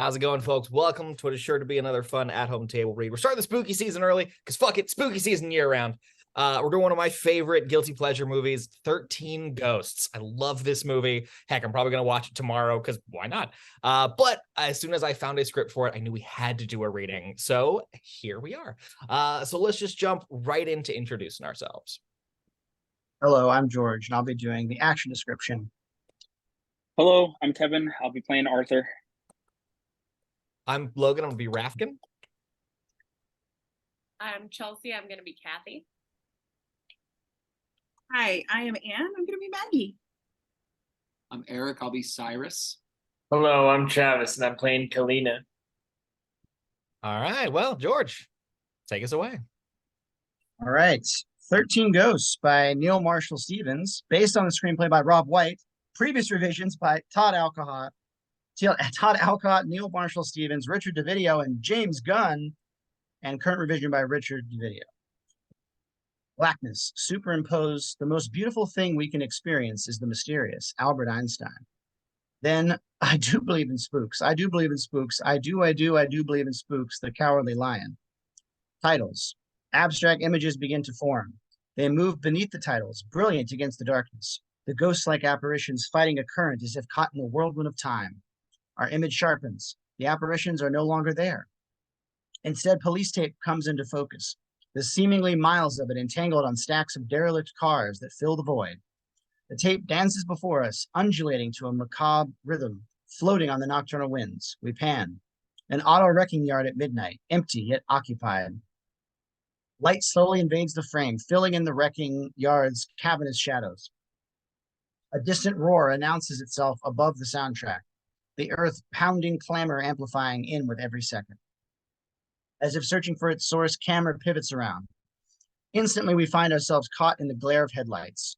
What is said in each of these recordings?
How's it going, folks? Welcome to what is sure to be another fun at-home table read. We're starting the spooky season early because fuck it, spooky season year-round. We're doing one of my favorite guilty pleasure movies, 13 Ghosts. I love this movie. Heck, I'm probably going to watch it tomorrow because why not? But as soon as I found a script for it, I knew we had to do a reading. So here we are. So let's just jump right into introducing ourselves. Hello, I'm George, and I'll be doing the action description. Hello, I'm Kevin. I'll be playing Arthur. I'm Logan. I'm going to be Rafkin. I'm Chelsea. I'm going to be Kathy. Hi, I am Anne. I'm going to be Maggie. I'm Erik. I'll be Cyrus. Hello, I'm Travis, and I'm playing Kalina. All right. Well, George, take us away. All right. 13 Ghosts by Neil Marshall Stevens, based on the screenplay by Rob White, previous revisions by Todd Alcott, Neil Marshall Stevens, Richard DeVideo, and James Gunn, and current revision by Richard DeVideo. Blackness superimposed. The most beautiful thing we can experience is the mysterious. Albert Einstein. Then, I do believe in spooks. I do believe in spooks. I do believe in spooks. The Cowardly Lion. Titles. Abstract images begin to form. They move beneath the titles, brilliant against the darkness. The ghost-like apparitions fighting a current as if caught in a whirlwind of time. Our image sharpens. The apparitions are no longer there. Instead, police tape comes into focus. The seemingly miles of it entangled on stacks of derelict cars that fill the void. The tape dances before us, undulating to a macabre rhythm, floating on the nocturnal winds. We pan. An auto wrecking yard at midnight, empty yet occupied. Light slowly invades the frame, filling in the wrecking yard's cavernous shadows. A distant roar announces itself above the soundtrack, the earth pounding clamor amplifying in with every second. As if searching for its source, camera pivots around. Instantly, we find ourselves caught in the glare of headlights.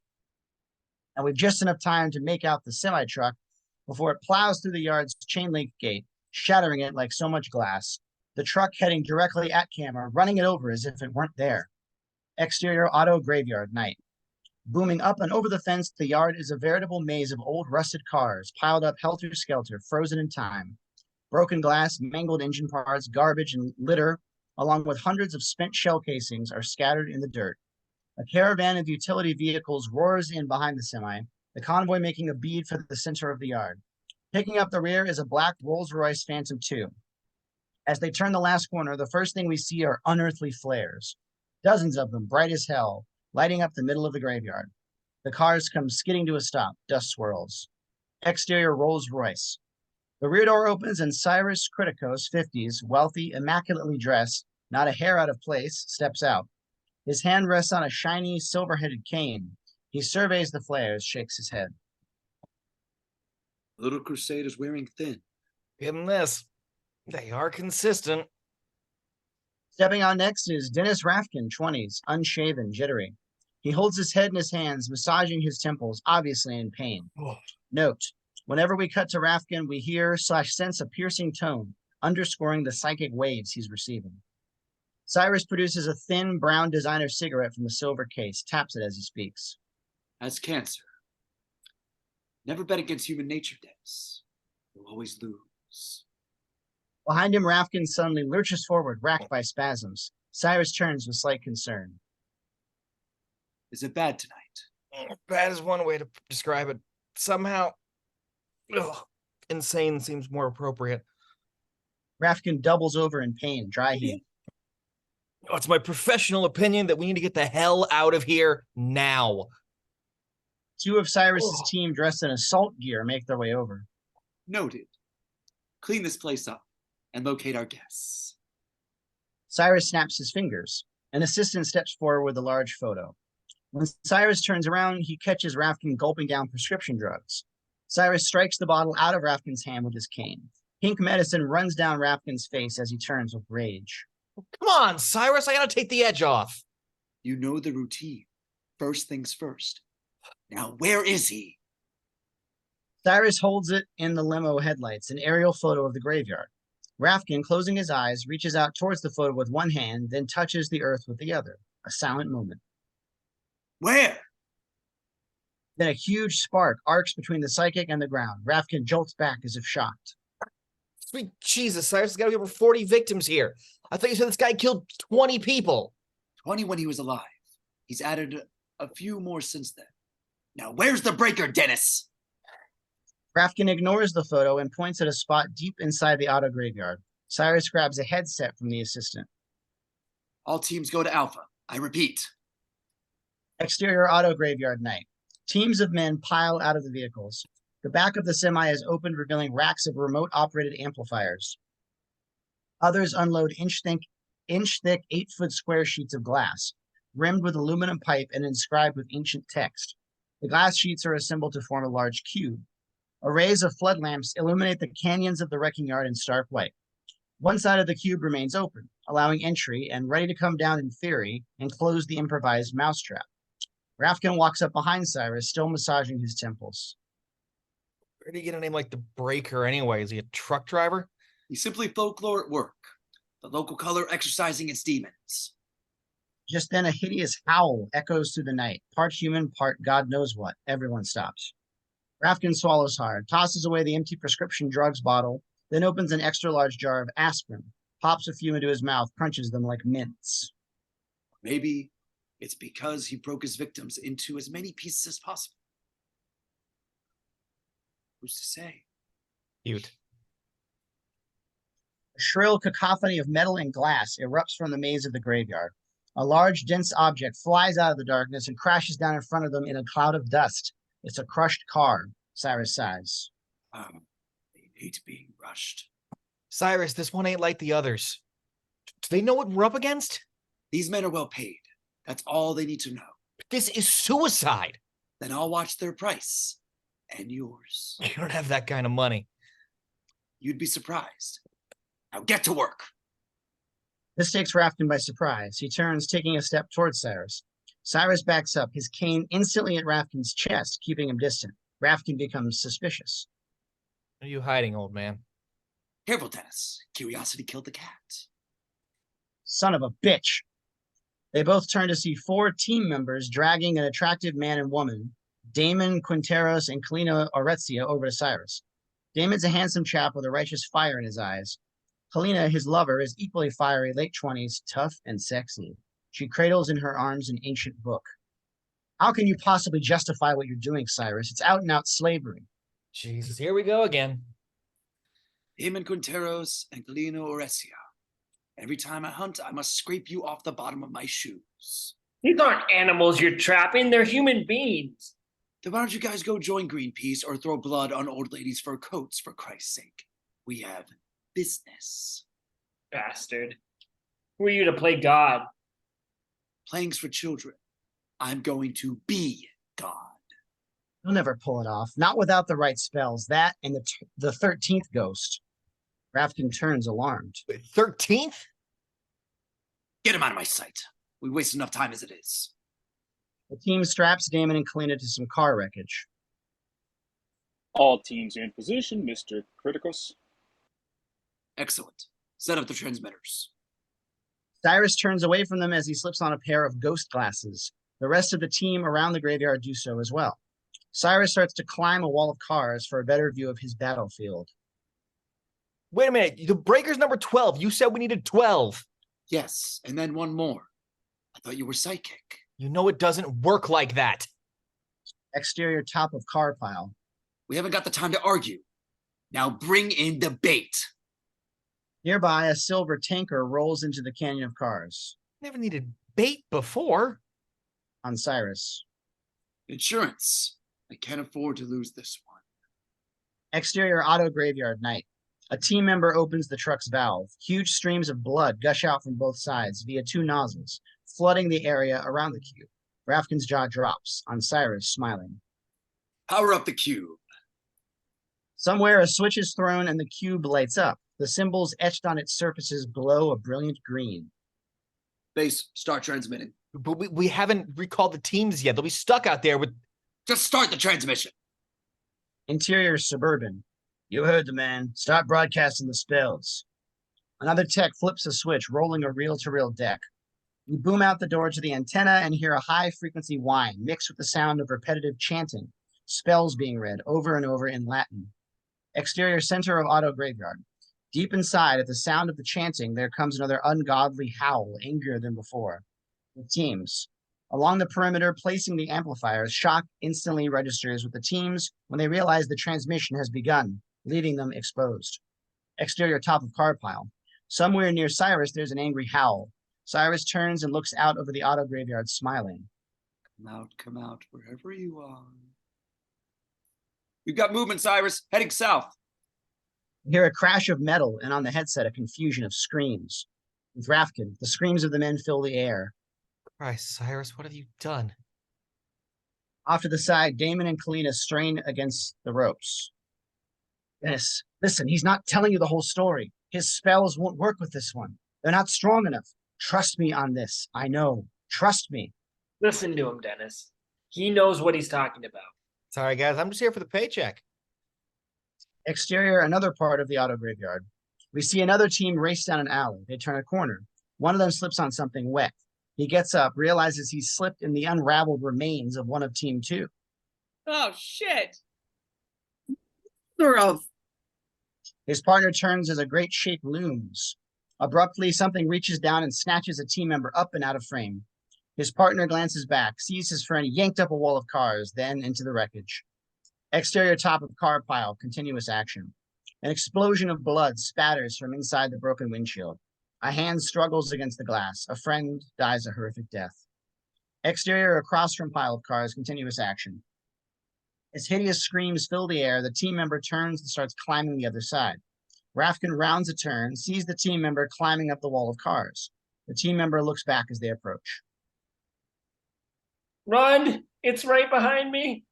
And we've just enough time to make out the semi-truck before it plows through the yard's chain link gate, shattering it like so much glass. The truck heading directly at camera, running it over as if it weren't there. Exterior auto graveyard night. Booming up and over the fence, the yard is a veritable maze of old rusted cars, piled up helter-skelter, frozen in time. Broken glass, mangled engine parts, garbage, and litter, along with hundreds of spent shell casings, are scattered in the dirt. A caravan of utility vehicles roars in behind the semi, the convoy making a bead for the center of the yard. Picking up the rear is a black Rolls-Royce Phantom II. As they turn the last corner, the first thing we see are unearthly flares. Dozens of them, bright as hell, lighting up the middle of the graveyard. The cars come skidding to a stop, dust swirls. Exterior Rolls-Royce. The rear door opens and Cyrus Kritikos, 50s, wealthy, immaculately dressed, not a hair out of place, steps out. His hand rests on a shiny, silver-headed cane. He surveys the flares, shakes his head. Little Crusade is wearing thin. Give them this. They are consistent. Stepping on next is Dennis Rafkin, 20s, unshaven, jittery. He holds his head in his hands, massaging his temples, obviously in pain. Note, whenever we cut to Rafkin, we hear/sense a piercing tone, underscoring the psychic waves he's receiving. Cyrus produces a thin, brown designer cigarette from a silver case, taps it as he speaks. As cancer. Never bet against human nature, Dennis. You'll always lose. Behind him, Rafkin suddenly lurches forward, racked by spasms. Cyrus turns with slight concern. Is it bad tonight? Bad is one way to describe it. Somehow, insane seems more appropriate. Rafkin doubles over in pain, dry heave. Oh, it's my professional opinion that we need to get the hell out of here now. Two of Cyrus's team dressed in assault gear make their way over. Noted. Clean this place up and locate our guests. Cyrus snaps his fingers. An assistant steps forward with a large photo. When Cyrus turns around, he catches Rafkin gulping down prescription drugs. Cyrus strikes the bottle out of Rafkin's hand with his cane. Pink medicine runs down Rafkin's face as he turns with rage. Come on, Cyrus, I gotta take the edge off. You know the routine. First things first. Now, where is he? Cyrus holds it in the limo headlights, an aerial photo of the graveyard. Rafkin, closing his eyes, reaches out towards the photo with one hand, then touches the earth with the other. A silent moment. Where? Then a huge spark arcs between the psychic and the ground. Rafkin jolts back as if shocked. Sweet Jesus, Cyrus, there's got to be over 40 victims here. I thought you said this guy killed 20 people. 20 when he was alive. He's added a few more since then. Now, where's the breaker, Dennis? Rafkin ignores the photo and points at a spot deep inside the auto graveyard. Cyrus grabs a headset from the assistant. All teams go to Alpha. I repeat. Exterior auto graveyard night. Teams of men pile out of the vehicles. The back of the semi is opened, revealing racks of remote-operated amplifiers. Others unload inch-thick, 8-foot square sheets of glass, rimmed with aluminum pipe and inscribed with ancient text. The glass sheets are assembled to form a large cube. Arrays of flood lamps illuminate the canyons of the wrecking yard in stark white. One side of the cube remains open, allowing entry and ready to come down in theory and close the improvised mousetrap. Rafkin walks up behind Cyrus, still massaging his temples. Where did he get a name like the Breaker anyway? Is he a truck driver? He's simply folklore at work. The local color exercising its demons. Just then a hideous howl echoes through the night, part human, part God knows what. Everyone stops. Rafkin swallows hard, tosses away the empty prescription drugs bottle, then opens an extra-large jar of aspirin, pops a few into his mouth, crunches them like mints. Maybe it's because he broke his victims into as many pieces as possible. Who's to say? Cute. A shrill cacophony of metal and glass erupts from the maze of the graveyard. A large, dense object flies out of the darkness and crashes down in front of them in a cloud of dust. It's a crushed car, Cyrus sighs. They hate being rushed. Cyrus, this one ain't like the others. Do they know what we're up against? These men are well paid. That's all they need to know. This is suicide. Then I'll watch their price. And yours. You don't have that kind of money. You'd be surprised. Now get to work. This takes Rafkin by surprise. He turns, taking a step towards Cyrus. Cyrus backs up, his cane instantly at Rafkin's chest, keeping him distant. Rafkin becomes suspicious. What are you hiding, old man? Careful, Dennis. Curiosity killed the cat. Son of a bitch. They both turn to see 4 team members dragging an attractive man and woman, Damon, Quinteros, and Kalina Orezia, over to Cyrus. Damon's a handsome chap with a righteous fire in his eyes. Kalina, his lover, is equally fiery, late 20s, tough and sexy. She cradles in her arms an ancient book. How can you possibly justify what you're doing, Cyrus? It's out and out slavery. Jesus, here we go again. Damon Quinteros and Kalina Orezia. Every time I hunt, I must scrape you off the bottom of my shoes. These aren't animals you're trapping, they're human beings. Then why don't you guys go join Greenpeace or throw blood on old ladies' fur coats, for Christ's sake? We have business. Bastard. Who are you to play God? Playing's for children. I'm going to be God. He'll never pull it off. Not without the right spells. That and the 13th ghost. Rafkin turns, alarmed. 13th? Get him out of my sight. We waste enough time as it is. The team straps Damon and Kalina to some car wreckage. All teams in position, Mr. Criticus. Excellent. Set up the transmitters. Cyrus turns away from them as he slips on a pair of ghost glasses. The rest of the team around the graveyard do so as well. Cyrus starts to climb a wall of cars for a better view of his battlefield. Wait a minute. The breaker's number 12. You said we needed 12. Yes, and then one more. I thought you were psychic. You know it doesn't work like that. Exterior top of car pile. We haven't got the time to argue. Now bring in the bait. Nearby, a silver tanker rolls into the canyon of cars. Never needed bait before. On Cyrus. Insurance. I can't afford to lose this one. Exterior auto graveyard night. A team member opens the truck's valve. Huge streams of blood gush out from both sides via 2 nozzles, flooding the area around the cube. Rafkin's jaw drops, on Cyrus smiling. Power up the cube. Somewhere a switch is thrown and the cube lights up. The symbols etched on its surfaces glow a brilliant green. Base, start transmitting. But we haven't recalled the teams yet. They'll be stuck out there with... Just start the transmission. Interior suburban. You heard the man. Start broadcasting the spells. Another tech flips a switch, rolling a reel-to-reel deck. You boom out the door to the antenna and hear a high-frequency whine mixed with the sound of repetitive chanting, spells being read over and over in Latin. Exterior center of auto graveyard. Deep inside, at the sound of the chanting, there comes another ungodly howl, angrier than before. The teams. Along the perimeter, placing the amplifiers, shock instantly registers with the teams when they realize the transmission has begun, leaving them exposed. Exterior top of car pile. Somewhere near Cyrus, there's an angry howl. Cyrus turns and looks out over the auto graveyard, smiling. Come out, wherever you are. We've got movement, Cyrus, heading south. You hear a crash of metal, and on the headset, a confusion of screams. With Rafkin, the screams of the men fill the air. Christ, Cyrus, what have you done? Off to the side, Damon and Kalina strain against the ropes. Dennis, listen, he's not telling you the whole story. His spells won't work with this one. They're not strong enough. Trust me on this. I know. Trust me. Listen to him, Dennis. He knows what he's talking about. Sorry, guys, I'm just here for the paycheck. Exterior, another part of the auto graveyard. We see another team race down an alley. They turn a corner. One of them slips on something wet. He gets up, realizes he's slipped in the unraveled remains of one of Team 2. Oh, shit. Of. His partner turns as a great shape looms. Abruptly, something reaches down and snatches a team member up and out of frame. His partner glances back, sees his friend yanked up a wall of cars, then into the wreckage. Exterior top of car pile, continuous action. An explosion of blood spatters from inside the broken windshield. A hand struggles against the glass. A friend dies a horrific death. Exterior across from pile of cars, continuous action. As hideous screams fill the air, the team member turns and starts climbing the other side. Rafkin rounds a turn, sees the team member climbing up the wall of cars. The team member looks back as they approach. Run! It's right behind me.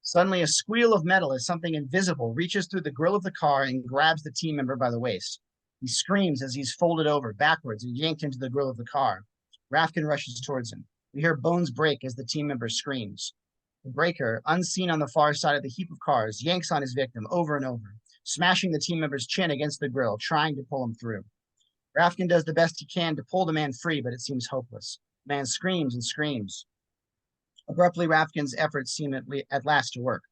Suddenly, a squeal of metal as something invisible reaches through the grill of the car and grabs the team member by the waist. He screams as he's folded over backwards and yanked into the grill of the car. Rafkin rushes towards him. We hear bones break as the team member screams. The breaker, unseen on the far side of the heap of cars, yanks on his victim over and over, smashing the team member's chin against the grill, trying to pull him through. Rafkin does the best he can to pull the man free, but it seems hopeless. The man screams and screams. Abruptly, Rafkin's efforts seem at last to work.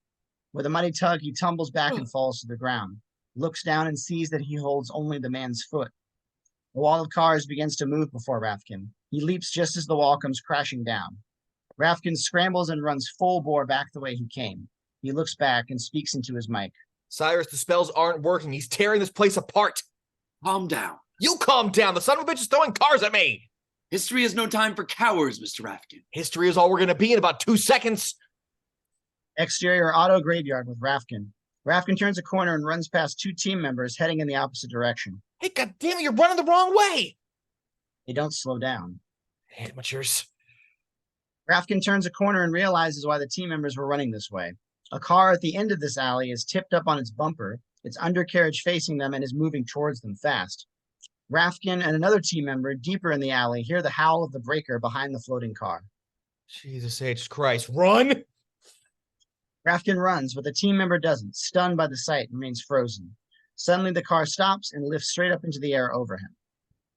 With a mighty tug, he tumbles back and falls to the ground, looks down and sees that he holds only the man's foot. The wall of cars begins to move before Rafkin. He leaps just as the wall comes crashing down. Rafkin scrambles and runs full bore back the way he came. He looks back and speaks into his mic. Cyrus, the spells aren't working. He's tearing this place apart. Calm down. You calm down. The son of a bitch is throwing cars at me. History has no time for cowards, Mr. Rafkin. History is all we're going to be in about 2 seconds. Exterior auto graveyard with Rafkin. Rafkin turns a corner and runs past 2 team members heading in the opposite direction. Hey, goddammit, you're running the wrong way. They don't slow down. Amateurs. Rafkin turns a corner and realizes why the team members were running this way. A car at the end of this alley is tipped up on its bumper, its undercarriage facing them, and is moving towards them fast. Rafkin and another team member deeper in the alley hear the howl of the breaker behind the floating car. Jesus H. Christ. Run! Rafkin runs, but the team member doesn't, stunned by the sight, remains frozen. Suddenly, the car stops and lifts straight up into the air over him.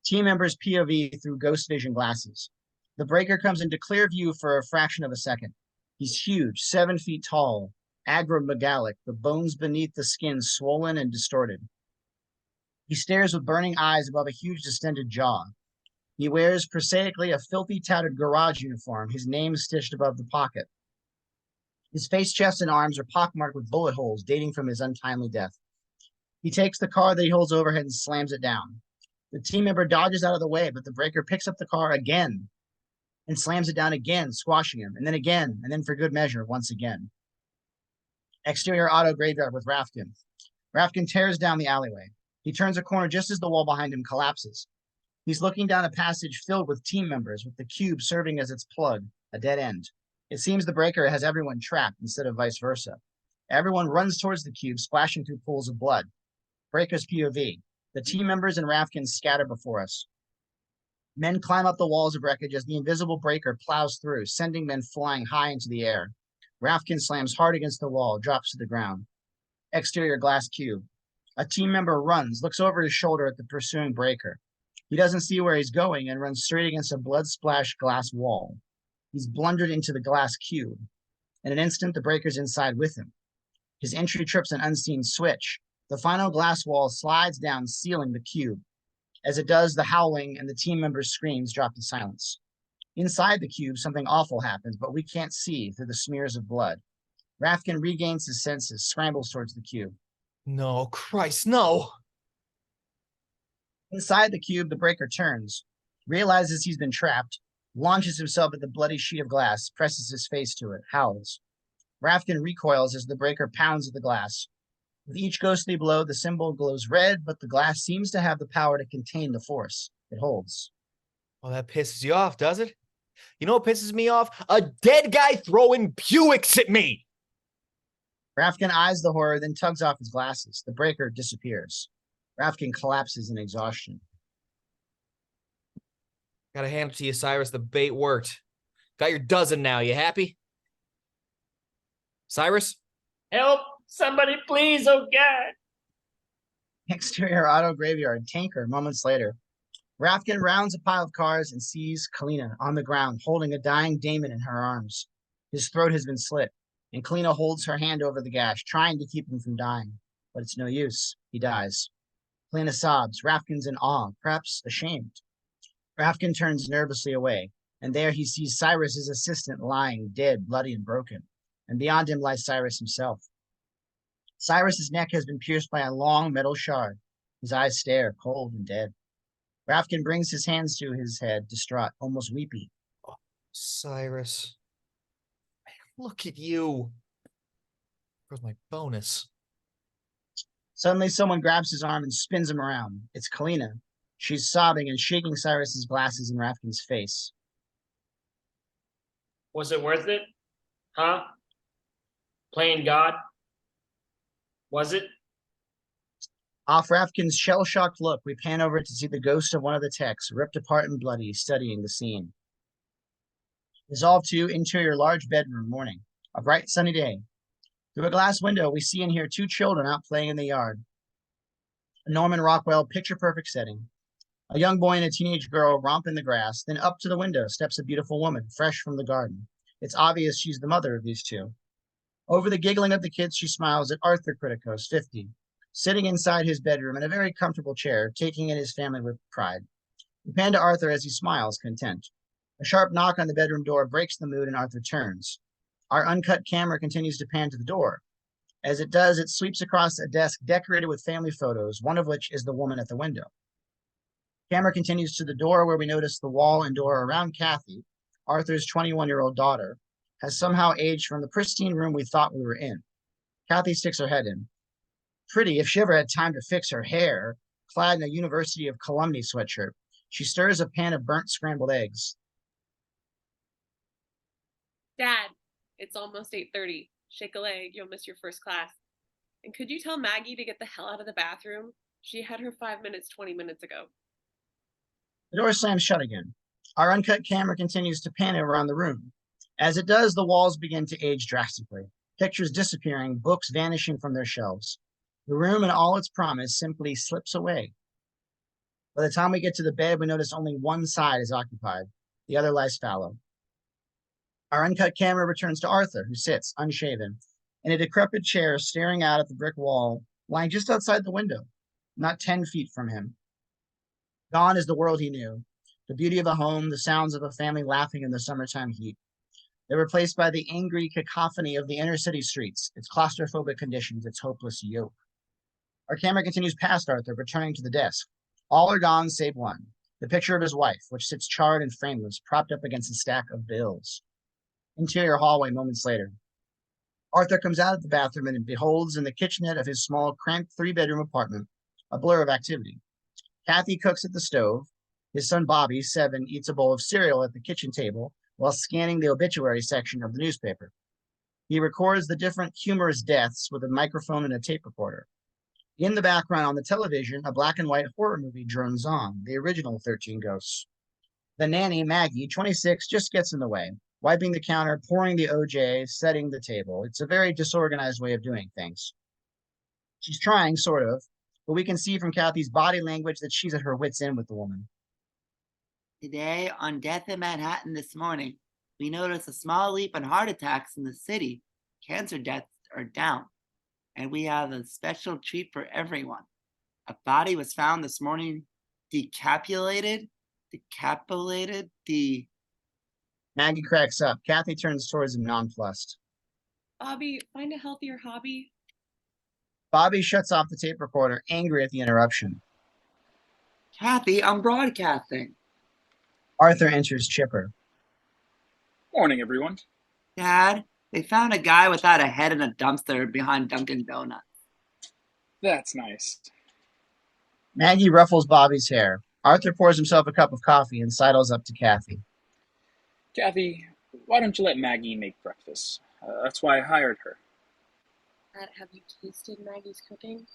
Team member's POV through ghost vision glasses. The breaker comes into clear view for a fraction of a second. He's huge, 7 feet tall, agromegalic, the bones beneath the skin swollen and distorted. He stares with burning eyes above a huge distended jaw. He wears prosaically a filthy tattered garage uniform, his name stitched above the pocket. His face, chest, and arms are pockmarked with bullet holes dating from his untimely death. He takes the car that he holds overhead and slams it down. The team member dodges out of the way, but the breaker picks up the car again and slams it down again, squashing him, and then again, and then for good measure, once again. Exterior auto graveyard with Rafkin. Rafkin tears down the alleyway. He turns a corner just as the wall behind him collapses. He's looking down a passage filled with team members, with the cube serving as its plug, a dead end. It seems the breaker has everyone trapped instead of vice versa. Everyone runs towards the cube, splashing through pools of blood. Breaker's POV. The team members and Rafkin scatter before us. Men climb up the walls of wreckage as the invisible breaker plows through, sending men flying high into the air. Rafkin slams hard against the wall, drops to the ground. Exterior glass cube. A team member runs, looks over his shoulder at the pursuing breaker. He doesn't see where he's going and runs straight against a blood-splashed glass wall. He's blundered into the glass cube. In an instant, the breaker's inside with him. His entry trips an unseen switch. The final glass wall slides down, sealing the cube. As it does, the howling and the team members' screams drop to silence. Inside the cube, something awful happens, but we can't see through the smears of blood. Rafkin regains his senses, scrambles towards the cube. No, Christ, no. Inside the cube, the breaker turns, realizes he's been trapped, launches himself at the bloody sheet of glass, presses his face to it, howls. Rafkin recoils as the breaker pounds at the glass. With each ghostly blow, the symbol glows red, but the glass seems to have the power to contain the force. It holds. Well, that pisses you off, does it? You know what pisses me off? A dead guy throwing Buicks at me. Rafkin eyes the horror, then tugs off his glasses. The breaker disappears. Rafkin collapses in exhaustion. Gotta hand it to you, Cyrus. The bait worked. Got your dozen now. You happy? Cyrus? Help! Somebody, please! Oh God! Exterior auto graveyard, tanker, moments later. Rafkin rounds a pile of cars and sees Kalina on the ground, holding a dying Damon in her arms. His throat has been slit, and Kalina holds her hand over the gash, trying to keep him from dying. But it's no use. He dies. Kalina sobs. Rafkin's in awe, perhaps ashamed. Rafkin turns nervously away, and there he sees Cyrus's assistant lying, dead, bloody, and broken. And beyond him lies Cyrus himself. Cyrus's neck has been pierced by a long metal shard. His eyes stare, cold and dead. Rafkin brings his hands to his head, distraught, almost weepy. Oh, Cyrus. Look at you. Where's my bonus? Suddenly, someone grabs his arm and spins him around. It's Kalina. She's sobbing and shaking Cyrus's glasses in Rafkin's face. Was it worth it? Huh? Playing God? Was it? Off Rafkin's shell-shocked look, we pan over to see the ghost of one of the techs, ripped apart and bloody, studying the scene. Resolve 2, interior large bedroom, morning. A bright sunny day. Through a glass window, we see and hear two children out playing in the yard. A Norman Rockwell picture-perfect setting. A young boy and a teenage girl romp in the grass, then up to the window steps a beautiful woman, fresh from the garden. It's obvious she's the mother of these two. Over the giggling of the kids, she smiles at Arthur Criticos, 50, sitting inside his bedroom in a very comfortable chair, taking in his family with pride. We pan to Arthur as he smiles, content. A sharp knock on the bedroom door breaks the mood and Arthur turns. Our uncut camera continues to pan to the door. As it does, it sweeps across a desk decorated with family photos, one of which is the woman at the window. Camera continues to the door where we notice the wall and door around Kathy, Arthur's 21-year-old daughter, has somehow aged from the pristine room we thought we were in. Kathy sticks her head in. Pretty if she ever had time to fix her hair, clad in a University of Columbia sweatshirt. She stirs a pan of burnt scrambled eggs. Dad, it's almost 8:30. Shake a leg, you'll miss your first class. And could you tell Maggie to get the hell out of the bathroom? She had her 5 minutes 20 minutes ago. The door slams shut again. Our uncut camera continues to pan around the room. As it does, the walls begin to age drastically. Pictures disappearing, books vanishing from their shelves. The room and all its promise simply slips away. By the time we get to the bed, we notice only one side is occupied. The other lies fallow. Our uncut camera returns to Arthur, who sits, unshaven, in a decrepit chair staring out at the brick wall, lying just outside the window, not 10 feet from him. Gone is the world he knew, the beauty of a home, the sounds of a family laughing in the summertime heat. They're replaced by the angry cacophony of the inner city streets, its claustrophobic conditions, its hopeless yoke. Our camera continues past Arthur, returning to the desk. All are gone save one, the picture of his wife, which sits charred and frameless, propped up against a stack of bills. Interior hallway moments later. Arthur comes out of the bathroom and beholds in the kitchenette of his small, cramped 3-bedroom apartment a blur of activity. Kathy cooks at the stove. His son Bobby, 7, eats a bowl of cereal at the kitchen table while scanning the obituary section of the newspaper. He records the different humorous deaths with a microphone and a tape recorder. In the background on the television, a black and white horror movie drones on, the original 13 Ghosts. The nanny, Maggie, 26, just gets in the way, wiping the counter, pouring the OJ, setting the table. It's a very disorganized way of doing things. She's trying, sort of, but we can see from Kathy's body language that she's at her wit's end with the woman. Today, on Death in Manhattan this morning, we noticed a small leap in heart attacks in the city. Cancer deaths are down. and we have a special treat for everyone. A body was found this morning, decapitated. Maggie cracks up. Kathy turns towards him nonplussed. Bobby, find a healthier hobby. Bobby shuts off the tape recorder, angry at the interruption. Kathy, I'm broadcasting. Arthur enters chipper. Morning, everyone. Dad, they found a guy without a head in a dumpster behind Dunkin' Donuts. That's nice. Maggie ruffles Bobby's hair. Arthur pours himself a cup of coffee and sidles up to Kathy. Kathy, why don't you let Maggie make breakfast? That's why I hired her. Dad, have you tasted Maggie's cooking?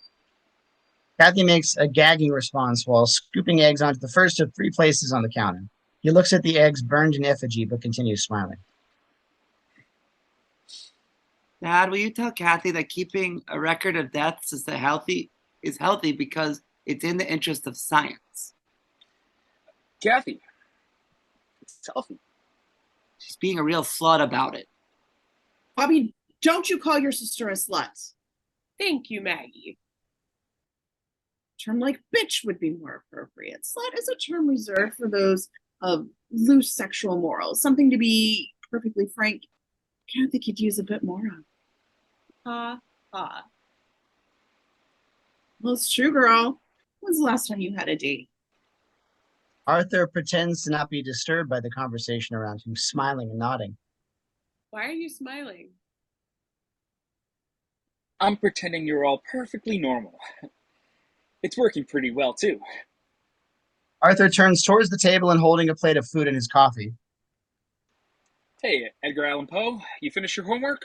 Kathy makes a gagging response while scooping eggs onto the first of 3 places on the counter. He looks at the eggs burned in effigy but continues smiling. Dad, will you tell Kathy that keeping a record of deaths is healthy because it's in the interest of science? Kathy, it's healthy. She's being a real slut about it. Bobby, don't you call your sister a slut. Thank you, Maggie. A term like bitch would be more appropriate. Slut is a term reserved for those of loose sexual morals. Something, to be perfectly frank, Kathy could use a bit more of. Ha ha. Well, it's true, girl. When's the last time you had a date? Arthur pretends to not be disturbed by the conversation around him, smiling and nodding. Why are you smiling? I'm pretending you're all perfectly normal. It's working pretty well, too. Arthur turns towards the table and holding a plate of food and his coffee. Hey, Edgar Allan Poe, you finished your homework?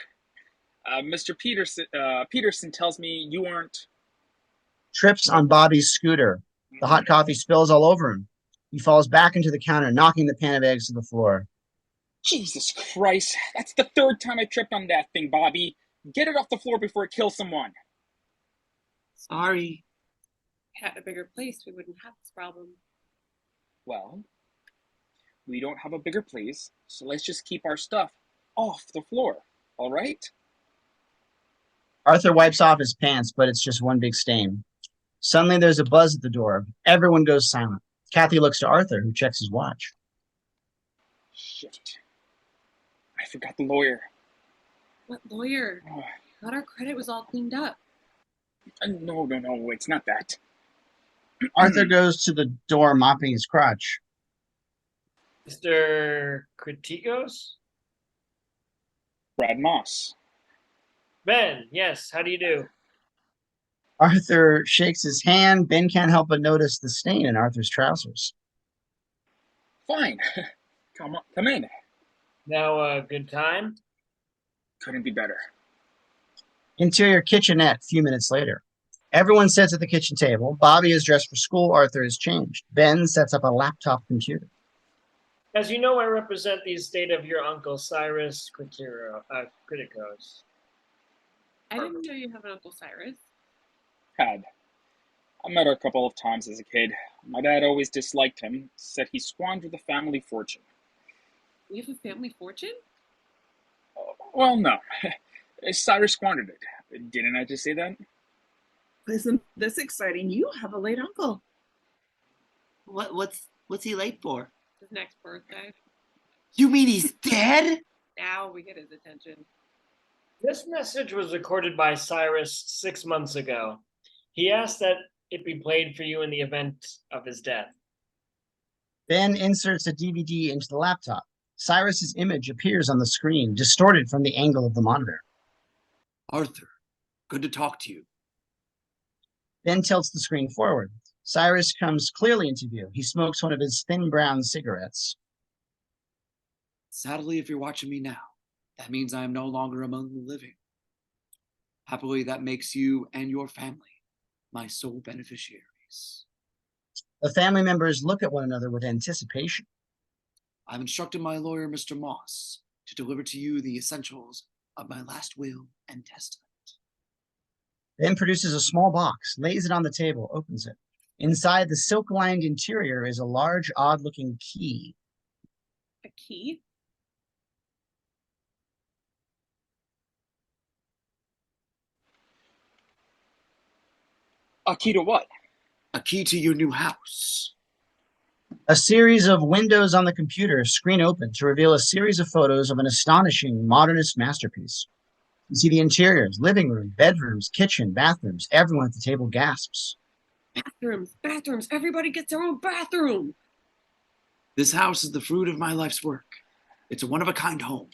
Mr. Peterson tells me you aren't... Trips on Bobby's scooter. The hot coffee spills all over him. He falls back into the counter, knocking the pan of eggs to the floor. Jesus Christ, that's the 3rd time I tripped on that thing, Bobby. Get it off the floor before it kills someone. Sorry. Had a bigger place, we wouldn't have this problem. Well, we don't have a bigger place, so let's just keep our stuff off the floor, all right? Arthur wipes off his pants, but it's just one big stain. Suddenly there's a buzz at the door. Everyone goes silent. Kathy looks to Arthur, who checks his watch. Shit. I forgot the lawyer. What lawyer? Oh, Thought our credit was all cleaned up. no, it's not that. Arthur goes to the door, mopping his crotch. Mr. Kritikos? Brad Moss. Ben, yes, how do you do? Arthur shakes his hand. Ben can't help but notice the stain in Arthur's trousers. Fine. Come in. Now a good time? Couldn't be better. Interior kitchenette, a few minutes later. Everyone sits at the kitchen table. Bobby is dressed for school. Arthur is changed. Ben sets up a laptop computer. As you know, I represent the estate of your uncle, Cyrus Kritikos. I didn't know you have an Uncle Cyrus. I met her a couple of times as a kid. My dad always disliked him, said he squandered the family fortune. We have a family fortune? Well, no. Cyrus squandered it. Didn't I just say that? Isn't this exciting? You have a late uncle. What's he late for? His next birthday. You mean he's dead? Now we get his attention. This message was recorded by Cyrus 6 months ago. He asked that it be played for you in the event of his death. Ben inserts a DVD into the laptop. Cyrus's image appears on the screen, distorted from the angle of the monitor. Arthur, good to talk to you. Ben tilts the screen forward. Cyrus comes clearly into view. He smokes one of his thin brown cigarettes. Sadly, if you're watching me now, that means I am no longer among the living. Happily, that makes you and your family my sole beneficiaries. The family members look at one another with anticipation. I've instructed my lawyer, Mr. Moss, to deliver to you the essentials of my last will and testament. Ben produces a small box, lays it on the table, opens it. Inside the silk-lined interior is a large, odd-looking key. A key? A key to what? A key to your new house. A series of windows on the computer screen open to reveal a series of photos of an astonishing modernist masterpiece. You see the interiors, living room, bedrooms, kitchen, bathrooms. Everyone at the table gasps. Bathrooms. Everybody gets their own bathroom. This house is the fruit of my life's work. It's a one-of-a-kind home.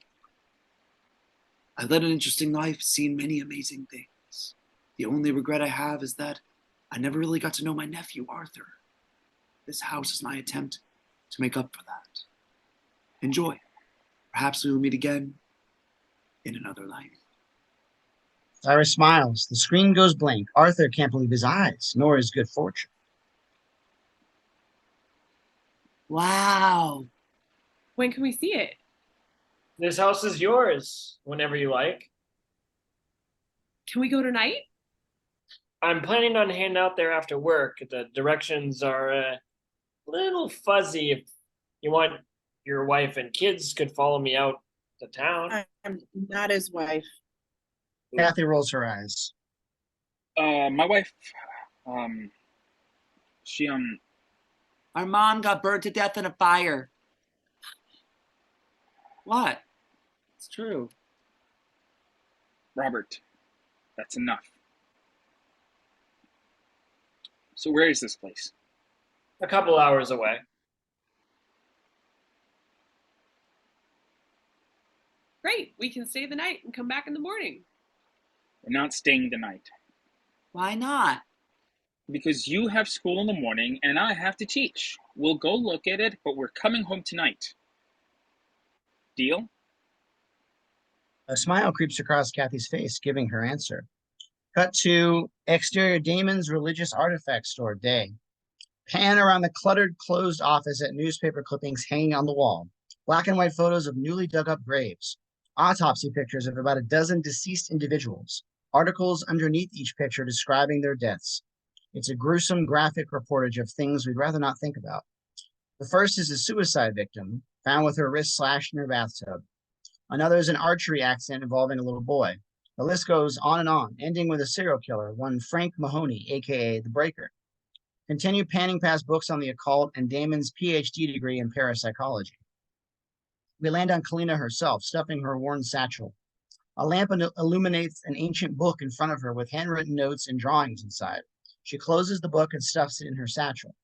I've led an interesting life, seen many amazing things. The only regret I have is that I never really got to know my nephew, Arthur. This house is my attempt to make up for that. Enjoy. Perhaps we will meet again in another life. Cyrus smiles. The screen goes blank. Arthur can't believe his eyes, nor his good fortune. Wow. When can we see it? This house is yours whenever you like. Can we go tonight? I'm planning on heading out there after work. The directions are a little fuzzy. If you want, your wife and kids could follow me out to town. I'm not his wife. Kathy rolls her eyes. My wife, she, Our mom got burned to death in a fire. What? It's true. Robert, that's enough. So where is this place? A couple hours away. Great. We can stay the night and come back in the morning. We're not staying the night. Why not? Because you have school in the morning and I have to teach. We'll go look at it, but we're coming home tonight. Deal? A smile creeps across Kathy's face, giving her answer. Cut to exterior Damon's religious artifact store day. Pan around the cluttered, closed office at newspaper clippings hanging on the wall. Black and white photos of newly dug up graves. Autopsy pictures of about a dozen deceased individuals. Articles underneath each picture describing their deaths. It's a gruesome, graphic reportage of things we'd rather not think about. The first is a suicide victim, found with her wrist slashed in her bathtub. Another is an archery accident involving a little boy. The list goes on, ending with a serial killer, one Frank Mahoney, aka the Breaker. Continue panning past books on the occult and Damon's PhD degree in parapsychology. We land on Kalina herself, stuffing her worn satchel. A lamp illuminates an ancient book in front of her with handwritten notes and drawings inside. She closes the book and stuffs it in her satchel.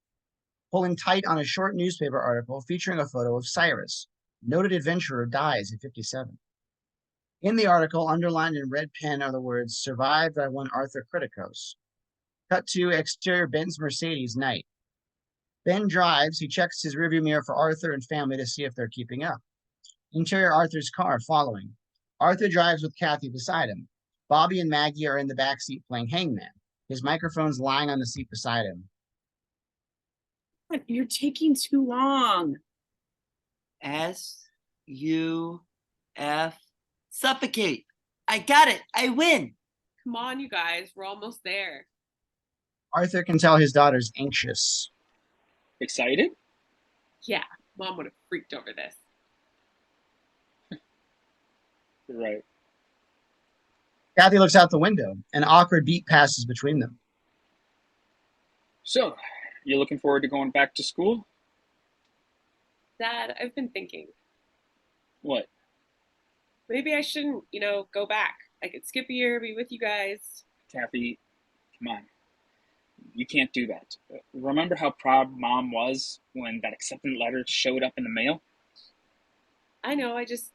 Pulling tight on a short newspaper article featuring a photo of Cyrus, noted adventurer, dies at 57. In the article, underlined in red pen, are the words, survived by one Arthur Criticos. Cut to exterior Ben's Mercedes night. Ben drives. He checks his rearview mirror for Arthur and family to see if they're keeping up. Interior Arthur's car following. Arthur drives with Kathy beside him. Bobby and Maggie are in the back seat playing hangman. His microphone's lying on the seat beside him. But you're taking too long. S-U-F. Suffocate. I got it. I win. Come on, you guys. We're almost there. Arthur can tell his daughter's anxious. Excited? Yeah, Mom would have freaked over this. You're right. Kathy looks out the window. An awkward beat passes between them. So, you looking forward to going back to school? Dad, I've been thinking. What? Maybe I shouldn't, go back. I could skip a year, be with you guys. Kathy, come on. You can't do that. Remember how proud Mom was when that acceptance letter showed up in the mail? I know, I just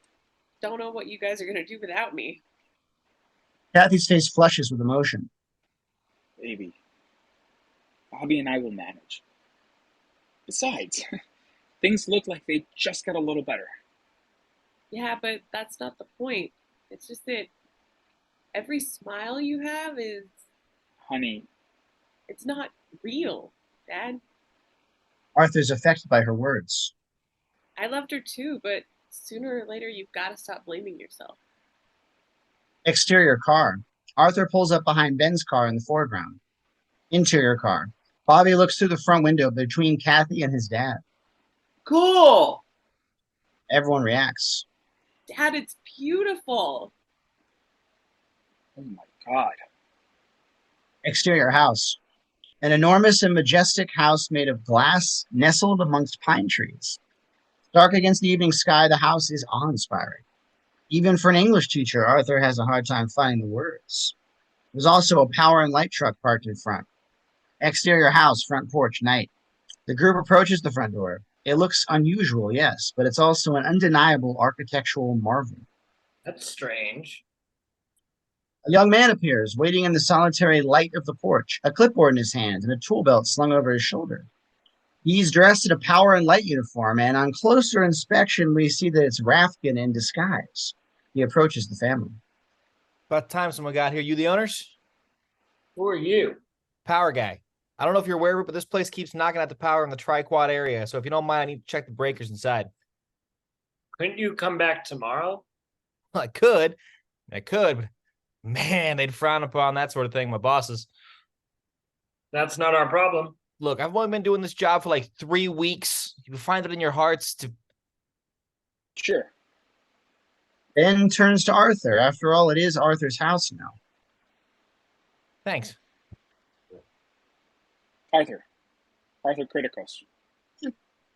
don't know what you guys are going to do without me. Kathy's face flushes with emotion. Baby, Bobby and I will manage. Besides, things look like they just got a little better. Yeah, but that's not the point. It's just that every smile you have is... Honey. It's not real, Dad. Arthur's affected by her words. I loved her too, but sooner or later you've got to stop blaming yourself. Exterior car. Arthur pulls up behind Ben's car in the foreground. Interior car. Bobby looks through the front window between Kathy and his dad. Cool. Everyone reacts. Dad, it's beautiful. Oh my God. Exterior house. An enormous and majestic house made of glass nestled amongst pine trees. Dark against the evening sky, the house is awe-inspiring. Even for an English teacher, Arthur has a hard time finding the words. There's also a power and light truck parked in front. Exterior house, front porch, night. The group approaches the front door. It looks unusual, yes, but it's also an undeniable architectural marvel. That's strange. A young man appears, waiting in the solitary light of the porch, a clipboard in his hand and a tool belt slung over his shoulder. He's dressed in a power and light uniform, and on closer inspection, we see that it's Rafkin in disguise. He approaches the family. About time someone got here. You the owners? Who are you? Power guy. I don't know if you're aware of it, but this place keeps knocking out the power in the tri-quad area. So if you don't mind, I need to check the breakers inside. Couldn't you come back tomorrow? Well, I could, but man, they'd frown upon that sort of thing, my bosses. That's not our problem. Look, I've only been doing this job for like 3 weeks. You find it in your hearts to... Sure. Ben turns to Arthur. After all, it is Arthur's house now. Thanks. Arthur Criticos.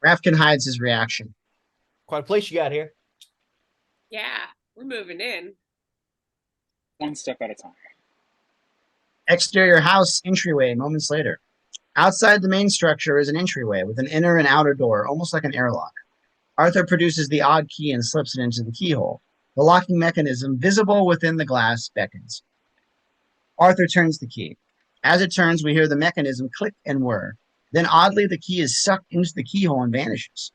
Rafkin hides his reaction. Quite a place you got here. Yeah, we're moving in. One step at a time. Exterior house entryway moments later. Outside the main structure is an entryway with an inner and outer door, almost like an airlock. Arthur produces the odd key and slips it into the keyhole. The locking mechanism, visible within the glass, beckons. Arthur turns the key. As it turns, we hear the mechanism click and whir. Then oddly, the key is sucked into the keyhole and vanishes.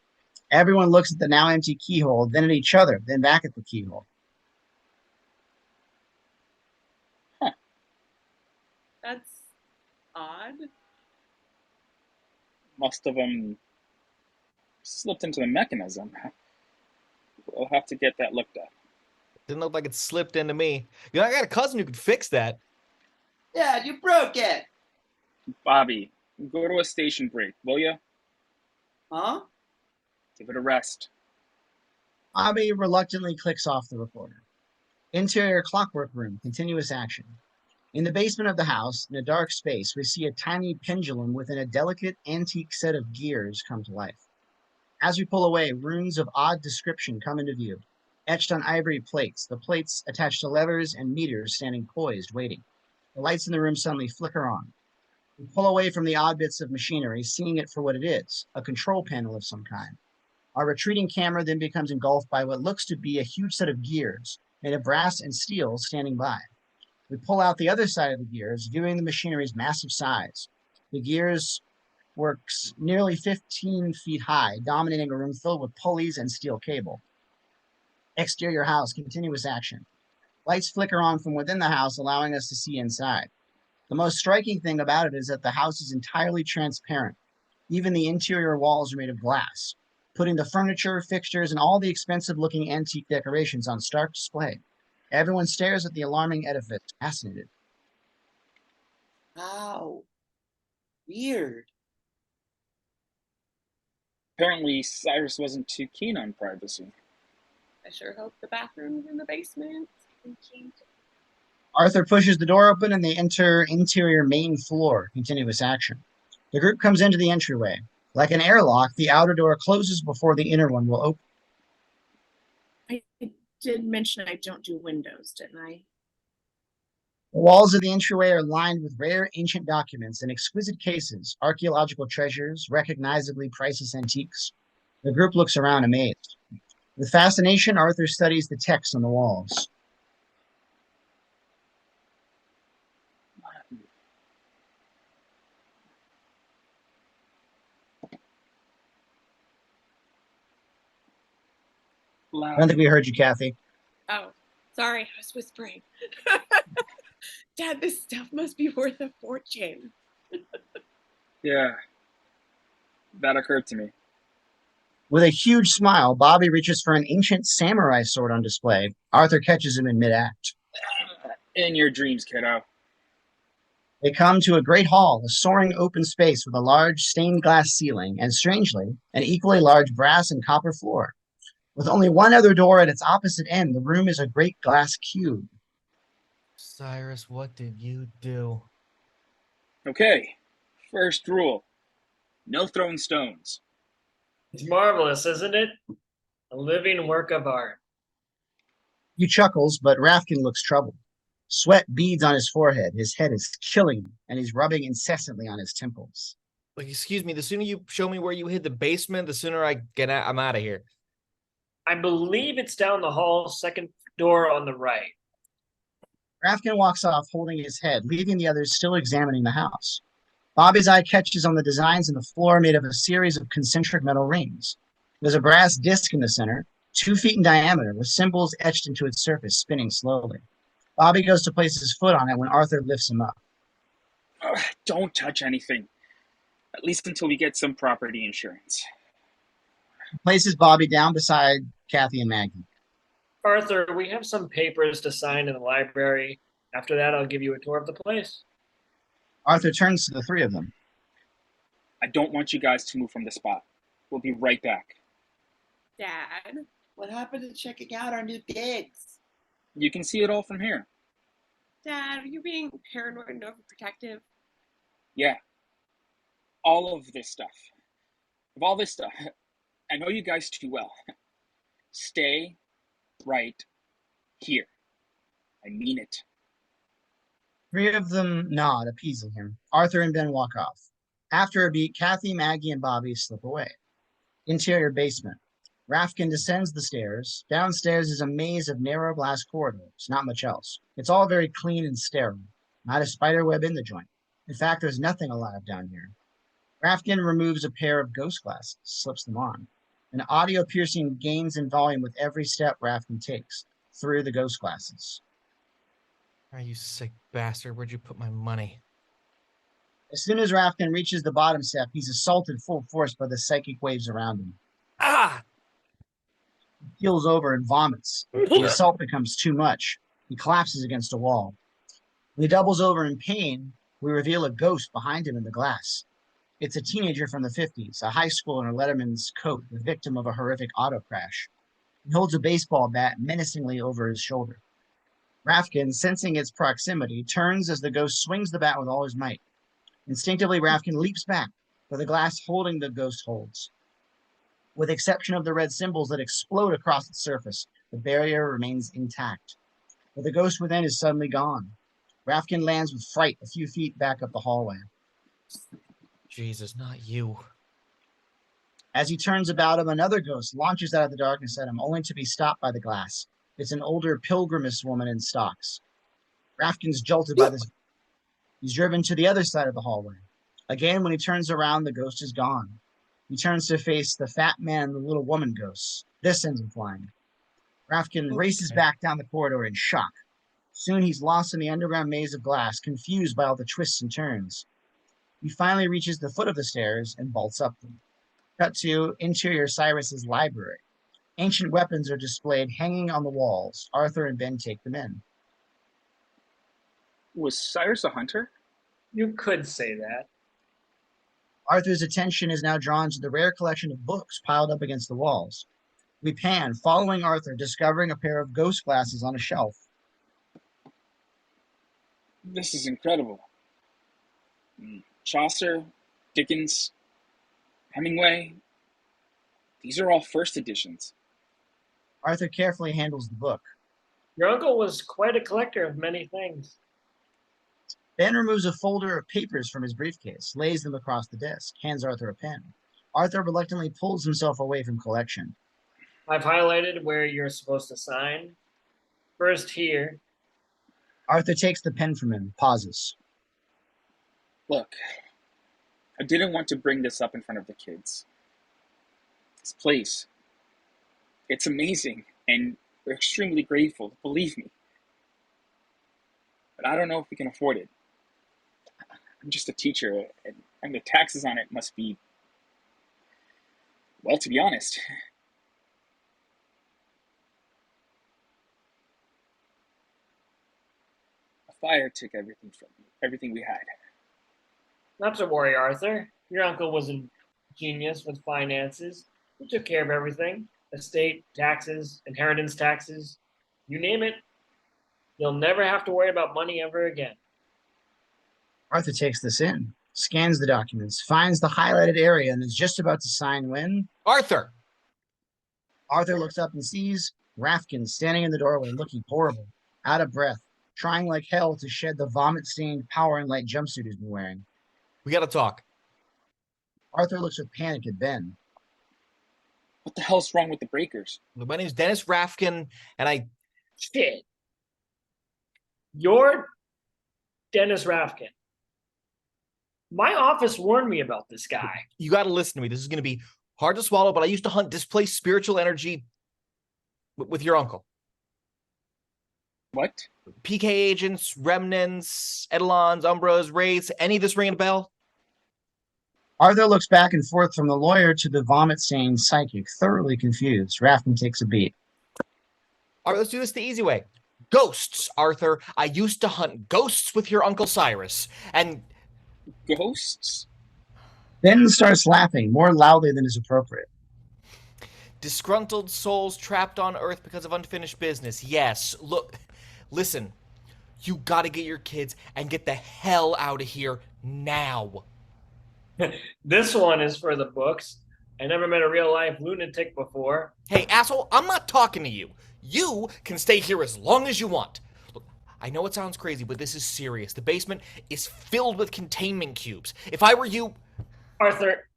Everyone looks at the now empty keyhole, then at each other, then back at the keyhole. That's odd. Most of them slipped into the mechanism. We'll have to get that looked at. Didn't look like it slipped into me. You know, I got a cousin who could fix that. Dad, you broke it. Bobby, go to a station break, will you? Huh? Give it a rest. Bobby reluctantly clicks off the recorder. Interior clockwork room, continuous action. In the basement of the house, in a dark space, we see a tiny pendulum within a delicate antique set of gears come to life. As we pull away, runes of odd description come into view, etched on ivory plates, the plates attached to levers and meters standing poised, waiting. The lights in the room suddenly flicker on. We pull away from the odd bits of machinery, seeing it for what it is, a control panel of some kind. Our retreating camera then becomes engulfed by what looks to be a huge set of gears, made of brass and steel, standing by. We pull out the other side of the gears, viewing the machinery's massive size. The gears works nearly 15 feet high, dominating a room filled with pulleys and steel cable. Exterior house, continuous action. Lights flicker on from within the house, allowing us to see inside. The most striking thing about it is that the house is entirely transparent. Even the interior walls are made of glass, putting the furniture, fixtures, and all the expensive-looking antique decorations on stark display. Everyone stares at the alarming edifice, fascinated. Wow. Weird. Apparently, Cyrus wasn't too keen on privacy. I sure hope the bathroom's in the basement. Arthur pushes the door open and they enter interior main floor, continuous action. The group comes into the entryway. Like an airlock, the outer door closes before the inner one will open. I did mention I don't do windows, didn't I? The walls of the entryway are lined with rare ancient documents and exquisite cases, archaeological treasures, recognizably priceless antiques. The group looks around amazed. With fascination, Arthur studies the text on the walls. I don't think we heard you, Kathy. Oh, sorry, I was whispering. Dad, this stuff must be worth a fortune. Yeah, that occurred to me. With a huge smile, Bobby reaches for an ancient samurai sword on display. Arthur catches him in mid-act. In your dreams, kiddo. They come to a great hall, a soaring open space with a large stained glass ceiling, and strangely, an equally large brass and copper floor. With only one other door at its opposite end, the room is a great glass cube. Cyrus, what did you do? Okay, First rule, no throwing stones. It's marvelous, isn't it? A living work of art. He chuckles, but Rafkin looks troubled. Sweat beads on his forehead. His head is killing him, and he's rubbing incessantly on his temples. Like, excuse me, the sooner you show me where you hid the basement, the sooner I'm out of here. I believe it's down the hall, second door on the right. Rafkin walks off holding his head, leaving the others still examining the house. Bobby's eye catches on the designs in the floor made of a series of concentric metal rings. There's a brass disc in the center, 2 feet in diameter, with symbols etched into its surface, spinning slowly. Bobby goes to place his foot on it when Arthur lifts him up. Don't touch anything, at least until we get some property insurance. He places Bobby down beside Kathy and Maggie. Arthur, we have some papers to sign in the library. After that, I'll give you a tour of the place. Arthur turns to the 3 of them. I don't want you guys to move from the spot. We'll be right back. Dad. What happened to checking out our new digs? You can see it all from here. Dad, are you being paranoid and overprotective? Yeah. All of this stuff. Of all this stuff. I know you guys too well. Stay right here. I mean it. 3 of them nod, appeasing him. Arthur and Ben walk off. After a beat, Kathy, Maggie, and Bobby slip away. Interior basement. Rafkin descends the stairs. Downstairs is a maze of narrow glass corridors, not much else. It's all very clean and sterile. Not a spider web in the joint. In fact, there's nothing alive down here. Rafkin removes a pair of ghost glasses, slips them on. An audio piercing gains in volume with every step Rafkin takes through the ghost glasses. Are you sick bastard? Where'd you put my money? As soon as Rafkin reaches the bottom step, he's assaulted full force by the psychic waves around him. Ah! He keels over and vomits. The assault becomes too much. He collapses against a wall. When he doubles over in pain, we reveal a ghost behind him in the glass. It's a teenager from the 50s, a high schooler in a Letterman's coat, the victim of a horrific auto crash. He holds a baseball bat menacingly over his shoulder. Rafkin, sensing its proximity, turns as the ghost swings the bat with all his might. Instinctively, Rafkin leaps back, but the glass holding the ghost holds. With the exception of the red symbols that explode across its surface, the barrier remains intact. But the ghost within is suddenly gone. Rafkin lands with fright a few feet back up the hallway. Jesus, not you. As he turns about him, another ghost launches out of the darkness at him, only to be stopped by the glass. It's an older pilgrimess woman in stocks. Rafkin's jolted by this. He's driven to the other side of the hallway. Again, when he turns around, the ghost is gone. He turns to face the fat man and the little woman ghosts. This sends him flying. Rafkin races back down the corridor in shock. Soon he's lost in the underground maze of glass, confused by all the twists and turns. He finally reaches the foot of the stairs and vaults up them. Cut to interior Cyrus's library. Ancient weapons are displayed hanging on the walls. Arthur and Ben take them in. Was Cyrus a hunter? You could say that. Arthur's attention is now drawn to the rare collection of books piled up against the walls. We pan, following Arthur, discovering a pair of ghost glasses on a shelf. This is incredible. Chaucer, Dickens, Hemingway. These are all first editions. Arthur carefully handles the book. Your uncle was quite a collector of many things. Ben removes a folder of papers from his briefcase, lays them across the desk, hands Arthur a pen. Arthur reluctantly pulls himself away from collection. I've highlighted where you're supposed to sign. First here. Arthur takes the pen from him, pauses. Look, I didn't want to bring this up in front of the kids. This place, it's amazing, and we're extremely grateful, believe me. But I don't know if we can afford it. I'm just a teacher, and the taxes on it must be, well, to be honest. A fire took everything from me, everything we had. Not to worry, Arthur. Your uncle was a genius with finances. He took care of everything. Estate, taxes, inheritance taxes. You name it. You'll never have to worry about money ever again. Arthur takes this in. Scans the documents, finds the highlighted area, and is just about to sign when Arthur! Arthur looks up and sees Rafkin standing in the doorway looking horrible, out of breath, trying like hell to shed the vomit-stained power and light jumpsuit he's been wearing. We gotta talk. Arthur looks with panic at Ben. What the hell's wrong with the breakers? My name's Dennis Rafkin, and I... Shit. You're Dennis Rafkin. My office warned me about this guy. You gotta listen to me. This is gonna be hard to swallow, but I used to hunt displaced spiritual energy with your uncle. What? PK agents, remnants, etalons, umbras, wraiths, any of this ringing a bell? Arthur looks back and forth from the lawyer to the vomit-stained psychic, thoroughly confused. Rafkin takes a beat. All right, let's do this the easy way. Ghosts, Arthur. I used to hunt ghosts with your Uncle Cyrus. And Ghosts? Ben starts laughing, more loudly than is appropriate. disgruntled souls trapped on Earth because of unfinished business. Yes, look, listen. You gotta get your kids and get the hell out of here now. This one is for the books. I never met a real-life lunatic before. Hey, asshole, I'm not talking to you. You can stay here as long as you want. Look, I know it sounds crazy, but this is serious. The basement is filled with containment cubes. If I were you... Arthur,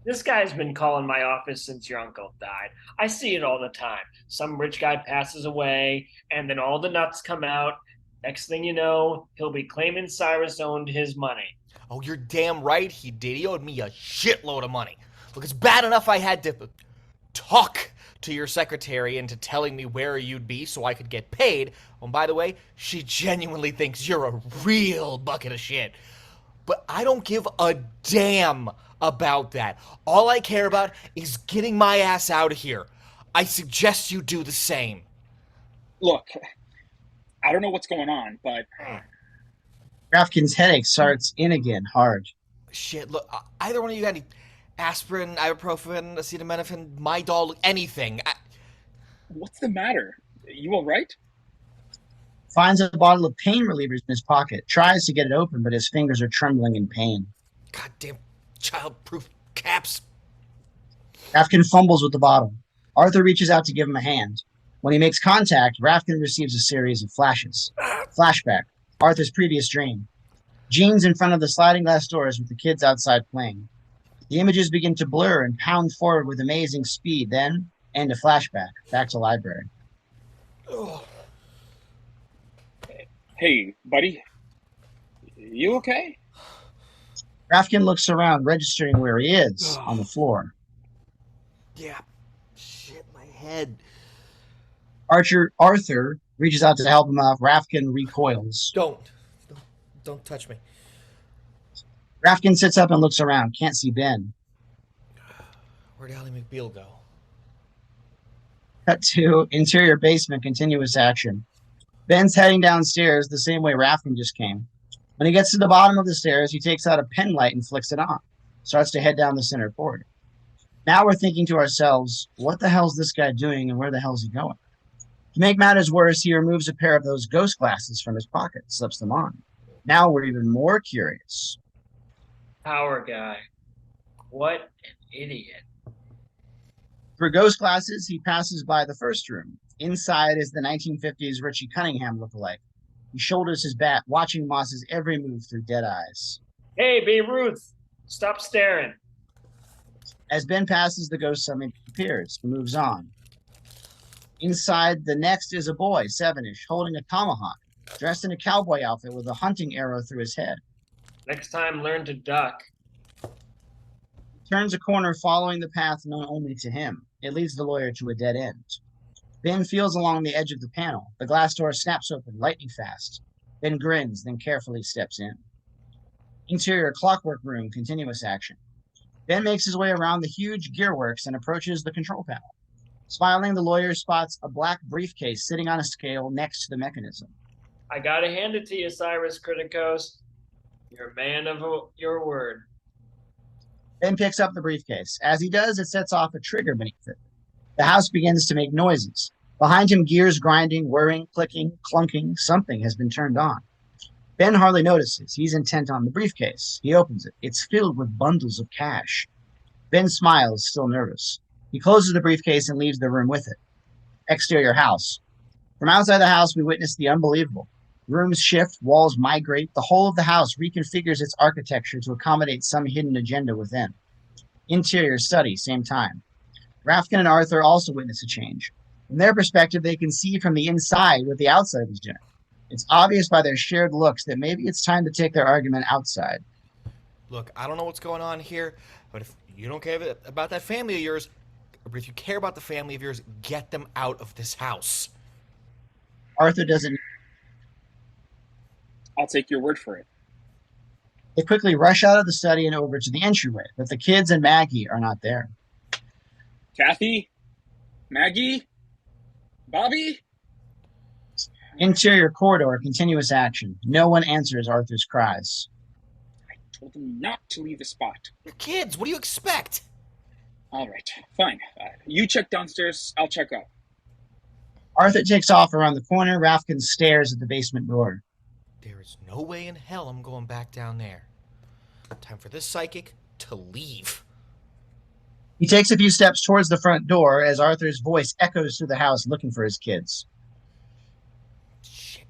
this guy's been calling my office since your uncle died. I see it all the time. Some rich guy passes away, and then all the nuts come out. Next thing you know, he'll be claiming Cyrus owned his money. Oh, you're damn right he did. He owed me a shitload of money. Look, it's bad enough I had to talk to your secretary into telling me where you'd be so I could get paid. Oh, and by the way, she genuinely thinks you're a real bucket of shit. But I don't give a damn about that. All I care about is getting my ass out of here. I suggest you do the same. Look, I don't know what's going on, but... Rafkin's headache starts in again, hard. Shit, look, either one of you got any aspirin, ibuprofen, acetaminophen, Midol, anything? What's the matter? You all right? Finds a bottle of pain relievers in his pocket, tries to get it open, but his fingers are trembling in pain. Goddamn child-proof caps. Rafkin fumbles with the bottle. Arthur reaches out to give him a hand. When he makes contact, Rafkin receives a series of flashes. Flashback. Arthur's previous dream. Jeans in front of the sliding glass doors with the kids outside playing. The images begin to blur and pound forward with amazing speed, then end a flashback, back to library. Oh. Hey, buddy. You okay? Rafkin looks around, registering where he is, on the floor. Yeah. Shit, my head. Arthur reaches out to help him out. Rafkin recoils. Don't touch me. Rafkin sits up and looks around. Can't see Ben. Where'd Ally McBeal go? Cut to interior basement, continuous action. Ben's heading downstairs the same way Rafkin just came. When he gets to the bottom of the stairs, he takes out a pen light and flicks it on. Starts to head down the center corridor. Now we're thinking to ourselves, what the hell's this guy doing and where the hell's he going? To make matters worse, he removes a pair of those ghost glasses from his pocket, slips them on. Now we're even more curious. Power guy. What an idiot. Through ghost glasses, he passes by the first room. Inside is the 1950s Richie Cunningham lookalike. He shoulders his bat, watching Moss's every move through dead eyes. Hey, Babe Ruth, stop staring. As Ben passes, the ghost suddenly appears. He moves on. Inside, the next is a boy, 7-ish, holding a tomahawk, dressed in a cowboy outfit with a hunting arrow through his head. Next time, learn to duck. He turns a corner, following the path known only to him. It leads the lawyer to a dead end. Ben feels along the edge of the panel. The glass door snaps open, lightning fast. Ben grins, then carefully steps in. Interior clockwork room, continuous action. Ben makes his way around the huge gearworks and approaches the control panel. Smiling, the lawyer spots a black briefcase sitting on a scale next to the mechanism. I gotta hand it to you, Cyrus Criticos. You're a man of your word. Ben picks up the briefcase. As he does, it sets off a trigger beneath it. The house begins to make noises. Behind him, gears grinding, whirring, clicking, clunking. Something has been turned on. Ben hardly notices. He's intent on the briefcase. He opens it. It's filled with bundles of cash. Ben smiles, still nervous. He closes the briefcase and leaves the room with it. Exterior house. From outside the house, we witness the unbelievable. Rooms shift, walls migrate. The whole of the house reconfigures its architecture to accommodate some hidden agenda within. Interior study, same time. Rafkin and Arthur also witness a change. From their perspective, they can see from the inside what the outside is doing. It's obvious by their shared looks that maybe it's time to take their argument outside. Look, I don't know what's going on here, but if you don't care about that family of yours, or if you care about the family of yours, get them out of this house. Arthur doesn't. I'll take your word for it. They quickly rush out of the study and over to the entryway, but the kids and Maggie are not there. Kathy? Maggie? Bobby? Interior corridor, continuous action. No one answers Arthur's cries. I told them not to leave the spot. You're kids, what do you expect? All right, fine. You check downstairs, I'll check up. Arthur takes off around the corner. Rafkin stares at the basement door. There is no way in hell I'm going back down there. Time for this psychic to leave. He takes a few steps towards the front door as Arthur's voice echoes through the house looking for his kids.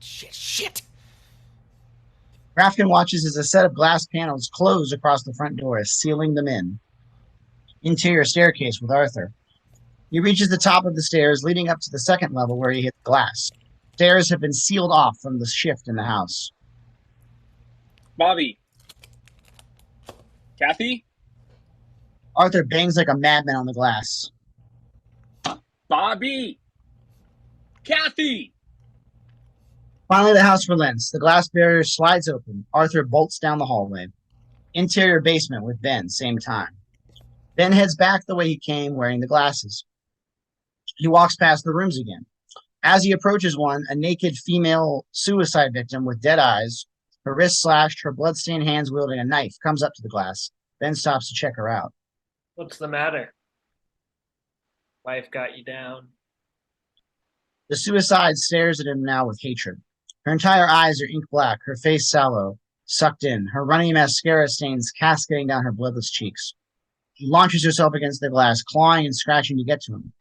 Shit. Rafkin watches as a set of glass panels close across the front door, sealing them in. Interior staircase with Arthur. He reaches the top of the stairs leading up to the second level where he hits glass. Stairs have been sealed off from the shift in the house. Bobby? Kathy? Arthur bangs like a madman on the glass. Bobby! Kathy! Finally, the house relents. The glass barrier slides open. Arthur bolts down the hallway. Interior basement with Ben, same time. Ben heads back the way he came, wearing the glasses. He walks past the rooms again. As he approaches one, a naked female suicide victim with dead eyes, her wrists slashed, her bloodstained hands wielding a knife, comes up to the glass. Ben stops to check her out. What's the matter? Wife got you down. The suicide stares at him now with hatred. Her entire eyes are ink black, her face sallow, sucked in, her runny mascara stains cascading down her bloodless cheeks. She launches herself against the glass, clawing and scratching to get to him.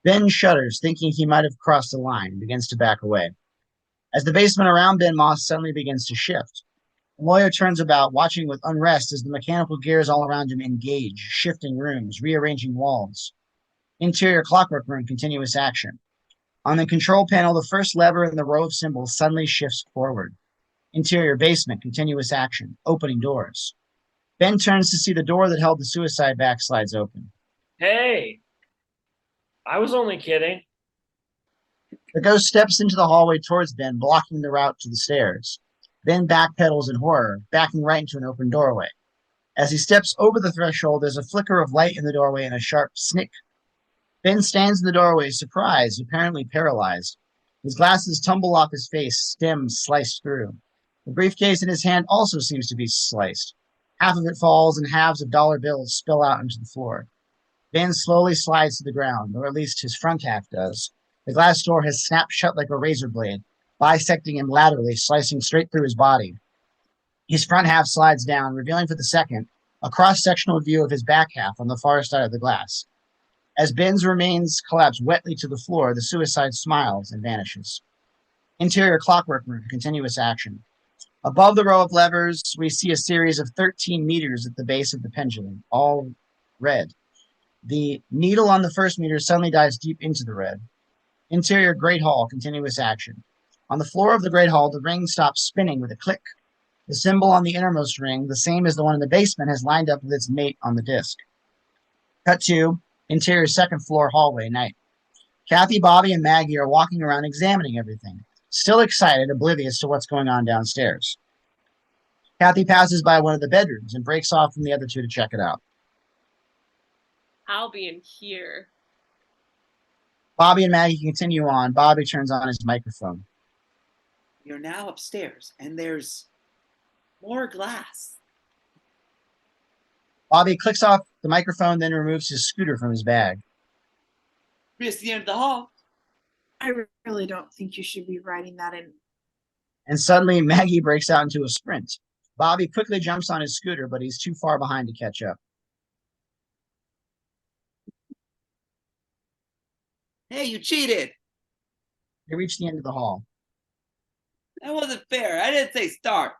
Ben shudders, thinking he might have crossed the line, and begins to back away. As the basement around Ben Moss suddenly begins to shift, the lawyer turns about, watching with unrest as the mechanical gears all around him engage, shifting rooms, rearranging walls. Interior clockwork room, continuous action. On the control panel, the first lever in the row of symbols suddenly shifts forward. Interior basement, continuous action, opening doors. Ben turns to see the door that held the suicide back slides open. Hey! I was only kidding. The ghost steps into the hallway towards Ben, blocking the route to the stairs. Ben backpedals in horror, backing right into an open doorway. As he steps over the threshold, there's a flicker of light in the doorway and a sharp snick. Ben stands in the doorway, surprised, apparently paralyzed. His glasses tumble off his face, stems sliced through. The briefcase in his hand also seems to be sliced. Half of it falls, and halves of dollar bills spill out into the floor. Ben slowly slides to the ground, or at least his front half does. The glass door has snapped shut like a razor blade, bisecting him laterally, slicing straight through his body. His front half slides down, revealing for the second a cross-sectional view of his back half on the far side of the glass. As Ben's remains collapse wetly to the floor, the suicide smiles and vanishes. Interior clockwork room, continuous action. Above the row of levers, we see a series of 13 meters at the base of the pendulum, all red. The needle on the first meter suddenly dives deep into the red. Interior Great Hall, continuous action. On the floor of the Great Hall, the ring stops spinning with a click. The symbol on the innermost ring, the same as the one in the basement, has lined up with its mate on the disc. Cut to interior second floor hallway, night. Kathy, Bobby, and Maggie are walking around examining everything, still excited, oblivious to what's going on downstairs. Kathy passes by one of the bedrooms and breaks off from the other two to check it out. I'll be in here. Bobby and Maggie continue on. Bobby turns on his microphone. You're now upstairs, and there's more glass. Bobby clicks off the microphone, then removes his scooter from his bag. It's the end of the hall. I really don't think you should be writing that in And suddenly Maggie breaks out into a sprint. Bobby quickly jumps on his scooter, but he's too far behind to catch up. Hey, you cheated. They reach the end of the hall. That wasn't fair. I didn't say start.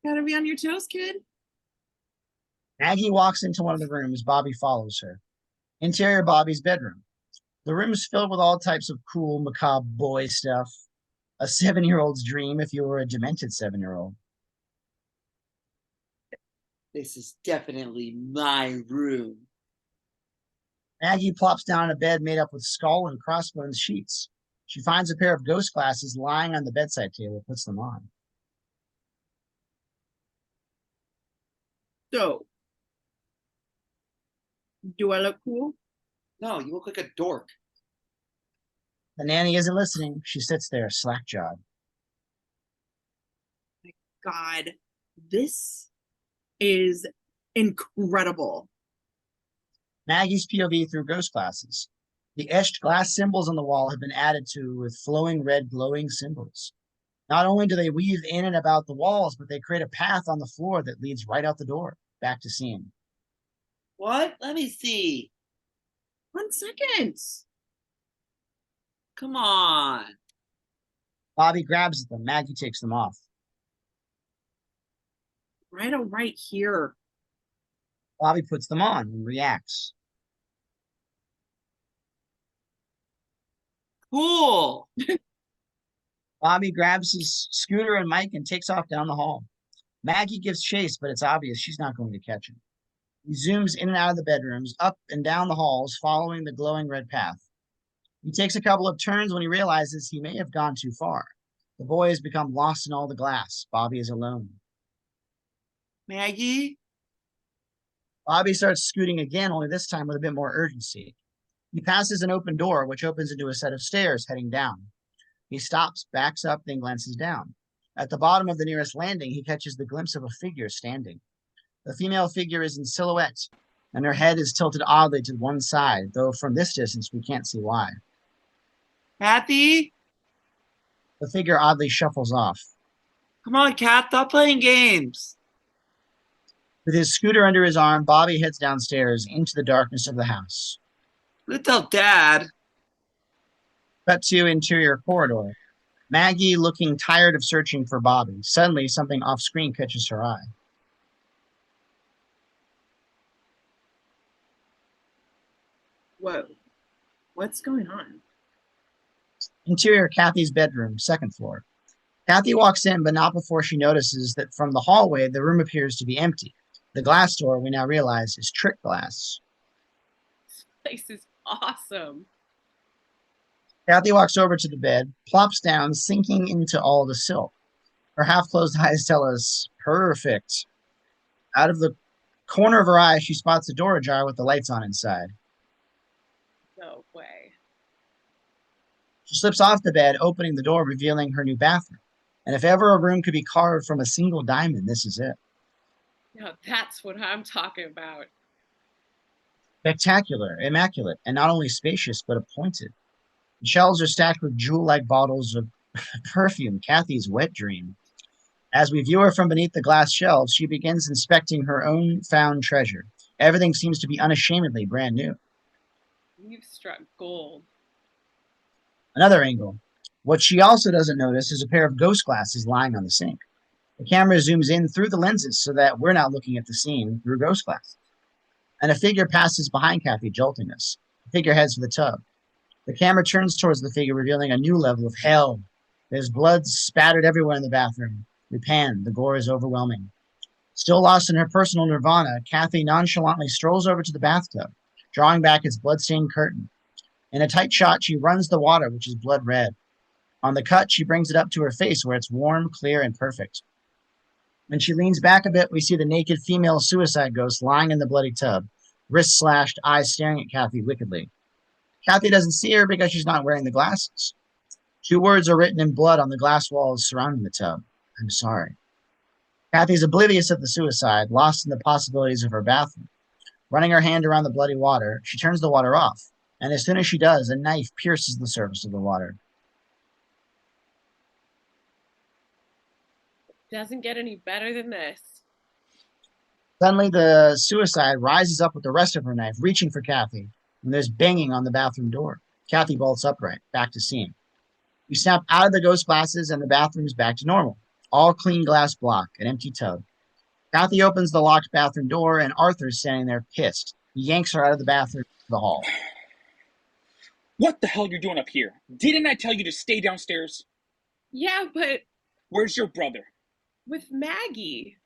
Gotta be on your toes, kid. Maggie walks into one of the rooms. Bobby follows her. Interior Bobby's bedroom. The room is filled with all types of cool, macabre boy stuff. A 7-year-old's dream if you were a demented 7-year-old. This is definitely my room. Maggie plops down on a bed made up with skull and crossbones sheets. She finds a pair of ghost glasses lying on the bedside table, puts them on. So, do I look cool? No, you look like a dork. The nanny isn't listening. She sits there, slack-jawed. God, this is incredible. Maggie's POV through ghost glasses. The etched glass symbols on the wall have been added to with flowing red glowing symbols. Not only do they weave in and about the walls, but they create a path on the floor that leads right out the door, back to seeing. What? Let me see. 1 second. Come on. Bobby grabs at them. Maggie takes them off. Right here. Bobby puts them on and reacts. Cool. Bobby grabs his scooter and Mike and takes off down the hall. Maggie gives chase, but it's obvious she's not going to catch him. He zooms in and out of the bedrooms, up and down the halls, following the glowing red path. He takes a couple of turns when he realizes he may have gone too far. The boy has become lost in all the glass. Bobby is alone. Maggie? Bobby starts scooting again, only this time with a bit more urgency. He passes an open door, which opens into a set of stairs heading down. He stops, backs up, then glances down. At the bottom of the nearest landing, he catches the glimpse of a figure standing. The female figure is in silhouette, and her head is tilted oddly to one side, though from this distance we can't see why. Kathy? The figure oddly shuffles off. Come on, Kat, stop playing games. With his scooter under his arm, Bobby heads downstairs into the darkness of the house. Little Dad. Cut to interior corridor. Maggie looking tired of searching for Bobby. Suddenly, something off screen catches her eye. Whoa. What's going on? Interior Kathy's bedroom, second floor. Kathy walks in, but not before she notices that from the hallway, the room appears to be empty. The glass door, we now realize, is trick glass. This place is awesome. Kathy walks over to the bed, plops down, sinking into all the silk. Her half-closed eyes tell us, perfect. Out of the corner of her eye, she spots a door ajar with the lights on inside. No way. She slips off the bed, opening the door, revealing her new bathroom. And if ever a room could be carved from a single diamond, this is it. Now that's what I'm talking about. Spectacular, immaculate, and not only spacious, but appointed. The shelves are stacked with jewel-like bottles of perfume, Kathy's wet dream. As we view her from beneath the glass shelves, she begins inspecting her own found treasure. Everything seems to be unashamedly brand new. You've struck gold. Another angle. What she also doesn't notice is a pair of ghost glasses lying on the sink. The camera zooms in through the lenses so that we're not looking at the scene through ghost glasses. And a figure passes behind Kathy, jolting us. The figure heads for the tub. The camera turns towards the figure, revealing a new level of hell. There's blood spattered everywhere in the bathroom. We pan. The gore is overwhelming. Still lost in her personal nirvana, Kathy nonchalantly strolls over to the bathtub, drawing back its blood-stained curtain. In a tight shot, she runs the water, which is blood red. On the cut, she brings it up to her face, where it's warm, clear, and perfect. When she leans back a bit, we see the naked female suicide ghost lying in the bloody tub, wrists slashed, eyes staring at Kathy wickedly. Kathy doesn't see her because she's not wearing the glasses. 2 words are written in blood on the glass walls surrounding the tub. I'm sorry. Kathy's oblivious of the suicide, lost in the possibilities of her bathroom. Running her hand around the bloody water, she turns the water off, and as soon as she does, a knife pierces the surface of the water. Doesn't get any better than this. Suddenly, the suicide rises up with the rest of her knife, reaching for Kathy, and there's banging on the bathroom door. Kathy bolts upright, back to seeing. We snap out of the ghost glasses, and the bathroom is back to normal. All clean glass block, an empty tub. Kathy opens the locked bathroom door, and Arthur's standing there pissed. He yanks her out of the bathroom to the hall. What the hell you doing up here? Didn't I tell you to stay downstairs? Yeah, but Where's your brother? with Maggie.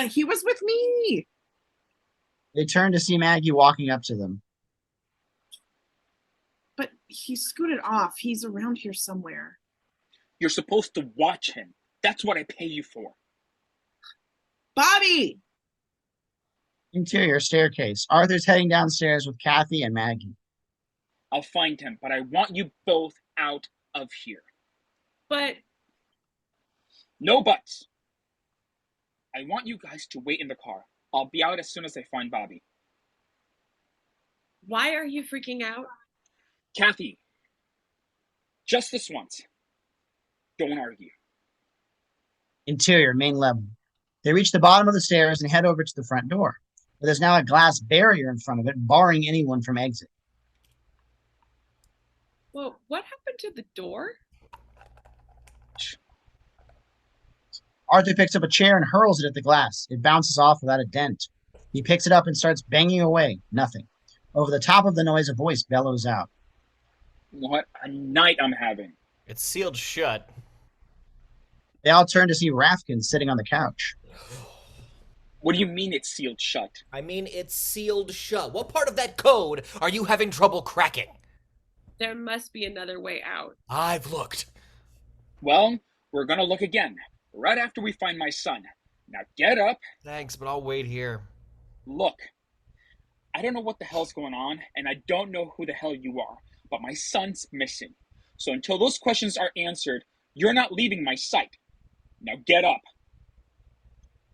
He was with me. They turn to see Maggie walking up to them. But he scooted off. He's around here somewhere. You're supposed to watch him. That's what I pay you for. Bobby! Interior staircase. Arthur's heading downstairs with Kathy and Maggie. I'll find him, but I want you both out of here. But No buts. I want you guys to wait in the car. I'll be out as soon as I find Bobby. why are you freaking out? Kathy, just this once. Don't argue. Interior, main level. They reach the bottom of the stairs and head over to the front door. But there's now a glass barrier in front of it, barring anyone from exit. Well, what happened to the door? Arthur picks up a chair and hurls it at the glass. It bounces off without a dent. He picks it up and starts banging away. Nothing. Over the top of the noise, a voice bellows out. What a night I'm having. It's sealed shut. They all turn to see Rafkin sitting on the couch. What do you mean it's sealed shut? I mean, it's sealed shut. What part of that code are you having trouble cracking? There must be another way out. I've looked. Well, we're gonna look again, right after we find my son. Now get up. Thanks, but I'll wait here. Look, I don't know what the hell's going on, and I don't know who the hell you are, but my son's missing. So until those questions are answered, you're not leaving my sight. Now get up.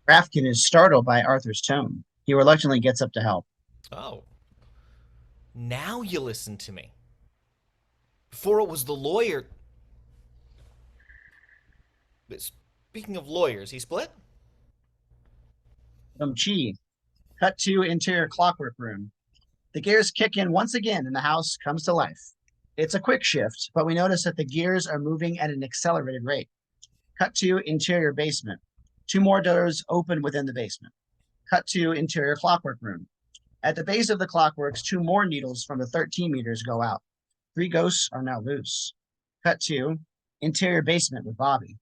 Rafkin is startled by Arthur's tone. He reluctantly gets up to help. Oh. Now you listen to me. Before it was the lawyer. Speaking of lawyers, he split? Chi. Cut to interior clockwork room. The gears kick in once again and the house comes to life. It's a quick shift, but we notice that the gears are moving at an accelerated rate. Cut to interior basement. 2 more doors open within the basement. Cut to interior clockwork room. At the base of the clockworks, 2 more needles from the 13 meters go out. 3 ghosts are now loose. Cut to interior basement with Bobby.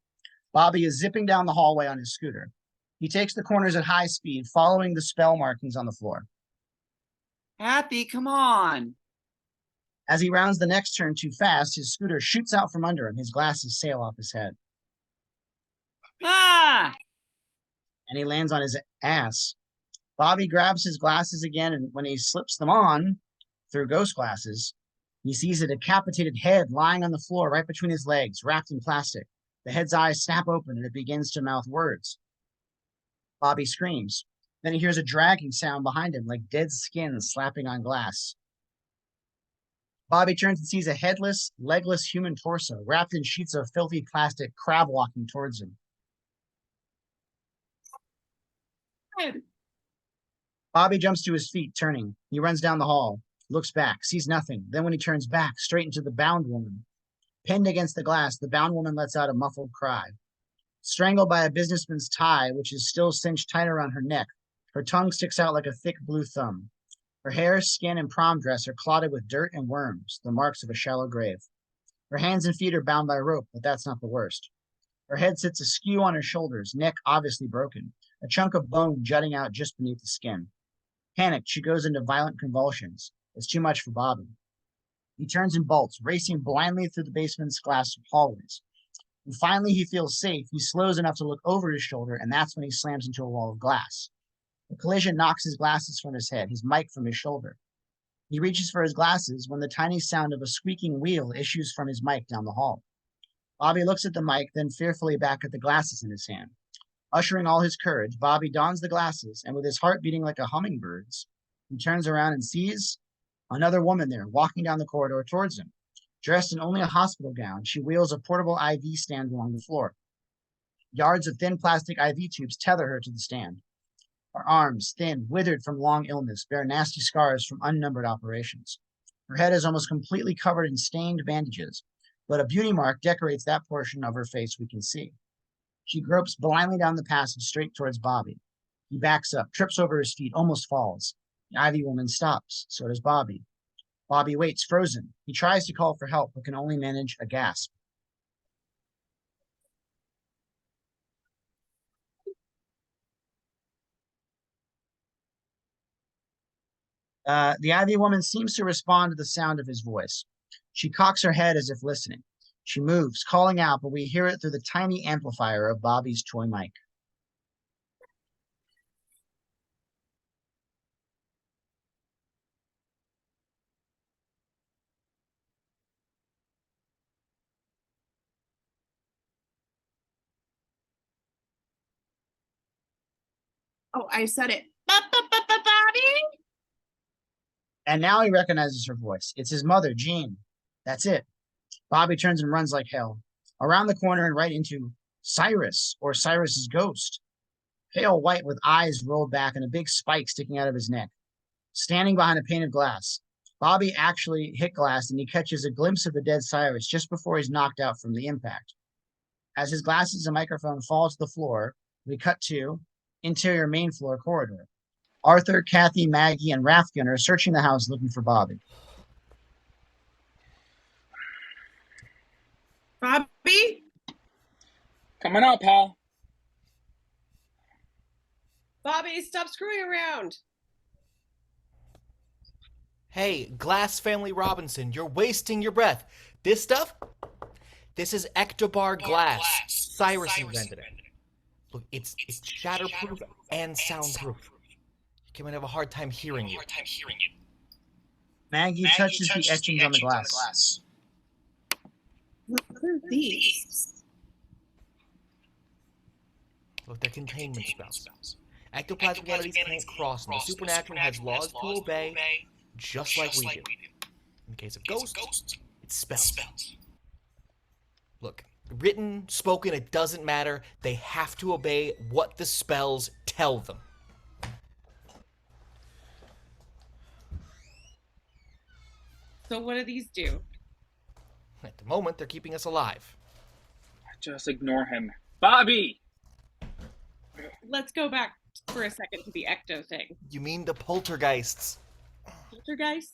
Bobby is zipping down the hallway on his scooter. He takes the corners at high speed, following the spell markings on the floor. Kathy, come on. As he rounds the next turn too fast, his scooter shoots out from under him. His glasses sail off his head. Ah! And he lands on his ass. Bobby grabs his glasses again, and when he slips them on through ghost glasses, he sees a decapitated head lying on the floor right between his legs, wrapped in plastic. The head's eyes snap open and it begins to mouth words. Bobby screams. Then he hears a dragging sound behind him, like dead skin slapping on glass. Bobby turns and sees a headless, legless human torso wrapped in sheets of filthy plastic, crab walking towards him. Good. Bobby jumps to his feet, turning. He runs down the hall, looks back, sees nothing. Then when he turns back, straight into the bound woman. Pinned against the glass, the bound woman lets out a muffled cry. Strangled by a businessman's tie, which is still cinched tight around her neck, her tongue sticks out like a thick blue thumb. Her hair, skin, and prom dress are clotted with dirt and worms, the marks of a shallow grave. Her hands and feet are bound by rope, but that's not the worst. Her head sits askew on her shoulders, neck obviously broken, a chunk of bone jutting out just beneath the skin. Panicked, she goes into violent convulsions. It's too much for Bobby. He turns and bolts, racing blindly through the basement's glass hallways. When finally he feels safe, he slows enough to look over his shoulder, and that's when he slams into a wall of glass. The collision knocks his glasses from his head, his mic from his shoulder. He reaches for his glasses when the tiny sound of a squeaking wheel issues from his mic down the hall. Bobby looks at the mic, then fearfully back at the glasses in his hand. Ushering all his courage, Bobby dons the glasses, and with his heart beating like a hummingbird's, He turns around and sees another woman there walking down the corridor towards him. Dressed in only a hospital gown, she wheels a portable IV stand along the floor. Yards of thin plastic IV tubes tether her to the stand. Her arms, thin, withered from long illness, bear nasty scars from unnumbered operations. Her head is almost completely covered in stained bandages, but a beauty mark decorates that portion of her face we can see. She gropes blindly down the passage straight towards Bobby. He backs up, trips over his feet, almost falls. The IV woman stops. So does Bobby. Bobby waits, frozen. He tries to call for help, but can only manage a gasp. The IV woman seems to respond to the sound of his voice. She cocks her head as if listening. She moves, calling out, but we hear it through the tiny amplifier of Bobby's toy mic. Oh, I said it. Bobby? And now he recognizes her voice. It's his mother, Jean. That's it. Bobby turns and runs like hell. Around the corner and right into Cyrus, or Cyrus's ghost. Pale white with eyes rolled back and a big spike sticking out of his neck. Standing behind a pane of glass. Bobby actually hit glass and he catches a glimpse of the dead Cyrus just before he's knocked out from the impact. As his glasses and microphone fall to the floor, we cut to interior main floor corridor. Arthur, Kathy, Maggie, and Rafkin are searching the house looking for Bobby. Bobby? Coming out, pal. Bobby, stop screwing around. Hey, Glass Family Robinson, you're wasting your breath. This stuff? This is Ectobar glass. Cyrus invented it. Look, it's shatterproof and soundproof. You might have a hard time hearing you. Maggie touches the etchings on the glass. What are these? Look, they're containment spells. Ectoplasmic entities can't cross, and the supernatural has laws to obey, just like we do. In the case of ghosts, it's spells. Look, written, spoken, it doesn't matter. They have to obey what the spells tell them. So what do these do? At the moment, they're keeping us alive. Just ignore him. Bobby! Let's go back for a second to the ecto thing. You mean the poltergeists? Poltergeist?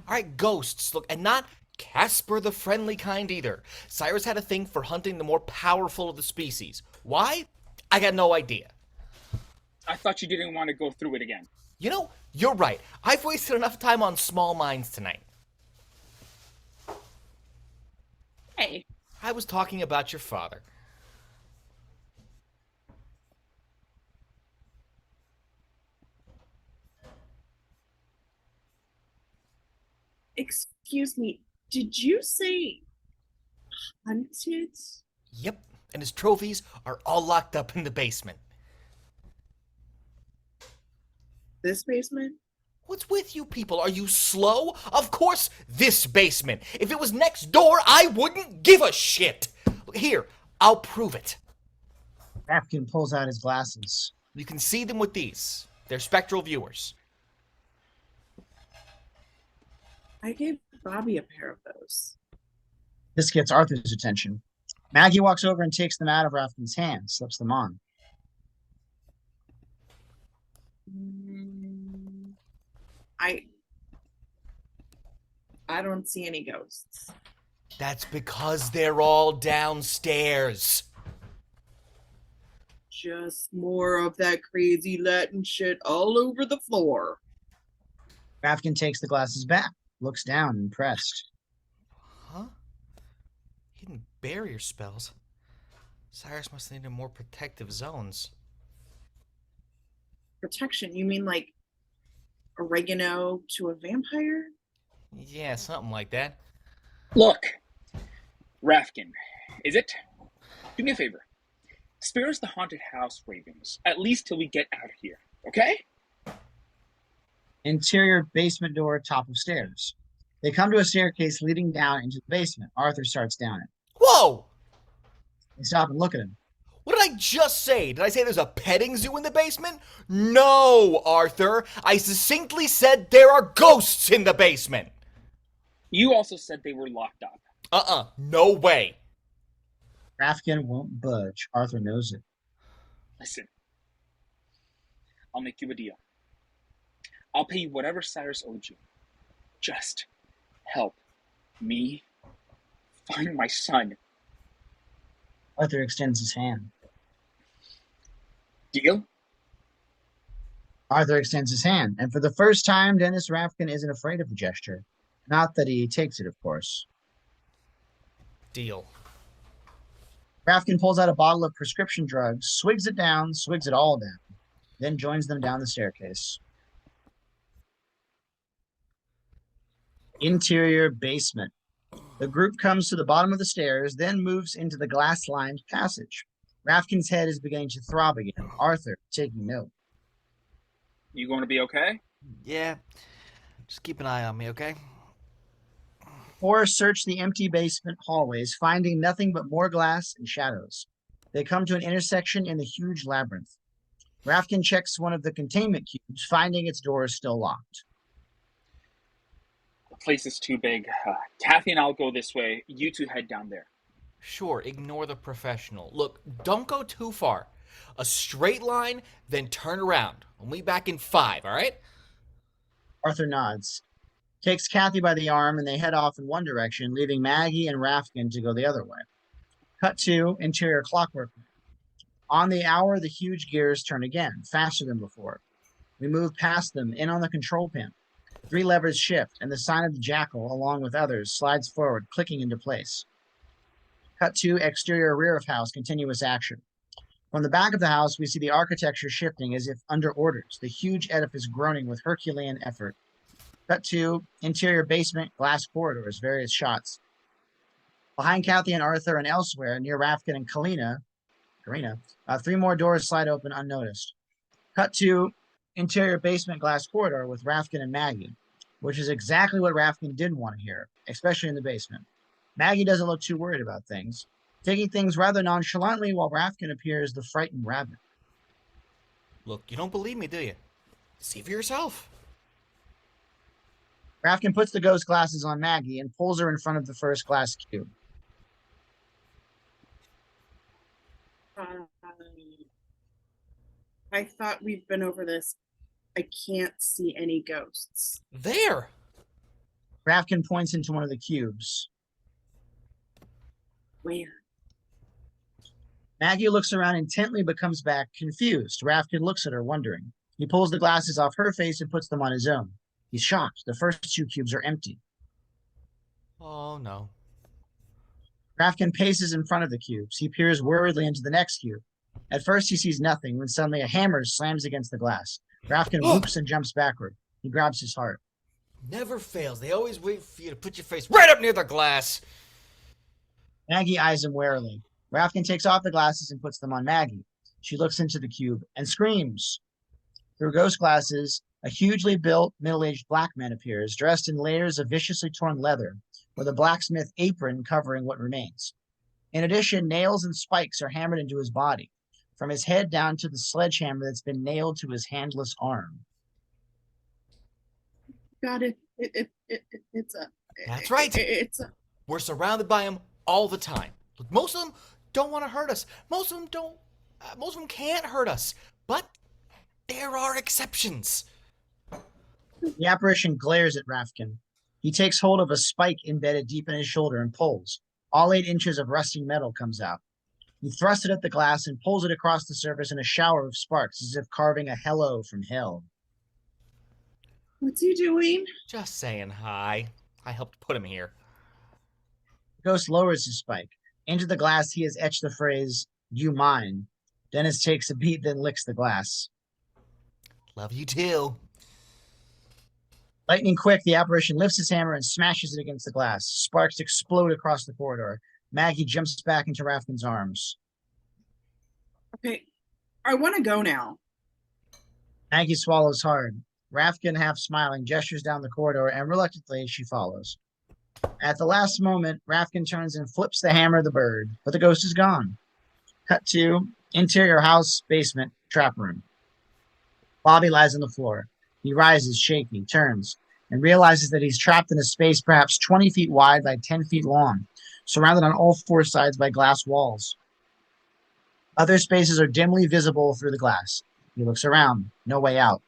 Alright, ghosts. Look, and not Casper the friendly kind either. Cyrus had a thing for hunting the more powerful of the species. Why? I got no idea. I thought you didn't want to go through it again. You know, you're right. I've wasted enough time on small minds tonight. Hey. I was talking about your father. Excuse me, did you say hunted? Yep, and his trophies are all locked up in the basement. This basement? What's with you people? Are you slow? Of course, this basement. If it was next door, I wouldn't give a shit. Here, I'll prove it. Rafkin pulls out his glasses. You can see them with these. They're spectral viewers. I gave Bobby a pair of those. This gets Arthur's attention. Maggie walks over and takes them out of Rafkin's hand, slips them on. I don't see any ghosts. That's because they're all downstairs. Just more of that crazy Latin shit all over the floor. Rafkin takes the glasses back, looks down, impressed. Huh? Hidden barrier spells? Cyrus must have needed more protective zones. Protection? You mean like oregano to a vampire? Yeah, something like that. Look, Rafkin, is it? Do me a favor. Spare us the haunted house ravings, at least till we get out of here, okay? Interior basement door, top of stairs. They come to a staircase leading down into the basement. Arthur starts down it. Whoa! They stop and look at him. What did I just say? Did I say there's a petting zoo in the basement? No, Arthur. I succinctly said there are ghosts in the basement. You also said they were locked up. No way. Rafkin won't budge. Arthur knows it. Listen, I'll make you a deal. I'll pay you whatever Cyrus owed you. Just help me find my son. Arthur extends his hand. Deal? Arthur extends his hand, and for the first time, Dennis Rafkin isn't afraid of the gesture. Not that he takes it, of course. Deal. Rafkin pulls out a bottle of prescription drugs, swigs it down, swigs it all down, then joins them down the staircase. Interior basement. The group comes to the bottom of the stairs, then moves into the glass-lined passage. Rafkin's head is beginning to throb again. Arthur taking note. You going to be okay? Yeah. Just keep an eye on me, okay? Four search the empty basement hallways, finding nothing but more glass and shadows. They come to an intersection in the huge labyrinth. Rafkin checks one of the containment cubes, finding its door is still locked. The place is too big. Kathy and I'll go this way. You two head down there. Sure, ignore the professional. Look, don't go too far. A straight line, then turn around. I'll meet back in 5, all right? Arthur nods, takes Kathy by the arm, and they head off in one direction, leaving Maggie and Rafkin to go the other way. Cut to interior clockwork. On the hour, the huge gears turn again, faster than before. We move past them, in on the control panel. 3 levers shift, and the sign of the jackal, along with others, slides forward, clicking into place. Cut to exterior rear of house, continuous action. From the back of the house, we see the architecture shifting as if under orders, the huge edifice groaning with Herculean effort. Cut to interior basement, glass corridors, various shots. Behind Kathy and Arthur and elsewhere, near Rafkin and Kalina, 3 more doors slide open unnoticed. Cut to interior basement glass corridor with Rafkin and Maggie, which is exactly what Rafkin didn't want to hear, especially in the basement. Maggie doesn't look too worried about things, taking things rather nonchalantly while Rafkin appears the frightened rabbit. Look, you don't believe me, do you? See for yourself. Rafkin puts the ghost glasses on Maggie and pulls her in front of the first glass cube. I thought we'd been over this. I can't see any ghosts. There! Rafkin points into one of the cubes. Where? Maggie looks around intently but comes back confused. Rafkin looks at her, wondering. He pulls the glasses off her face and puts them on his own. He's shocked. The first 2 cubes are empty. Oh, no. Rafkin paces in front of the cubes. He peers worriedly into the next cube. At first, he sees nothing when suddenly a hammer slams against the glass. Rafkin whoops and jumps backward. He grabs his heart. Never fails. They always wait for you to put your face right up near the glass. Maggie eyes him warily. Rafkin takes off the glasses and puts them on Maggie. She looks into the cube and screams. Through ghost glasses, a hugely built, middle-aged black man appears, dressed in layers of viciously torn leather, with a blacksmith apron covering what remains. In addition, nails and spikes are hammered into his body, from his head down to the sledgehammer that's been nailed to his handless arm. Got it. It's a. That's right. It's a. We're surrounded by them all the time. Look, most of them don't want to hurt us. Most of them don't. Most of them can't hurt us. But there are exceptions. The apparition glares at Rafkin. He takes hold of a spike embedded deep in his shoulder and pulls. All 8 inches of rusting metal comes out. He thrusts it at the glass and pulls it across the surface in a shower of sparks, as if carving a hello from hell. What's he doing? Just saying hi. I helped put him here. The ghost lowers his spike. Into the glass, he has etched the phrase, "You mine." Dennis takes a beat, then licks the glass. Love you too. Lightning quick, the apparition lifts his hammer and smashes it against the glass. Sparks explode across the corridor. Maggie jumps back into Rafkin's arms. Okay, I want to go now. Maggie swallows hard. Rafkin, half smiling, gestures down the corridor, and reluctantly she follows. At the last moment, Rafkin turns and flips the hammer of the bird, but the ghost is gone. Cut to interior house, basement, trap room. Bobby lies on the floor. He rises, shaky, turns, and realizes that he's trapped in a space perhaps 20 feet wide by 10 feet long, surrounded on all four sides by glass walls. Other spaces are dimly visible through the glass. He looks around, no way out.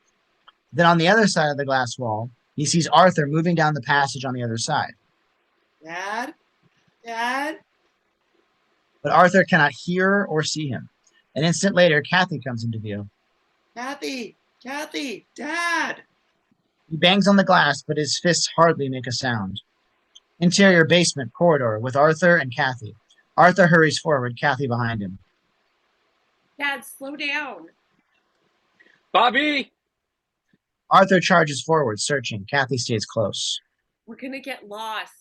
Then on the other side of the glass wall, he sees Arthur moving down the passage on the other side. Dad? Dad? But Arthur cannot hear or see him. An instant later, Kathy comes into view. Kathy! Kathy! Dad! He bangs on the glass, but his fists hardly make a sound. Interior basement corridor with Arthur and Kathy. Arthur hurries forward, Kathy behind him. Dad, slow down. Bobby! Arthur charges forward, searching. Kathy stays close. We're gonna get lost.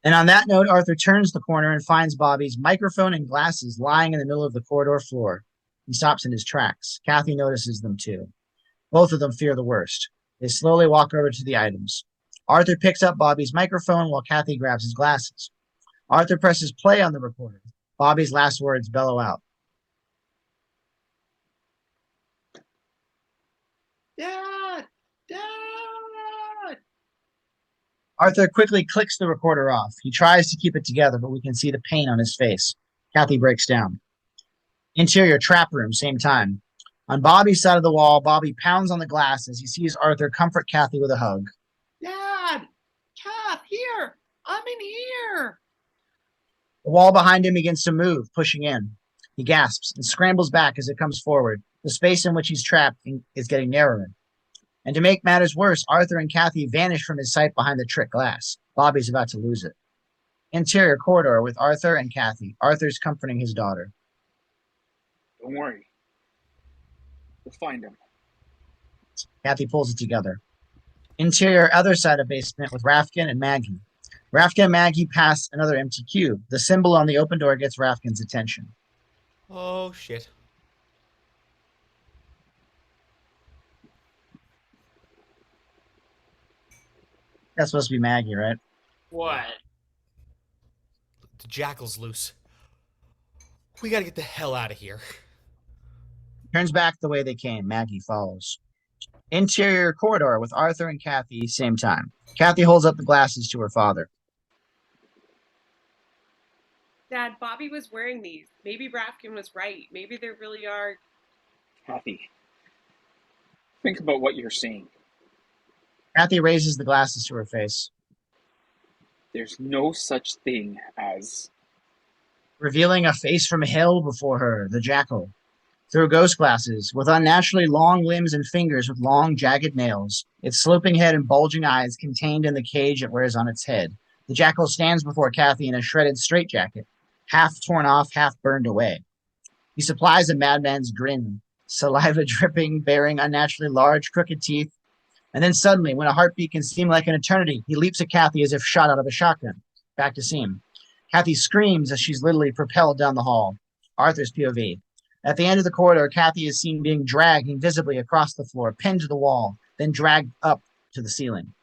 And on that note, Arthur turns the corner and finds Bobby's microphone and glasses lying in the middle of the corridor floor. He stops in his tracks. Kathy notices them too. Both of them fear the worst. They slowly walk over to the items. Arthur picks up Bobby's microphone while Kathy grabs his glasses. Arthur presses play on the recorder. Bobby's last words bellow out. Dad! Dad! Arthur quickly clicks the recorder off. He tries to keep it together, but we can see the pain on his face. Kathy breaks down. Interior trap room, same time. On Bobby's side of the wall, Bobby pounds on the glass as he sees Arthur comfort Kathy with a hug. Dad! Kath, here! I'm in here! The wall behind him begins to move, pushing in. He gasps and scrambles back as it comes forward. The space in which he's trapped is getting narrower. And to make matters worse, Arthur and Kathy vanish from his sight behind the trick glass. Bobby's about to lose it. Interior corridor with Arthur and Kathy. Arthur's comforting his daughter. Don't worry. We'll find him. Kathy pulls it together. Interior other side of basement with Rafkin and Maggie. Rafkin and Maggie pass another empty cube. The symbol on the open door gets Rafkin's attention. Oh, shit. That's supposed to be Maggie, right? What? The jackal's loose. We gotta get the hell out of here. Turns back the way they came. Maggie follows. Interior corridor with Arthur and Kathy, same time. Kathy holds up the glasses to her father. Dad, Bobby was wearing these. Maybe Rafkin was right. Maybe there really are. Kathy, think about what you're seeing. Kathy raises the glasses to her face, There's no such thing as... revealing a face from hell before her, the jackal. Through ghost glasses, with unnaturally long limbs and fingers with long, jagged nails, its sloping head and bulging eyes contained in the cage it wears on its head. The jackal stands before Kathy in a shredded straitjacket, half torn off, half burned away. He supplies a madman's grin, saliva dripping, bearing unnaturally large, crooked teeth. And then suddenly, when a heartbeat can seem like an eternity, he leaps at Kathy as if shot out of a shotgun. Back to see him. Kathy screams as she's literally propelled down the hall. Arthur's POV. At the end of the corridor, Kathy is seen being dragged invisibly across the floor, pinned to the wall, then dragged up to the ceiling.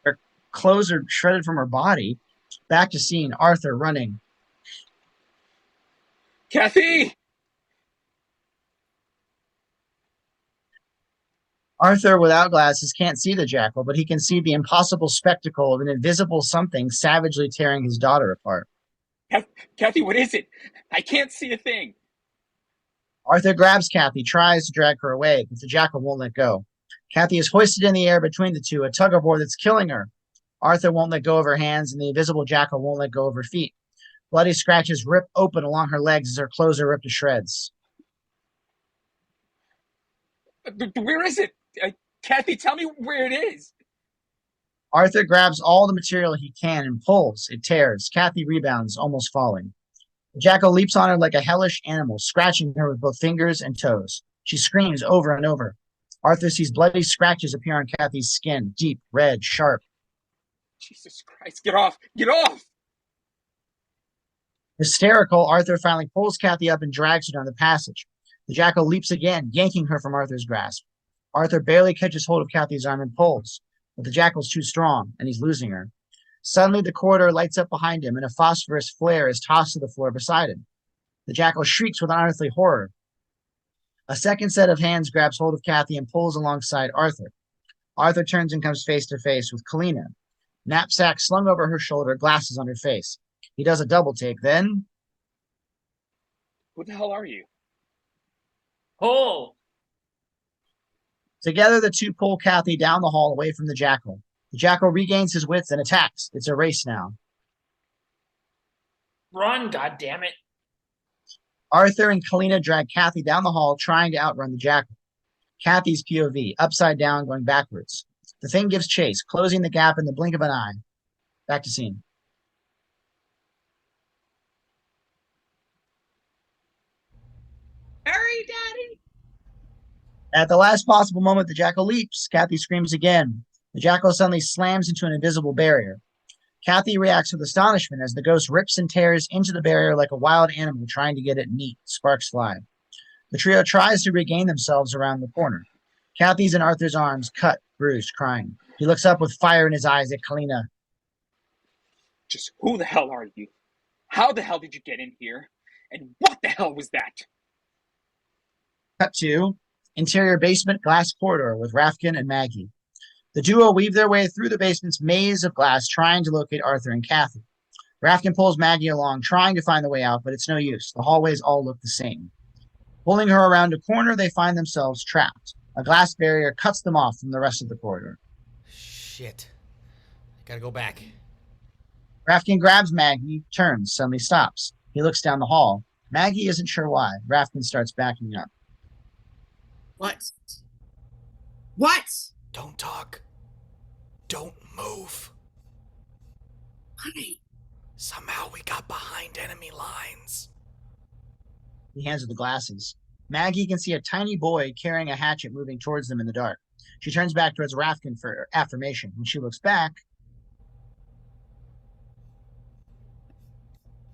Her clothes are shredded from her body. Back to scene, Arthur running. Kathy! Arthur, without glasses, can't see the jackal, but he can see the impossible spectacle of an invisible something savagely tearing his daughter apart. Kathy, what is it? I can't see a thing. Arthur grabs Kathy, tries to drag her away, but the jackal won't let go. Kathy is hoisted in the air between the two, a tug-of-war that's killing her. Arthur won't let go of her hands, and the invisible jackal won't let go of her feet. Bloody scratches rip open along her legs as her clothes are ripped to shreds. Where is it? Kathy, tell me where it is. Arthur grabs all the material he can and pulls. It tears. Kathy rebounds, almost falling. The jackal leaps on her like a hellish animal, scratching her with both fingers and toes. She screams over and over. Arthur sees bloody scratches appear on Kathy's skin, deep, red, sharp. Jesus Christ, get off! Get off! Hysterical, Arthur finally pulls Kathy up and drags her down the passage. The jackal leaps again, yanking her from Arthur's grasp. Arthur barely catches hold of Kathy's arm and pulls, but the jackal's too strong, and he's losing her. Suddenly, the corridor lights up behind him, and a phosphorus flare is tossed to the floor beside him. The jackal shrieks with unearthly horror. A second set of hands grabs hold of Kathy and pulls alongside Arthur. Arthur turns and comes face to face with Kalina. Knapsack slung over her shoulder, glasses on her face. He does a double take, then... Who the hell are you? Pull! Together, the two pull Kathy down the hall away from the jackal. The jackal regains his wits and attacks. It's a race now. Run, goddammit. Arthur and Kalina drag Kathy down the hall, trying to outrun the jackal. Kathy's POV, upside down, going backwards. The thing gives chase, closing the gap in the blink of an eye. Back to scene. Hurry, Daddy! At the last possible moment, the jackal leaps. Kathy screams again. The jackal suddenly slams into an invisible barrier. Kathy reacts with astonishment as the ghost rips and tears into the barrier like a wild animal trying to get at meat. Sparks fly. The trio tries to regain themselves around the corner. Kathy's in Arthur's arms, cut, bruised, crying. He looks up with fire in his eyes at Kalina. Just who the hell are you? How the hell did you get in here? And what the hell was that? Cut to interior basement glass corridor with Rafkin and Maggie. The duo weave their way through the basement's maze of glass, trying to locate Arthur and Kathy. Rafkin pulls Maggie along, trying to find the way out, but it's no use. The hallways all look the same. Pulling her around a corner, they find themselves trapped. A glass barrier cuts them off from the rest of the corridor. Shit. Gotta go back. Rafkin grabs Maggie, turns, suddenly stops. He looks down the hall. Maggie isn't sure why. Rafkin starts backing up. What? What? Don't talk. Don't move. Why? Somehow we got behind enemy lines. He hands her the glasses. Maggie can see a tiny boy carrying a hatchet moving towards them in the dark. She turns back towards Rafkin for affirmation. When she looks back,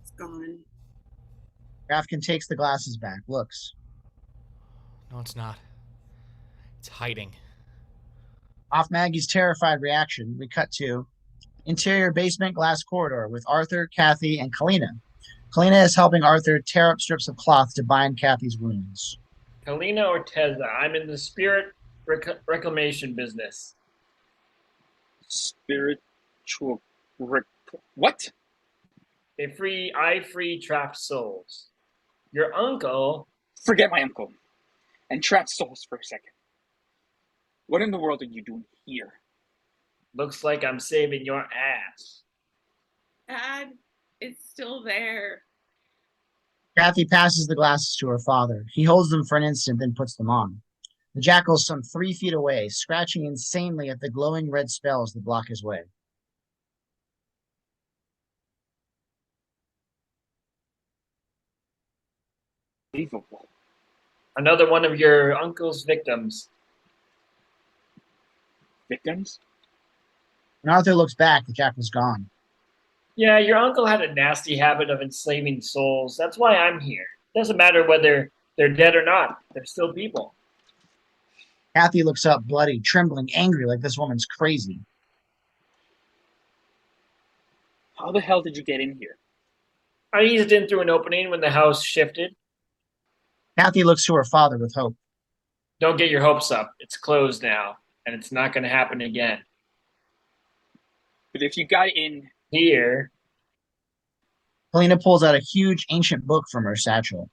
It's gone. Rafkin takes the glasses back, looks. No, it's not. It's hiding. Off Maggie's terrified reaction, we cut to interior basement glass corridor with Arthur, Kathy, and Kalina. Kalina is helping Arthur tear up strips of cloth to bind Kathy's wounds. Kalina or Teza, I'm in the spirit reclamation business. Spiritual... What? I free trapped souls. Your uncle... Forget my uncle. And trapped souls for a second. What in the world are you doing here? Looks like I'm saving your ass. Dad, it's still there. Kathy passes the glasses to her father. He holds them for an instant, then puts them on. The jackal's some 3 feet away, scratching insanely at the glowing red spells that block his way. Unbelievable. Another one of your uncle's victims. Victims? When Arthur looks back, the jackal's gone. Yeah, your uncle had a nasty habit of enslaving souls. That's why I'm here. Doesn't matter whether they're dead or not. They're still people. Kathy looks up, bloody, trembling, angry, like this woman's crazy. How the hell did you get in here? I eased in through an opening when the house shifted. Kathy looks to her father with hope. Don't get your hopes up. It's closed now, and it's not going to happen again. But if you got in here... Kalina pulls out a huge ancient book from her satchel.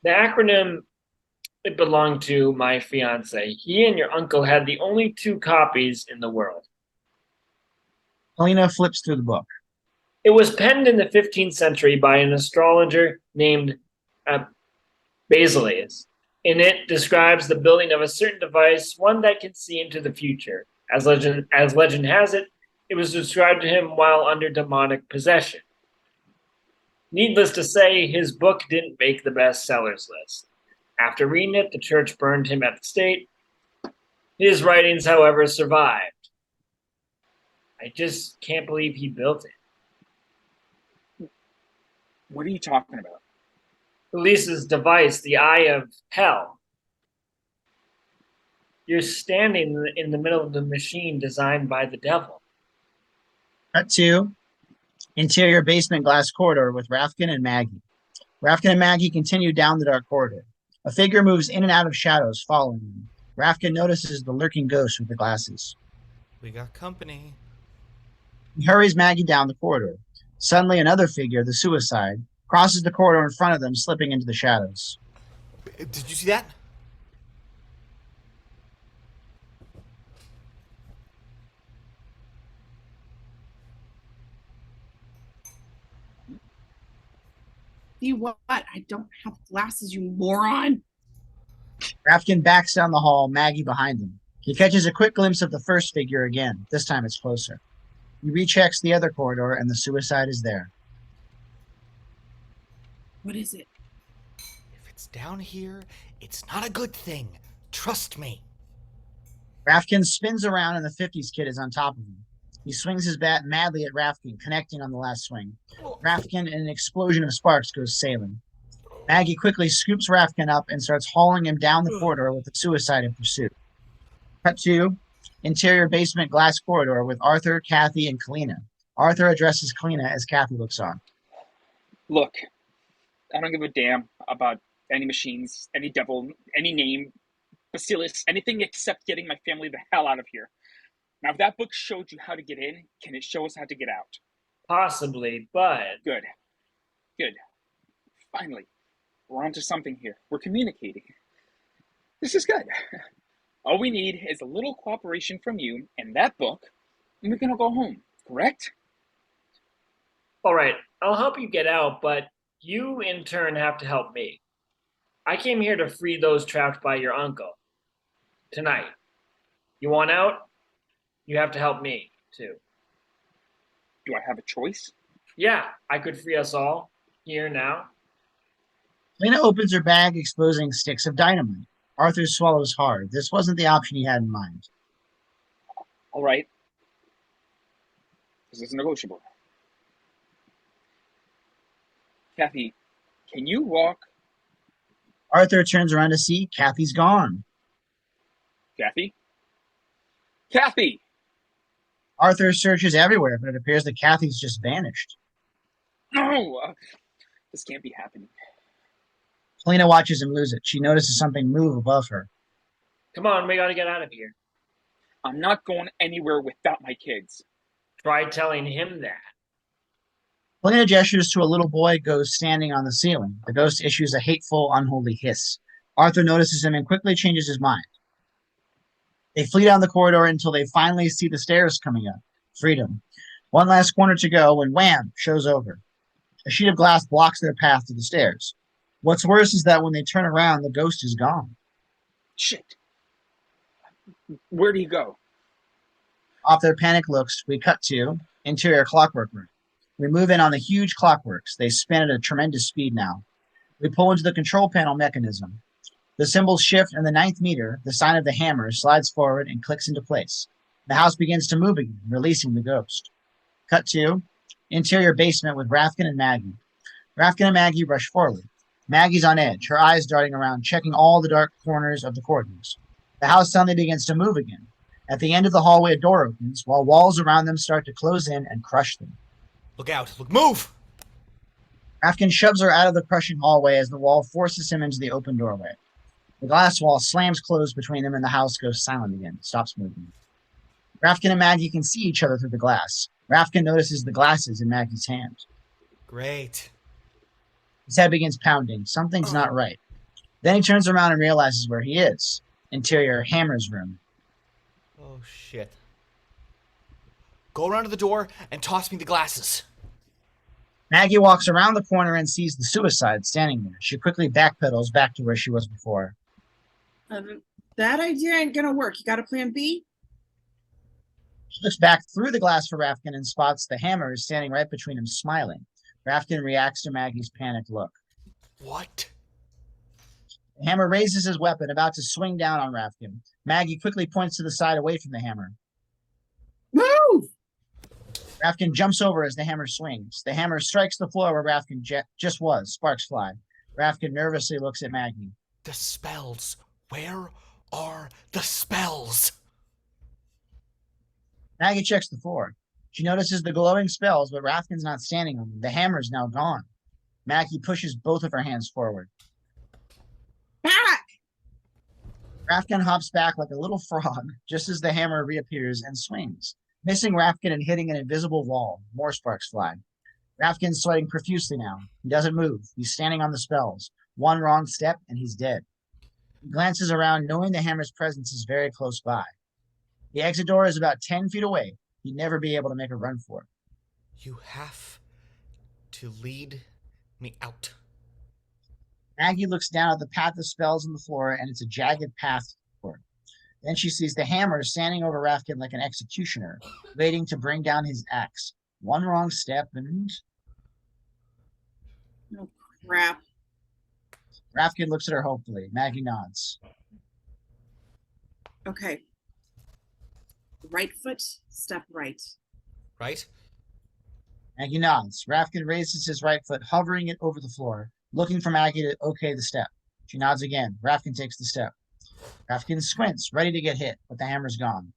The acronym, it belonged to my fiance. He and your uncle had the only 2 copies in the world. Kalina flips through the book. It was penned in the 15th century by an astrologer named Basilius. In it describes the building of a certain device, one that can see into the future. As legend has it, it was described to him while under demonic possession. Needless to say, his book didn't make the bestsellers list. After reading it, the church burned him at the stake. His writings, however, survived. I just can't believe he built it. What are you talking about? Elise's device, the Eye of Hell. You're standing in the middle of the machine designed by the devil. Cut to interior basement glass corridor with Rafkin and Maggie. Rafkin and Maggie continue down the dark corridor. A figure moves in and out of shadows, following them. Rafkin notices the lurking ghost with the glasses. We got company. He hurries Maggie down the corridor. Suddenly, another figure, the suicide, crosses the corridor in front of them, slipping into the shadows. Did you see that? See what? I don't have glasses, you moron. Rafkin backs down the hall, Maggie behind him. He catches a quick glimpse of the first figure again. This time it's closer. He rechecks the other corridor, and the suicide is there. What is it? If it's down here, it's not a good thing. Trust me. Rafkin spins around, and the 50s kid is on top of him. He swings his bat madly at Rafkin, connecting on the last swing. Rafkin, in an explosion of sparks, goes sailing. Maggie quickly scoops Rafkin up and starts hauling him down the corridor with the suicide in pursuit. Cut to interior basement glass corridor with Arthur, Kathy, and Kalina. Arthur addresses Kalina as Kathy looks on. Look, I don't give a damn about any machines, any devil, any name, Bacillus, anything except getting my family the hell out of here. Now, if that book showed you how to get in, can it show us how to get out? Possibly, but... Good. Good. Finally, we're onto something here. We're communicating. This is good. All we need is a little cooperation from you and that book, and we're going to go home, correct? All right, I'll help you get out, but you, in turn, have to help me. I came here to free those trapped by your uncle. Tonight. You want out? You have to help me, too. Do I have a choice? Yeah, I could free us all. Here, now. Kalina opens her bag, exposing sticks of dynamite. Arthur swallows hard. This wasn't the option he had in mind. All right. This is negotiable. Kathy, can you walk? Arthur turns around to see Kathy's gone. Kathy? Kathy! Arthur searches everywhere, but it appears that Kathy's just vanished. No! This can't be happening. Kalina watches him lose it. She notices something move above her. Come on, we gotta get out of here. I'm not going anywhere without my kids. Try telling him that. Kalina gestures to a little boy ghost standing on the ceiling. The ghost issues a hateful, unholy hiss. Arthur notices him and quickly changes his mind. They flee down the corridor until they finally see the stairs coming up. Freedom. One last corner to go when wham! Show's over. A sheet of glass blocks their path to the stairs. What's worse is that when they turn around, the ghost is gone. Shit. Where'd he go? Off their panic looks, we cut to interior clockwork room. We move in on the huge clockworks. They spin at a tremendous speed now. We pull into the control panel mechanism. The symbols shift, and the 9th meter, the sign of the hammer, slides forward and clicks into place. The house begins to move again, releasing the ghost. Cut to interior basement with Rafkin and Maggie. Rafkin and Maggie rush forward. Maggie's on edge, her eyes darting around, checking all the dark corners of the corridors. The house suddenly begins to move again. At the end of the hallway, a door opens, while walls around them start to close in and crush them. Look out. Look, move! Rafkin shoves her out of the crushing hallway as the wall forces him into the open doorway. The glass wall slams closed between them and the house goes silent again, stops moving. Rafkin and Maggie can see each other through the glass. Rafkin notices the glasses in Maggie's hand. Great. His head begins pounding. Something's not right. Then he turns around and realizes where he is. Interior Hammer's room. Oh, shit. Go around to the door and toss me the glasses. Maggie walks around the corner and sees the suicide standing there. She quickly backpedals back to where she was before. That idea ain't gonna work. You got a plan B? She looks back through the glass for Rafkin and spots the hammer is standing right between them, smiling. Rafkin reacts to Maggie's panicked look. What? The hammer raises his weapon, about to swing down on Rafkin. Maggie quickly points to the side away from the hammer. Move! Rafkin jumps over as the hammer swings. The hammer strikes the floor where Rafkin just was. Sparks fly. Rafkin nervously looks at Maggie. The spells. Where are the spells? Maggie checks the floor. She notices the glowing spells, but Rafkin's not standing on them. The hammer's now gone. Maggie pushes both of her hands forward. Back! Rafkin hops back like a little frog just as the hammer reappears and swings, missing Rafkin and hitting an invisible wall. More sparks fly. Rafkin's sweating profusely now. He doesn't move. He's standing on the spells. One wrong step and he's dead. He glances around, knowing the hammer's presence is very close by. The exit door is about 10 feet away. He'd never be able to make a run for it. You have to lead me out. Maggie looks down at the path of spells on the floor, and it's a jagged path forward. Then she sees the hammer standing over Rafkin like an executioner, waiting to bring down his axe. One wrong step and... Oh, crap. Rafkin looks at her hopefully. Maggie nods. Okay. Right foot, step right. Right? Maggie nods. Rafkin raises his right foot, hovering it over the floor, looking for Maggie to okay the step. She nods again. Rafkin takes the step. Rafkin squints, ready to get hit, but the hammer's gone.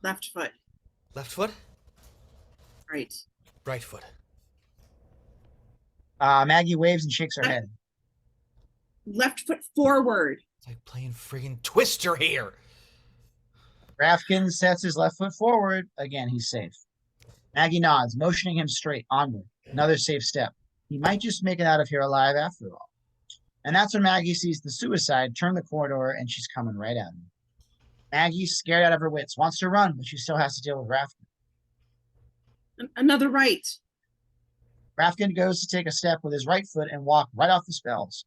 Left foot, Left foot? right. Right foot. Maggie waves and shakes her head. Left foot forward. It's like playing friggin' Twister here. Rafkin sets his left foot forward. Again, he's safe. Maggie nods, motioning him straight onward. Another safe step. He might just make it out of here alive after all. And that's when Maggie sees the suicide turn the corridor, and she's coming right at him. Maggie, scared out of her wits, wants to run, but she still has to deal with Rafkin. Another right. Rafkin goes to take a step with his right foot and walk right off the spells.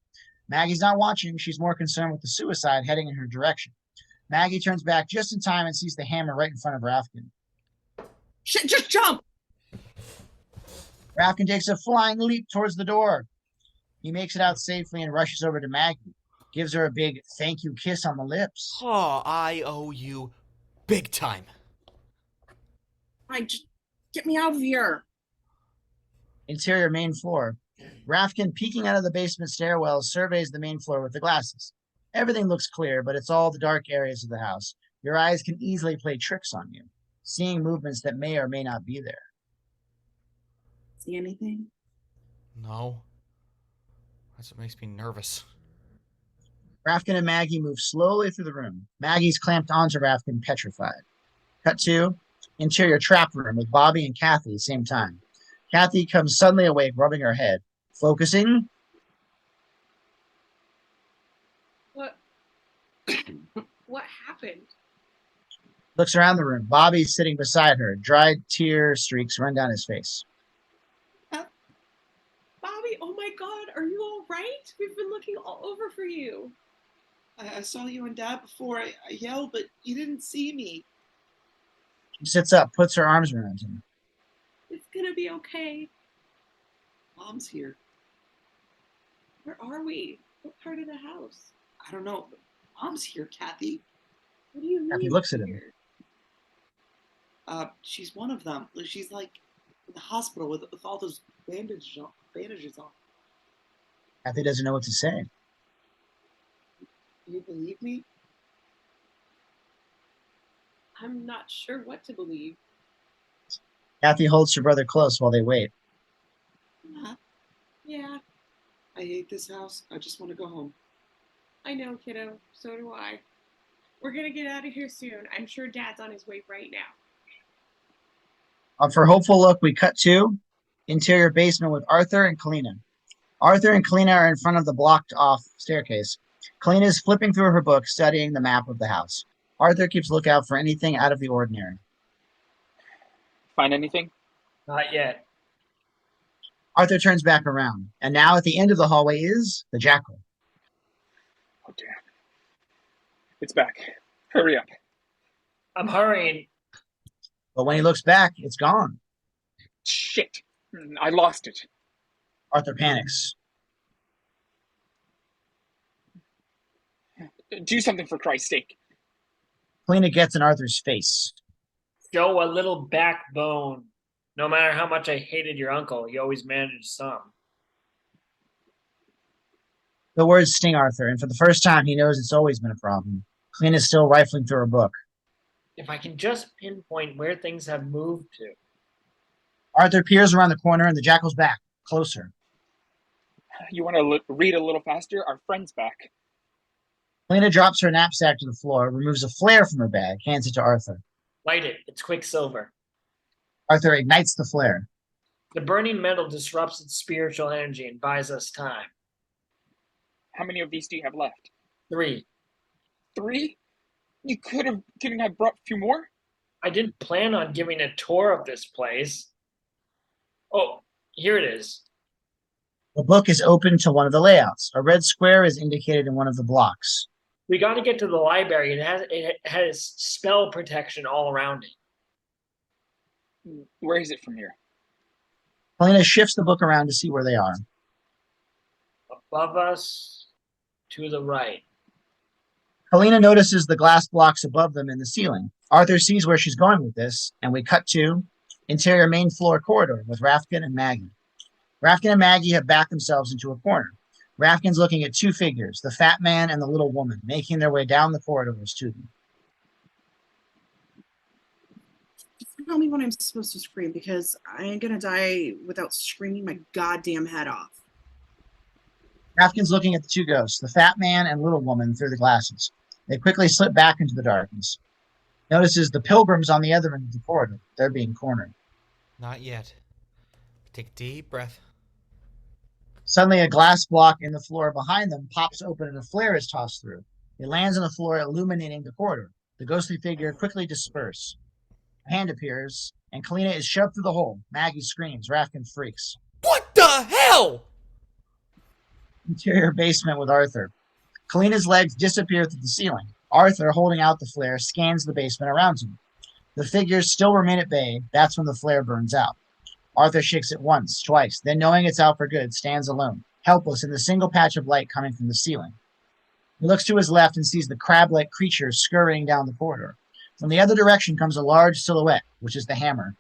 Maggie's not watching. She's more concerned with the suicide heading in her direction. Maggie turns back just in time and sees the hammer right in front of Rafkin. Shit, just jump! Rafkin takes a flying leap towards the door. He makes it out safely and rushes over to Maggie. Gives her a big thank you kiss on the lips. Oh, I owe you big time. Just get me out of here. Interior main floor. Rafkin, peeking out of the basement stairwell, surveys the main floor with the glasses. Everything looks clear, but it's all the dark areas of the house. Your eyes can easily play tricks on you, seeing movements that may or may not be there. See anything? No. That's what makes me nervous. Rafkin and Maggie move slowly through the room. Maggie's clamped onto Rafkin, petrified. Cut to interior trap room with Bobby and Kathy at the same time. Kathy comes suddenly awake, rubbing her head. Focusing. What? What happened? Looks around the room. Bobby's sitting beside her. Dried tear streaks run down his face. Bobby, oh my God, are you all right? We've been looking all over for you. I saw you and Dad before. I yelled, but you didn't see me. She sits up, puts her arms around him. It's gonna be okay. Mom's here. Where are we? What part of the house? I don't know, but Mom's here, Kathy. What do you mean? Kathy looks at him. She's one of them. She's like in the hospital with all those bandages on. Kathy doesn't know what to say. You believe me? I'm not sure what to believe. Kathy holds her brother close while they wait. Yeah, I hate this house. I just want to go home. I know, kiddo. So do I. We're gonna get out of here soon. I'm sure Dad's on his way right now. For a hopeful look, we cut to interior basement with Arthur and Kalina. Arthur and Kalina are in front of the blocked-off staircase. Kalina is flipping through her book, studying the map of the house. Arthur keeps lookout for anything out of the ordinary. Find anything? Not yet. Arthur turns back around, and now at the end of the hallway is the jackal. Oh, damn. It's back. Hurry up. I'm hurrying. But when he looks back, it's gone. Shit. I lost it. Arthur panics. Do something for Christ's sake. Kalina gets in Arthur's face. Show a little backbone. No matter how much I hated your uncle, you always managed some. The words sting Arthur, and for the first time, he knows it's always been a problem. Kalina's still rifling through her book. If I can just pinpoint where things have moved to. Arthur peers around the corner, and the jackal's back, closer. You want to read a little faster? Our friend's back. Kalina drops her knapsack to the floor, removes a flare from her bag, hands it to Arthur. Light it. It's quicksilver. Arthur ignites the flare. The burning metal disrupts its spiritual energy and buys us time. How many of these do you have left? 3. 3? You couldn't have brought a few more? I didn't plan on giving a tour of this place. Oh, here it is. The book is open to one of the layouts. A red square is indicated in one of the blocks. We got to get to the library. It has spell protection all around it. Where is it from here? Kalina shifts the book around to see where they are. Above us, to the right. Kalina notices the glass blocks above them in the ceiling. Arthur sees where she's going with this, and we cut to interior main floor corridor with Rafkin and Maggie. Rafkin and Maggie have backed themselves into a corner. Rafkin's looking at 2 figures, the fat man and the little woman, making their way down the corridors to them. Tell me when I'm supposed to scream, because I ain't gonna die without screaming my goddamn head off. Rafkin's looking at the 2 ghosts, the fat man and little woman, through the glasses. They quickly slip back into the darkness. Notices the pilgrims on the other end of the corridor. They're being cornered. Not yet. Take a deep breath. Suddenly, a glass block in the floor behind them pops open and a flare is tossed through. It lands on the floor, illuminating the corridor. The ghostly figure quickly disperse. A hand appears, and Kalina is shoved through the hole. Maggie screams. Rafkin freaks. What the hell? Interior basement with Arthur. Kalina's legs disappear through the ceiling. Arthur, holding out the flare, scans the basement around him. The figures still remain at bay. That's when the flare burns out. Arthur shakes it once, twice, then knowing it's out for good, stands alone, helpless in the single patch of light coming from the ceiling. He looks to his left and sees the crab-like creature scurrying down the corridor. From the other direction comes a large silhouette, which is the hammer.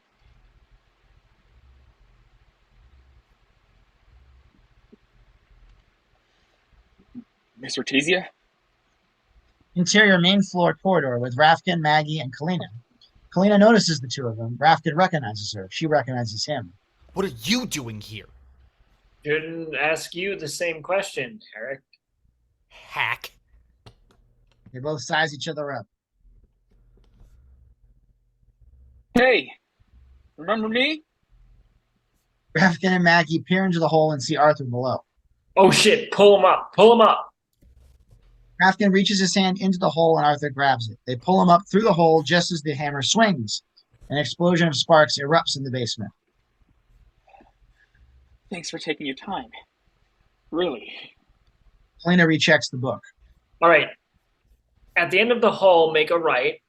Miss Ortizia? Interior main floor corridor with Rafkin, Maggie, and Kalina. Kalina notices the 2 of them. Rafkin recognizes her. She recognizes him. What are you doing here? Shouldn't ask you the same question, Erik. Hack. They both size each other up. Hey, remember me? Rafkin and Maggie peer into the hole and see Arthur below. Oh shit, pull him up, pull him up. Rafkin reaches his hand into the hole and Arthur grabs it. They pull him up through the hole just as the hammer swings. An explosion of sparks erupts in the basement. Thanks for taking your time. Really. Kalina rechecks the book. All right. At the end of the hall, make a right,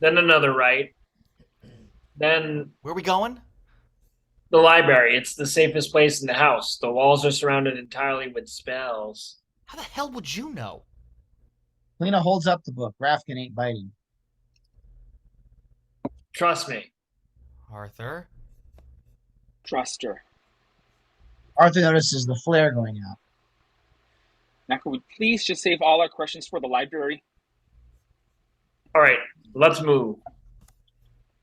then another right, then Where are we going? the library. It's the safest place in the house. The walls are surrounded entirely with spells. How the hell would you know? Kalina holds up the book. Rafkin ain't biting. Trust me. Arthur? Trust her. Arthur notices the flare going out. Now, could we please just save all our questions for the library? All right, let's move.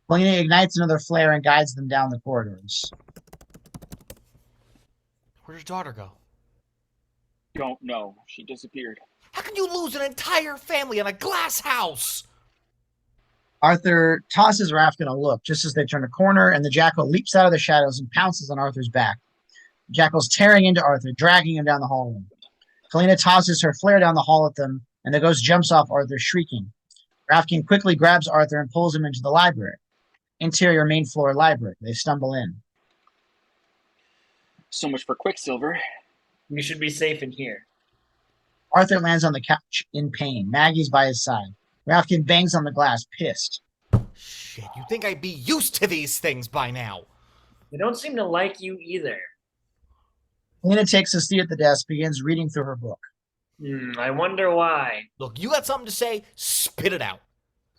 Kalina ignites another flare and guides them down the corridors. Where'd your daughter go? Don't know. She disappeared. How can you lose an entire family in a glass house? Arthur tosses Rafkin a look just as they turn a corner, and the jackal leaps out of the shadows and pounces on Arthur's back. The jackal's tearing into Arthur, dragging him down the hallway. Kalina tosses her flare down the hall at them, and the ghost jumps off Arthur, shrieking. Rafkin quickly grabs Arthur and pulls him into the library. Interior main floor library. They stumble in. So much for Quicksilver. We should be safe in here. Arthur lands on the couch in pain. Maggie's by his side. Rafkin bangs on the glass, pissed. Shit, you'd think I'd be used to these things by now. They don't seem to like you either. Kalina takes a seat at the desk, begins reading through her book. I wonder why. Look, you got something to say? Spit it out.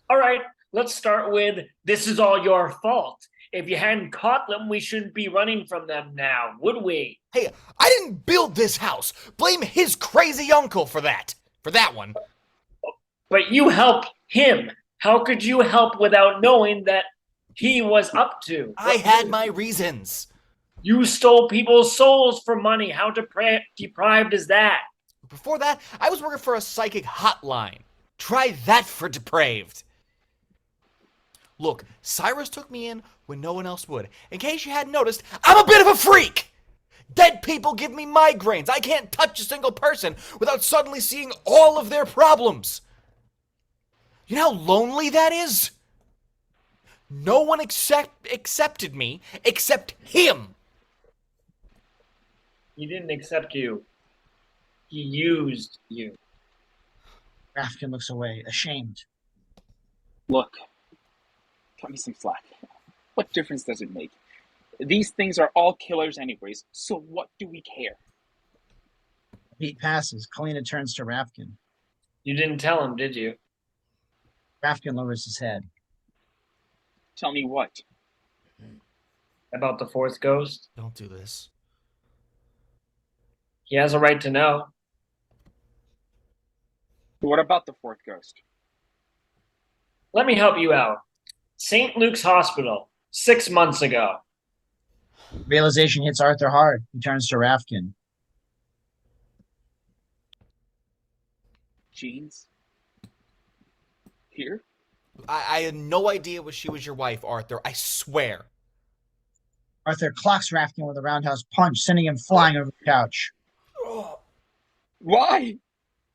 All right, Let's start with, this is all your fault. If you hadn't caught them, we shouldn't be running from them now, would we? Hey, I didn't build this house. Blame his crazy uncle for that. For that one. But you helped him. How could you help without knowing that he was up to? I had my reasons. You stole people's souls for money. How deprived is that? Before that, I was working for a psychic hotline. Try that for depraved. Look, Cyrus took me in when no one else would. In case you hadn't noticed, I'm a bit of a freak! Dead people give me migraines. I can't touch a single person without suddenly seeing all of their problems. You know how lonely that is? No one accepted me except him. He didn't accept you. He used you. Rafkin looks away, ashamed. Look, cut me some slack. What difference does it make? These things are all killers anyways, so what do we care? A beat passes. Kalina turns to Rafkin. You didn't tell him, did you? Rafkin lowers his head. Tell me what? About the fourth ghost? Don't do this. He has a right to know. What about the fourth ghost? Let me help you out. St. Luke's Hospital, 6 months ago. Realization hits Arthur hard. He turns to Rafkin. Jeans? Here? I had no idea she was your wife, Arthur. I swear. Arthur clocks Rafkin with a roundhouse punch, sending him flying over the couch. Why?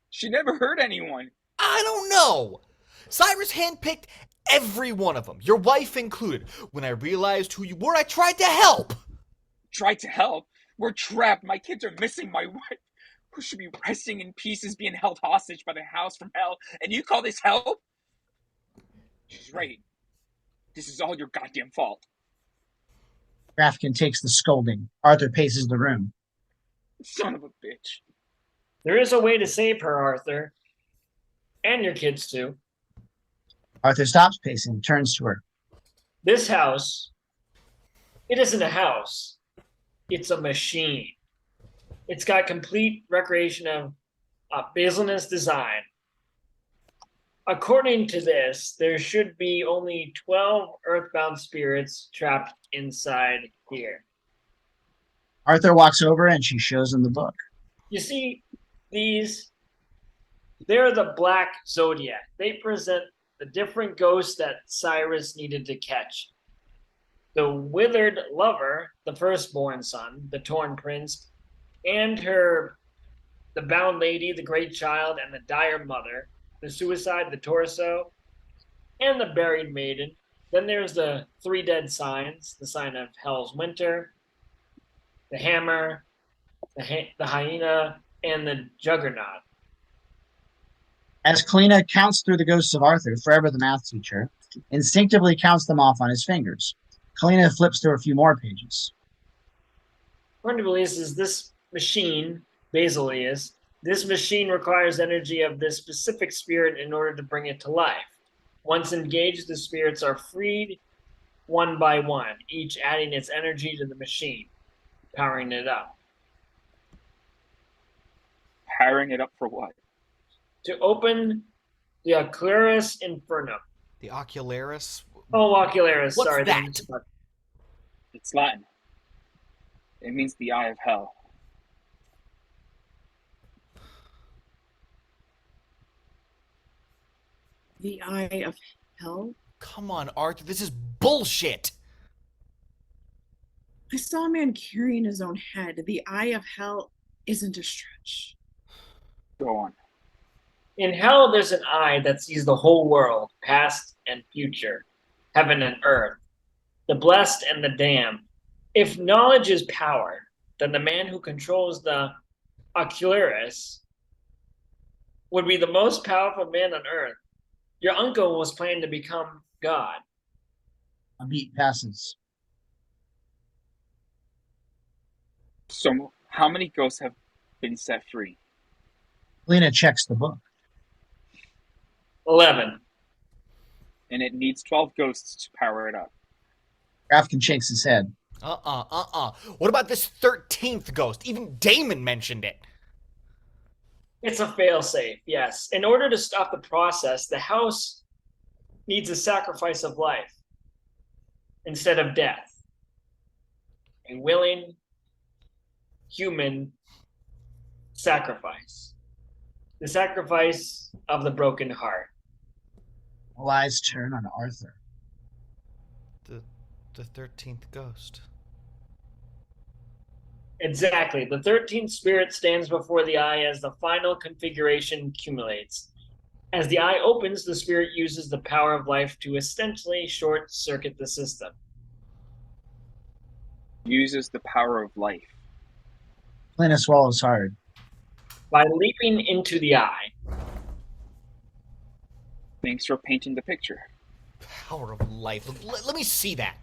She never hurt anyone. I don't know. Cyrus handpicked every one of them, your wife included. When I realized who you were, I tried to help. Tried to help? We're trapped. My kids are missing my wife, who should be resting in pieces, being held hostage by the house from hell, and you call this help? She's right. This is all your goddamn fault. Rafkin takes the scolding. Arthur paces the room. Son of a bitch. There is a way to save her, Arthur. And your kids, too. Arthur stops pacing, turns to her. This house, it isn't a house. It's a machine. It's got complete recreation of basilness design. According to this, there should be only 12 earthbound spirits trapped inside here. Arthur walks over and she shows him the book. You see, they're the Black Zodiac. They present the different ghosts that Cyrus needed to catch. The withered lover, the firstborn son, the torn prince, and the bound lady, the great child, and the dire mother, the suicide, the torso, and the buried maiden. Then there's the 3 dead signs, the sign of Hell's Winter, the hammer, the hyena, and the juggernaut. As Kalina counts through the ghosts of Arthur, forever the math teacher, instinctively counts them off on his fingers. Kalina flips through a few more pages. According to Belize, is this machine, Basilius, this machine requires energy of this specific spirit in order to bring it to life. Once engaged, the spirits are freed one by one, each adding its energy to the machine, powering it up. Powering it up for what? To open the Ocularis Infernum. The Ocularis? Oh, Ocularis, What's sorry. that? It's Latin. It means the eye of hell. The eye of hell? Come on, Arthur, this is bullshit. I saw a man carrying his own head. The eye of hell isn't a stretch. Go on. In hell, there's an eye that sees the whole world, past and future, heaven and earth, the blessed and the damned. If knowledge is power, then the man who controls the Ocularis would be the most powerful man on earth. Your uncle was planning to become God. A beat passes. So, how many ghosts have been set free? Kalina checks the book. 11. and it needs 12 ghosts to power it up. Rafkin shakes his head. What about this 13th ghost? Even Damon mentioned it. It's a failsafe, yes. In order to stop the process, the house needs a sacrifice of life instead of death. A willing human sacrifice. The sacrifice of the broken heart. All eyes turn on Arthur. The 13th ghost. Exactly. The 13th spirit stands before the eye as the final configuration accumulates. As the eye opens, the spirit uses the power of life to essentially short-circuit the system. Uses the power of life. Kalina swallows hard. By leaping into the eye. Thanks for painting the picture. Power of life. Let me see that.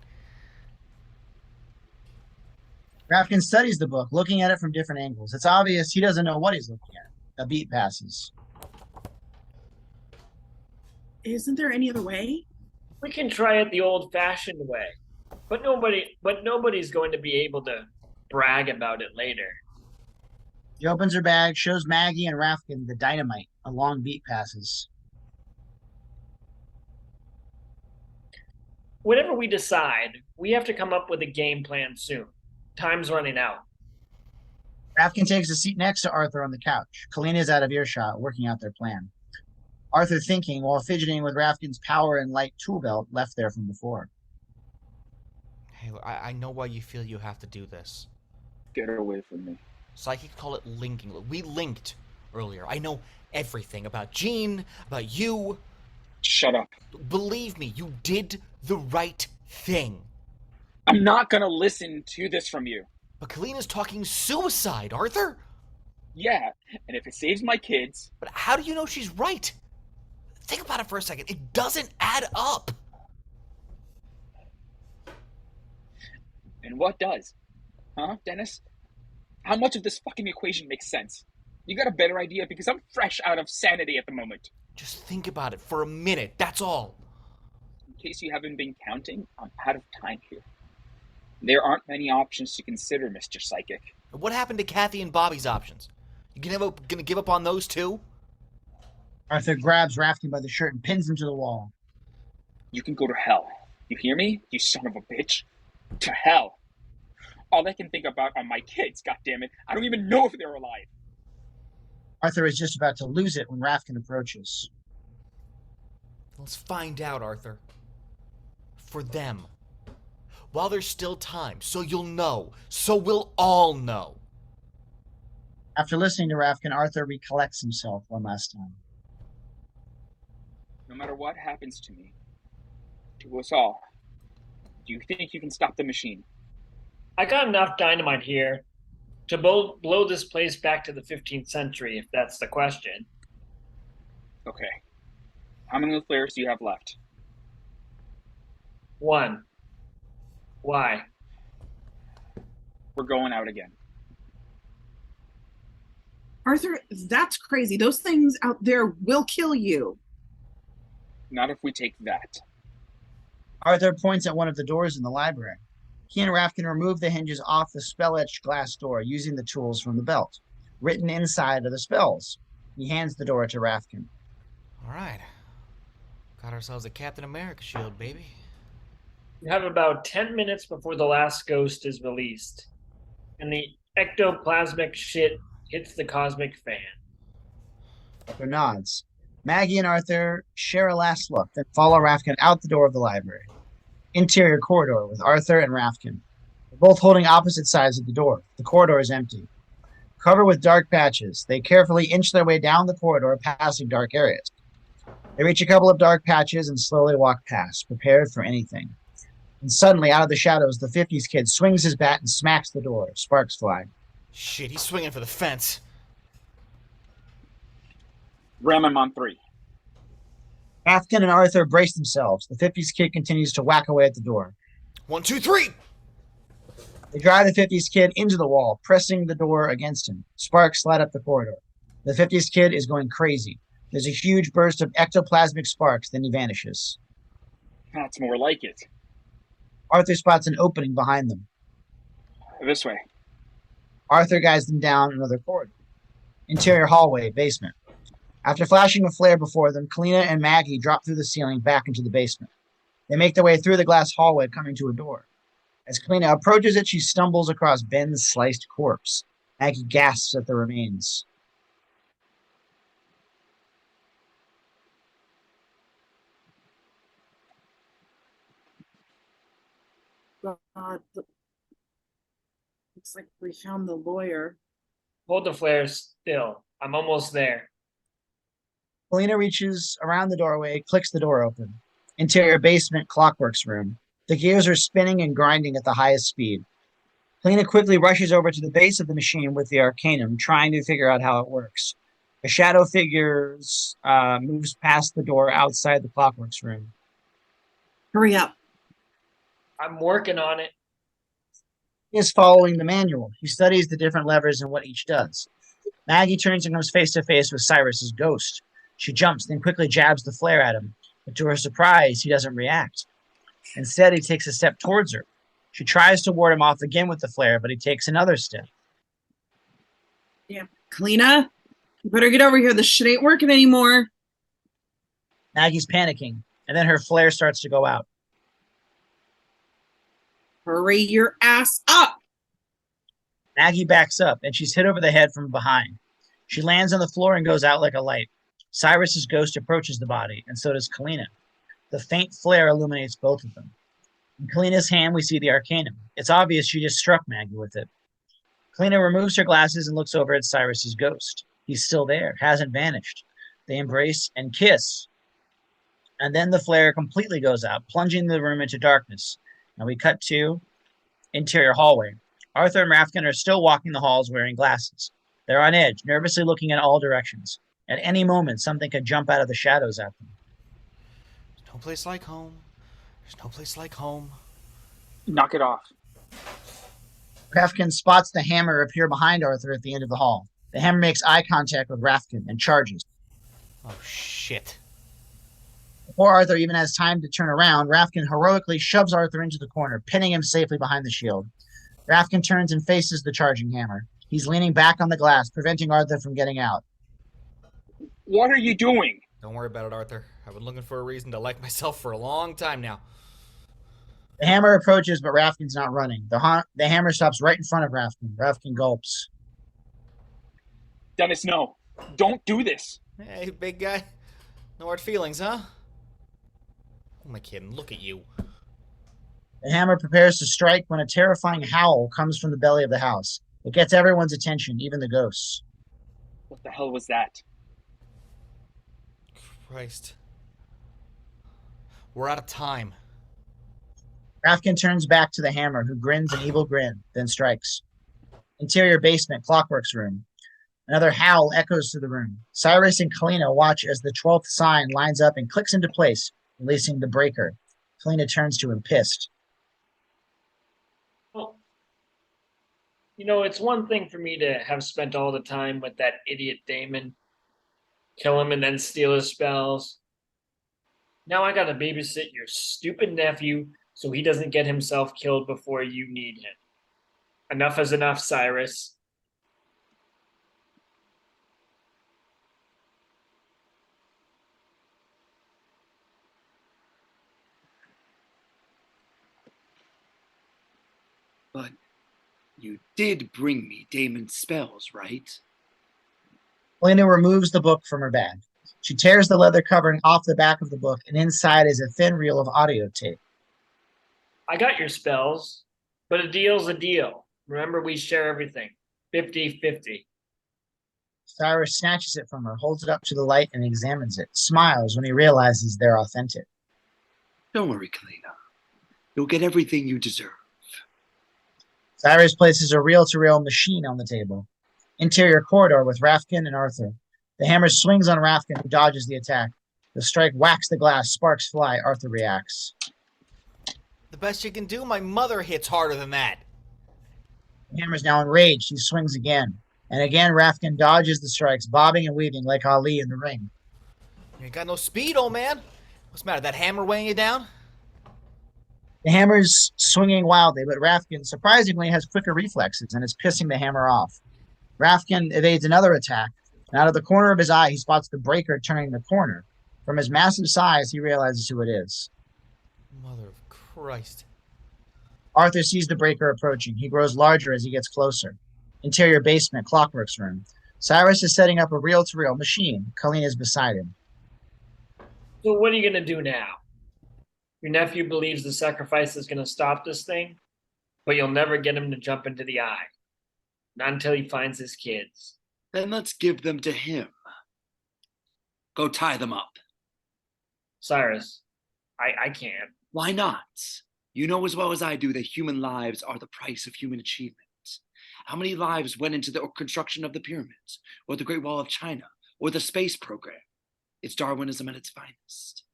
Rafkin studies the book, looking at it from different angles. It's obvious he doesn't know what he's looking at. A beat passes. Isn't there any other way? We can try it the old-fashioned way, but nobody's going to be able to brag about it later. He opens her bag, shows Maggie and Rafkin the dynamite. A long beat passes. Whatever we decide, we have to come up with a game plan soon. Time's running out. Rafkin takes a seat next to Arthur on the couch. Kalina is out of earshot, working out their plan. Arthur thinking while fidgeting with Rafkin's power and light tool belt left there from before. Hey, I know why you feel you have to do this. Get her away from me. Psychics call it linking. We linked earlier. I know everything about Jean, about you. Shut up. Believe me, you did the right thing. I'm not gonna listen to this from you. But Kalina's talking suicide, Arthur. Yeah, and if it saves my kids... But how do you know she's right? Think about it for a second. It doesn't add up. And what does? Huh, Dennis? How much of this fucking equation makes sense? You got a better idea because I'm fresh out of sanity at the moment. Just think about it for a minute, that's all. In case you haven't been counting, I'm out of time here. There aren't many options to consider, Mr. Psychic. What happened to Kathy and Bobby's options? You gonna give up on those too? Arthur grabs Rafkin by the shirt and pins him to the wall. You can go to hell. You hear me, you son of a bitch? To hell. All I can think about are my kids, goddammit. I don't even know if they're alive. Arthur is just about to lose it when Rafkin approaches. Let's find out, Arthur. For them. While there's still time, so you'll know. So we'll all know. After listening to Rafkin, Arthur recollects himself one last time. No matter what happens to me, to us all, do you think you can stop the machine? I got enough dynamite here to blow this place back to the 15th century, if that's the question. Okay. How many flares do you have left? 1. Why? We're going out again. Arthur, that's crazy. Those things out there will kill you. Not if we take that. Arthur points at one of the doors in the library. He and Rafkin remove the hinges off the spell-etched glass door using the tools from the belt. Written inside are the spells. He hands the door to Rafkin. All right. Got ourselves a Captain America shield, baby. You have about 10 minutes before the last ghost is released, and the ectoplasmic shit hits the cosmic fan. Arthur nods. Maggie and Arthur share a last look, then follow Rafkin out the door of the library. Interior corridor with Arthur and Rafkin. They're both holding opposite sides of the door. The corridor is empty. Covered with dark patches, they carefully inch their way down the corridor, passing dark areas. They reach a couple of dark patches and slowly walk past, prepared for anything. And suddenly, out of the shadows, the 50s kid swings his bat and smacks the door. Sparks fly. Shit, he's swinging for the fence. Ram him on 3. Rafkin and Arthur brace themselves. The 50s kid continues to whack away at the door. 1, 2, 3! They drive the 50s kid into the wall, pressing the door against him. Sparks light up the corridor. The 50s kid is going crazy. There's a huge burst of ectoplasmic sparks, then he vanishes. That's more like it. Arthur spots an opening behind them. This way. Arthur guides them down another corridor. Interior hallway, basement. After flashing a flare before them, Kalina and Maggie drop through the ceiling back into the basement. They make their way through the glass hallway, coming to a door. As Kalina approaches it, she stumbles across Ben's sliced corpse. Maggie gasps at the remains. God, looks like we found the lawyer. Hold the flares still. I'm almost there. Kalina reaches around the doorway, clicks the door open. Interior basement, clockworks room. The gears are spinning and grinding at the highest speed. Kalina quickly rushes over to the base of the machine with the arcanum, trying to figure out how it works. A shadow figure moves past the door outside the clockworks room. Hurry up. I'm working on it. He is following the manual. He studies the different levers and what each does. Maggie turns and comes face to face with Cyrus's ghost. She jumps, then quickly jabs the flare at him. But to her surprise, he doesn't react. Instead, he takes a step towards her. She tries to ward him off again with the flare, but he takes another step. Damn, Kalina, you better get over here. This shit ain't working anymore. Maggie's panicking, and then her flare starts to go out. Hurry your ass up. Maggie backs up, and she's hit over the head from behind. She lands on the floor and goes out like a light. Cyrus's ghost approaches the body, and so does Kalina. The faint flare illuminates both of them. In Kalina's hand, we see the arcanum. It's obvious she just struck Maggie with it. Kalina removes her glasses and looks over at Cyrus's ghost. He's still there, hasn't vanished. They embrace and kiss. And then the flare completely goes out, plunging the room into darkness. Now we cut to interior hallway. Arthur and Rafkin are still walking the halls wearing glasses. They're on edge, nervously looking in all directions. At any moment, something could jump out of the shadows at them. There's no place like home. There's no place like home. Knock it off. Rafkin spots the hammer appear behind Arthur at the end of the hall. The hammer makes eye contact with Rafkin and charges. Oh, shit. Before Arthur even has time to turn around, Rafkin heroically shoves Arthur into the corner, pinning him safely behind the shield. Rafkin turns and faces the charging hammer. He's leaning back on the glass, preventing Arthur from getting out. What are you doing? Don't worry about it, Arthur. I've been looking for a reason to like myself for a long time now. The hammer approaches, but Rafkin's not running. The hammer stops right in front of Rafkin. Rafkin gulps. Dennis, no. Don't do this. Hey, big guy. No hard feelings, huh? Who am I kidding? Look at you. The hammer prepares to strike when a terrifying howl comes from the belly of the house. It gets everyone's attention, even the ghosts. What the hell was that? Christ. We're out of time. Rafkin turns back to the hammer, who grins an evil grin, then strikes. Interior basement, clockworks room. Another howl echoes through the room. Cyrus and Kalina watch as the 12th sign lines up and clicks into place, releasing the breaker. Kalina turns to him, pissed. Well, you know, it's one thing for me to have spent all the time with that idiot Damon, kill him and then steal his spells. Now I gotta babysit your stupid nephew so he doesn't get himself killed before you need him. Enough is enough, Cyrus. But you did bring me Damon's spells, right? Kalina removes the book from her bag. She tears the leather covering off the back of the book, and inside is a thin reel of audio tape. I got your spells, but a deal's a deal. Remember, we share everything. 50-50. Cyrus snatches it from her, holds it up to the light, and examines it. Smiles when he realizes they're authentic. Don't worry, Kalina. You'll get everything you deserve. Cyrus places a reel-to-reel machine on the table. Interior corridor with Rafkin and Arthur. The hammer swings on Rafkin, who dodges the attack. The strike whacks the glass, sparks fly. Arthur reacts. The best you can do? My mother hits harder than that. The hammer's now enraged. He swings again. And again, Rafkin dodges the strikes, bobbing and weaving like Ali in the ring. You ain't got no speed, old man. What's the matter? That hammer weighing you down? The hammer's swinging wildly, but Rafkin surprisingly has quicker reflexes and is pissing the hammer off. Rafkin evades another attack, and out of the corner of his eye, he spots the breaker turning the corner. From his massive size, he realizes who it is. Mother of Christ. Arthur sees the breaker approaching. He grows larger as he gets closer. Interior basement, Clockwork's room. Cyrus is setting up a reel-to-reel machine. Kalina is beside him. So what are you going to do now? Your nephew believes the sacrifice is going to stop this thing, but you'll never get him to jump into the eye. Not until he finds his kids. Then let's give them to him. Go tie them up. Cyrus, I can't. Why not? You know as well as I do that human lives are the price of human achievement. How many lives went into the construction of the pyramids, or the Great Wall of China, or the space program? It's Darwinism at its finest.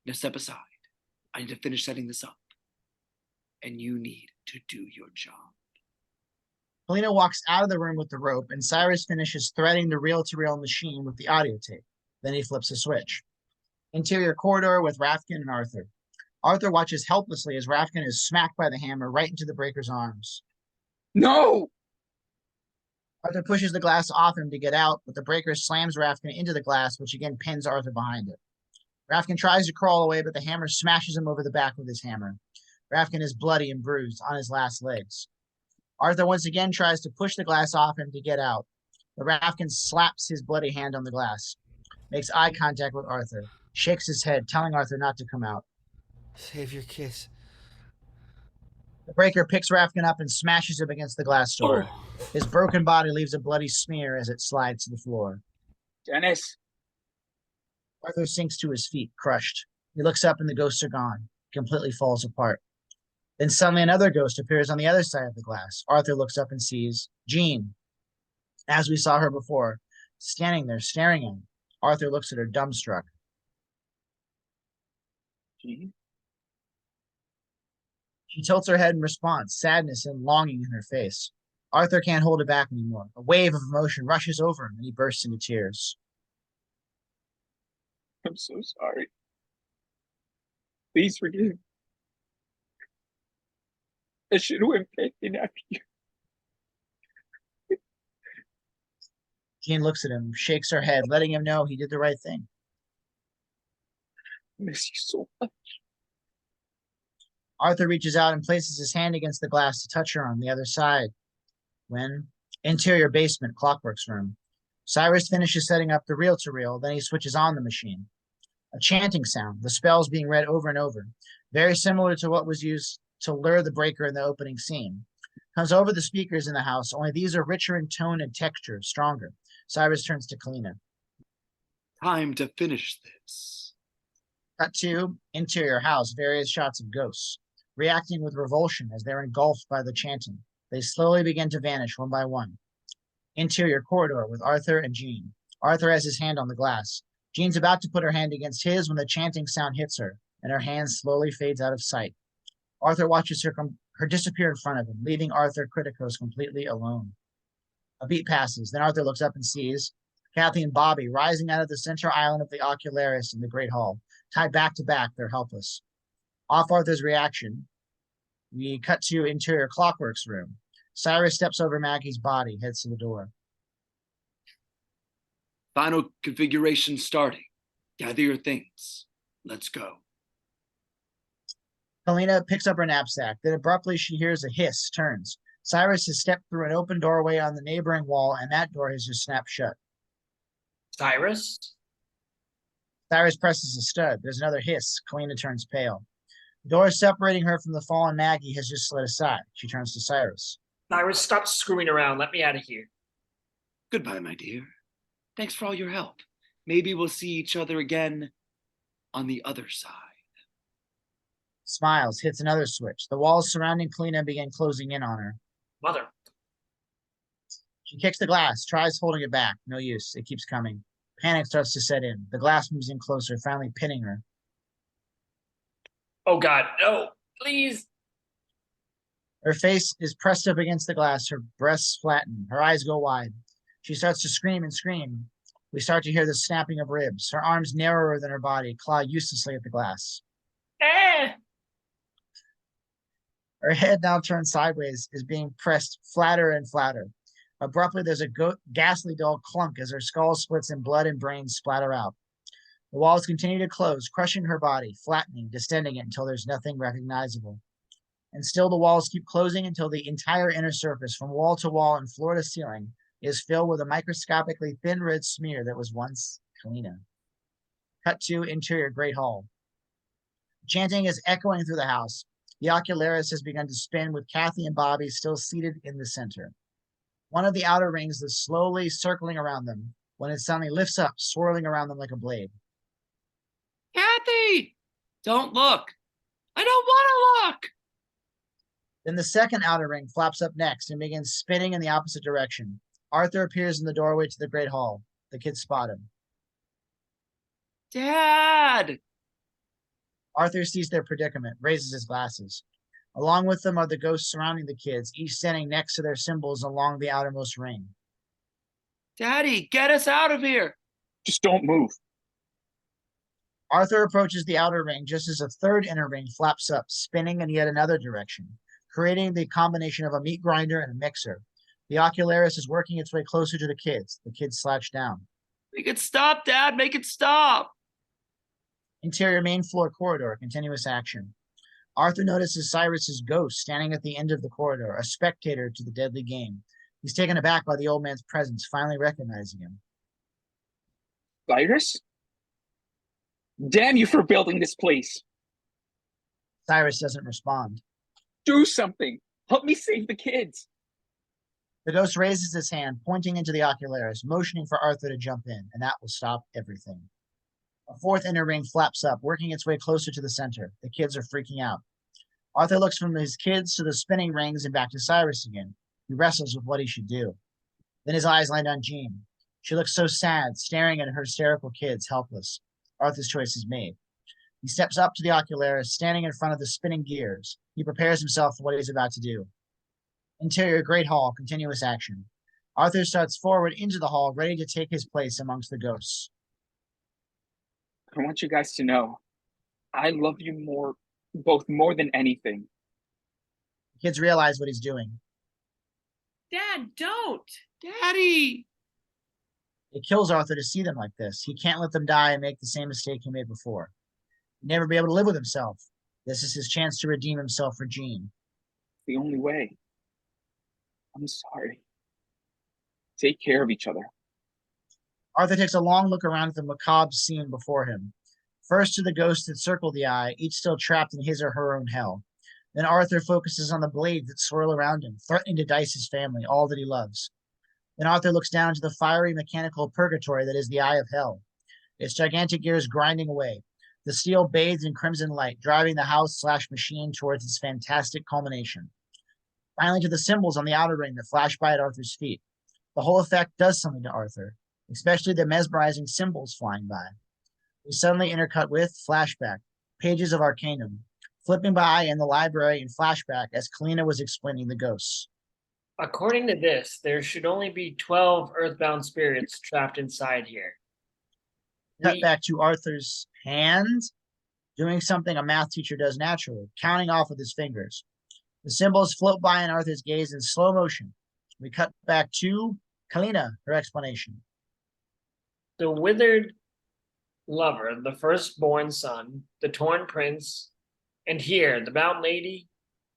Now step aside. I need to finish setting this up. And you need to do your job. Kalina walks out of the room with the rope, and Cyrus finishes threading the reel-to-reel machine with the audio tape. Then he flips a switch. Interior corridor with Rafkin and Arthur. Arthur watches helplessly as Rafkin is smacked by the hammer right into the breaker's arms. No! Arthur pushes the glass off him to get out, but the breaker slams Rafkin into the glass, which again pins Arthur behind it. Rafkin tries to crawl away, but the hammer smashes him over the back with his hammer. Rafkin is bloody and bruised on his last legs. Arthur once again tries to push the glass off him to get out, but Rafkin slaps his bloody hand on the glass, makes eye contact with Arthur, shakes his head, telling Arthur not to come out. Save your kiss. The breaker picks Rafkin up and smashes him against the glass door. His broken body leaves a bloody smear as it slides to the floor. Dennis! Arthur sinks to his feet, crushed. He looks up and the ghosts are gone. He completely falls apart. Then suddenly another ghost appears on the other side of the glass. Arthur looks up and sees Jean, as we saw her before, standing there staring at him. Arthur looks at her dumbstruck. Jean? She tilts her head in response, sadness and longing in her face. Arthur can't hold it back anymore. A wave of emotion rushes over him and he bursts into tears. I'm so sorry. Please forgive me. I should have been taken after you. Jean looks at him, shakes her head, letting him know he did the right thing. I miss you so much. Arthur reaches out and places his hand against the glass to touch her on the other side. When interior basement, Clockwork's room. Cyrus finishes setting up the reel-to-reel, then he switches on the machine. A chanting sound, the spells being read over and over, very similar to what was used to lure the breaker in the opening scene, comes over the speakers in the house, only these are richer in tone and texture, stronger. Cyrus turns to Kalina. Time to finish this. Cut to interior house, various shots of ghosts, reacting with revulsion as they're engulfed by the chanting. They slowly begin to vanish one by one. Interior corridor with Arthur and Jean. Arthur has his hand on the glass. Jean's about to put her hand against his when the chanting sound hits her, and her hand slowly fades out of sight. Arthur watches her disappear in front of him, leaving Arthur Criticos completely alone. A beat passes, then Arthur looks up and sees Kathy and Bobby rising out of the center island of the Ocularis in the Great Hall. Tied back to back, they're helpless. Off Arthur's reaction, we cut to interior Clockwork's room. Cyrus steps over Maggie's body, heads to the door. Final configuration starting. Gather your things. Let's go. Kalina picks up her knapsack. Then abruptly she hears a hiss, turns. Cyrus has stepped through an open doorway on the neighboring wall, and that door has just snapped shut. Cyrus? Cyrus presses a stud. There's another hiss. Kalina turns pale. The door separating her from the fallen Maggie has just slid aside. She turns to Cyrus. Cyrus, stop screwing around. Let me out of here. Goodbye, my dear. Thanks for all your help. Maybe we'll see each other again on the other side. Smiles, hits another switch. The walls surrounding Kalina begin closing in on her. Mother. She kicks the glass, tries holding it back. No use. It keeps coming. Panic starts to set in. The glass moves in closer, finally pinning her. Oh, God. No. Please. Her face is pressed up against the glass. Her breasts flatten. Her eyes go wide. She starts to scream and scream. We start to hear the snapping of ribs. Her arms narrower than her body claw uselessly at the glass. Eh. Her head, now turned sideways, is being pressed flatter and flatter. Abruptly, there's a ghastly dull clunk as her skull splits and blood and brains splatter out. The walls continue to close, crushing her body, flattening, distending it until there's nothing recognizable. And still the walls keep closing until the entire inner surface, from wall to wall and floor to ceiling, is filled with a microscopically thin red smear that was once Kalina. Cut to interior Great Hall. Chanting is echoing through the house. The ocularis has begun to spin with Kathy and Bobby still seated in the center. One of the outer rings is slowly circling around them when it suddenly lifts up, swirling around them like a blade. Kathy! Don't look. I don't want to look. Then the second outer ring flaps up next and begins spinning in the opposite direction. Arthur appears in the doorway to the Great Hall. The kids spot him. Dad! Arthur sees their predicament, raises his glasses. Along with them are the ghosts surrounding the kids, each standing next to their symbols along the outermost ring. Daddy, get us out of here! Just don't move. Arthur approaches the outer ring just as a third inner ring flaps up, spinning in yet another direction, creating the combination of a meat grinder and a mixer. The ocularis is working its way closer to the kids. The kids slouch down. Make it stop, Dad! Make it stop! Interior main floor corridor, continuous action. Arthur notices Cyrus's ghost standing at the end of the corridor, a spectator to the deadly game. He's taken aback by the old man's presence, finally recognizing him. Cyrus? Damn you for building this place. Cyrus doesn't respond. Do something. Help me save the kids. The ghost raises his hand, pointing into the ocularis, motioning for Arthur to jump in, and that will stop everything. A fourth inner ring flaps up, working its way closer to the center. The kids are freaking out. Arthur looks from his kids to the spinning rings and back to Cyrus again. He wrestles with what he should do. Then his eyes land on Jean. She looks so sad, staring at her hysterical kids, helpless. Arthur's choice is made. He steps up to the ocularis, standing in front of the spinning gears. He prepares himself for what he's about to do. Interior Great Hall, continuous action. Arthur starts forward into the hall, ready to take his place amongst the ghosts. I want you guys to know, I love you more than anything. The kids realize what he's doing. Dad, don't! Daddy! It kills Arthur to see them like this. He can't let them die and make the same mistake he made before. He'd never be able to live with himself. This is his chance to redeem himself for Jean. The only way. I'm sorry. Take care of each other. Arthur takes a long look around at the macabre scene before him. First to the ghosts that circle the eye, each still trapped in his or her own hell. Then Arthur focuses on the blades that swirl around him, threatening to dice his family, all that he loves. Then Arthur looks down to the fiery mechanical purgatory that is the eye of hell. Its gigantic gears grinding away. The steel bathes in crimson light, driving the house/machine towards its fantastic culmination. Finally to the symbols on the outer ring that flash by at Arthur's feet. The whole effect does something to Arthur, especially the mesmerizing symbols flying by. We suddenly intercut with flashback, pages of Arcanum, flipping by in the library in flashback as Kalina was explaining the ghosts. According to this, there should only be 12 earthbound spirits trapped inside here. Cut back to Arthur's hand, doing something a math teacher does naturally, counting off with his fingers. The symbols float by in Arthur's gaze in slow motion. We cut back to Kalina, her explanation. The withered lover, the firstborn son, the torn prince, and here, the mountain lady,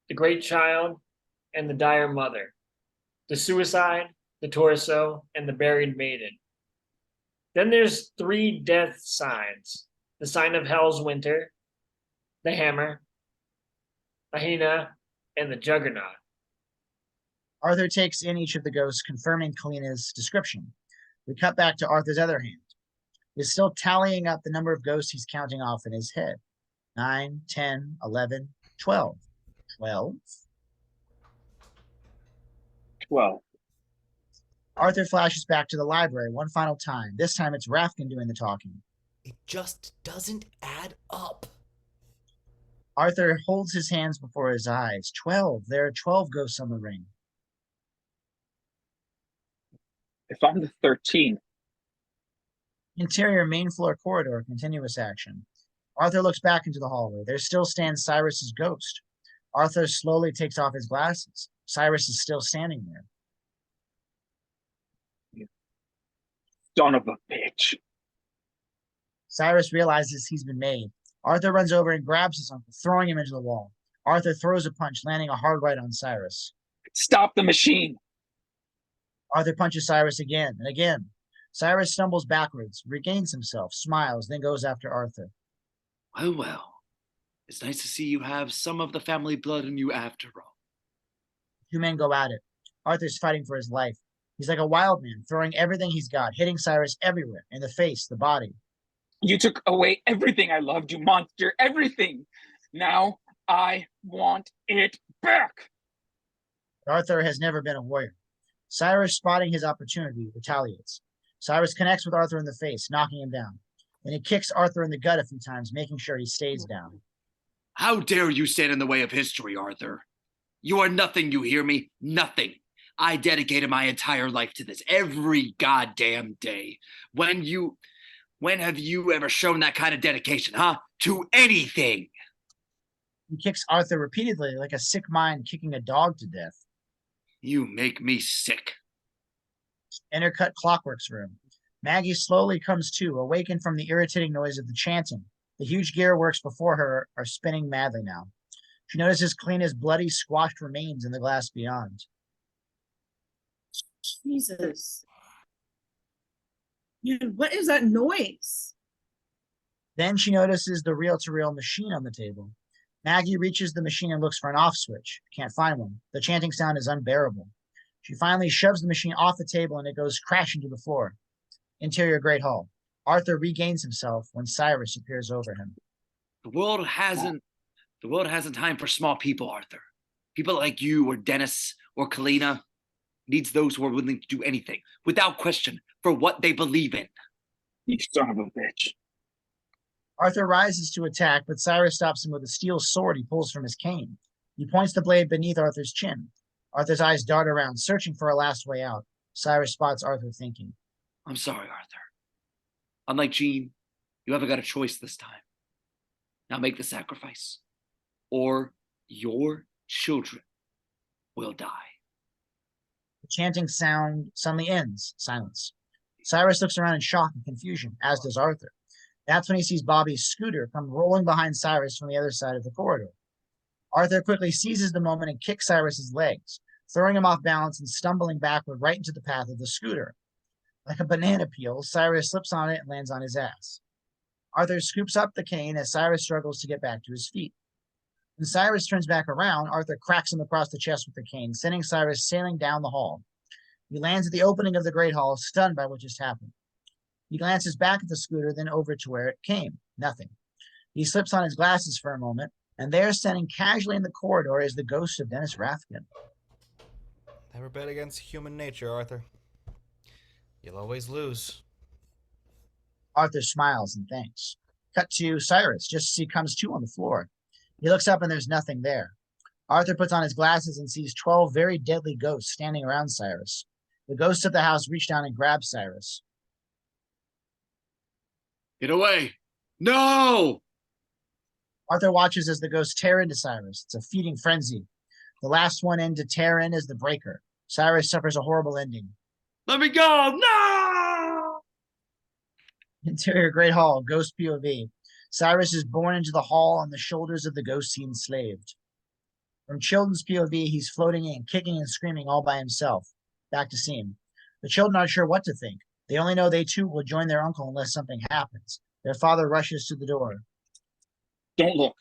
the great child, and the dire mother, the suicide, the torso, and the buried maiden. Then there's 3 death signs, the sign of hell's winter, the hammer, Ahina, and the juggernaut. Arthur takes in each of the ghosts, confirming Kalina's description. We cut back to Arthur's other hand. He's still tallying up the number of ghosts he's counting off in his head. 9, 10, 11, 12. 12? 12. Arthur flashes back to the library one final time. This time it's Rafkin doing the talking. It just doesn't add up. Arthur holds his hands before his eyes. 12. There are 12 ghosts on the ring. If I'm the 13th. Interior main floor corridor, continuous action. Arthur looks back into the hallway. There still stands Cyrus's ghost. Arthur slowly takes off his glasses. Cyrus is still standing there. Son of a bitch. Cyrus realizes he's been made. Arthur runs over and grabs his uncle, throwing him into the wall. Arthur throws a punch, landing a hard right on Cyrus. Stop the machine. Arthur punches Cyrus again and again. Cyrus stumbles backwards, regains himself, smiles, then goes after Arthur. Well, well. It's nice to see you have some of the family blood in you after all. Two men go at it. Arthur's fighting for his life. He's like a wild man, throwing everything he's got, hitting Cyrus everywhere, in the face, the body. You took away everything I loved, you monster. Everything. Now I want it back. Arthur has never been a warrior. Cyrus, spotting his opportunity, retaliates. Cyrus connects with Arthur in the face, knocking him down. Then he kicks Arthur in the gut a few times, making sure he stays down. How dare you stand in the way of history, Arthur? You are nothing, you hear me? Nothing. I dedicated my entire life to this every goddamn day. When have you ever shown that kind of dedication, huh? To anything? He kicks Arthur repeatedly like a sick mind kicking a dog to death. You make me sick. Intercut Clockwork's room. Maggie slowly comes to, awakened from the irritating noise of the chanting. The huge gearworks before her are spinning madly now. She notices Kalina's bloody, squashed remains in the glass beyond. Jesus. Man, what is that noise? Then she notices the reel-to-reel machine on the table. Maggie reaches the machine and looks for an off switch. Can't find one. The chanting sound is unbearable. She finally shoves the machine off the table and it goes crashing to the floor. Interior Great Hall. Arthur regains himself when Cyrus appears over him. The world hasn't time for small people, Arthur. People like you or Dennis or Kalina needs those who are willing to do anything, without question, for what they believe in. You son of a bitch. Arthur rises to attack, but Cyrus stops him with a steel sword he pulls from his cane. He points the blade beneath Arthur's chin. Arthur's eyes dart around, searching for a last way out. Cyrus spots Arthur thinking. I'm sorry, Arthur. Unlike Jean, you haven't got a choice this time. Now make the sacrifice, or your children will die. The chanting sound suddenly ends. Silence. Cyrus looks around in shock and confusion, as does Arthur. That's when he sees Bobby's scooter come rolling behind Cyrus from the other side of the corridor. Arthur quickly seizes the moment and kicks Cyrus's legs, throwing him off balance and stumbling backward right into the path of the scooter. Like a banana peel, Cyrus slips on it and lands on his ass. Arthur scoops up the cane as Cyrus struggles to get back to his feet. When Cyrus turns back around, Arthur cracks him across the chest with the cane, sending Cyrus sailing down the hall. He lands at the opening of the Great Hall, stunned by what just happened. He glances back at the scooter, then over to where it came. Nothing. He slips on his glasses for a moment, and there, standing casually in the corridor, is the ghost of Dennis Rafkin. Never bet against human nature, Arthur. You'll always lose. Arthur smiles and thanks. Cut to Cyrus, just as he comes to on the floor. He looks up and there's nothing there. Arthur puts on his glasses and sees 12 very deadly ghosts standing around Cyrus. The ghosts of the house reach down and grab Cyrus. Get away! No! Arthur watches as the ghosts tear into Cyrus. It's a feeding frenzy. The last one in to tear in is the breaker. Cyrus suffers a horrible ending. Let me go! No! Interior Great Hall, Ghost POV. Cyrus is born into the hall on the shoulders of the ghosts he enslaved. From children's POV, he's floating in, kicking and screaming all by himself. Back to scene. The children aren't sure what to think. They only know they too will join their uncle unless something happens. Their father rushes to the door. Don't look.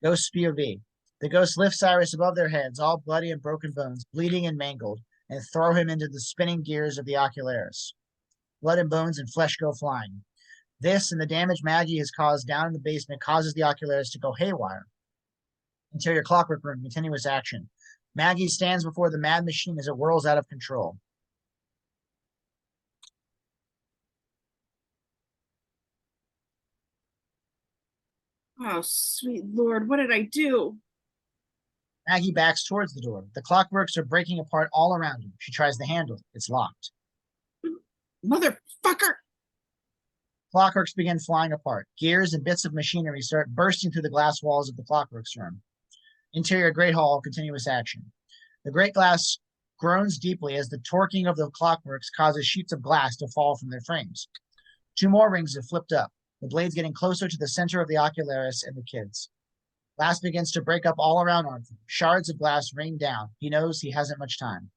Ghost POV. The ghosts lift Cyrus above their heads, all bloody and broken bones, bleeding and mangled, and throw him into the spinning gears of the ocularis. Blood and bones and flesh go flying. This and the damage Maggie has caused down in the basement causes the ocularis to go haywire. Interior Clockwork room, continuous action. Maggie stands before the mad machine as it whirls out of control. Oh, sweet Lord, what did I do? Maggie backs towards the door. The clockworks are breaking apart all around her. She tries the handle. It's locked. Motherfucker! Clockworks begin flying apart. Gears and bits of machinery start bursting through the glass walls of the clockworks room. Interior Great Hall, continuous action. The great glass groans deeply as the torquing of the clockworks causes sheets of glass to fall from their frames. 2 more rings have flipped up, the blades getting closer to the center of the ocularis and the kids. Glass begins to break up all around Arthur. Shards of glass rain down. He knows he hasn't much time.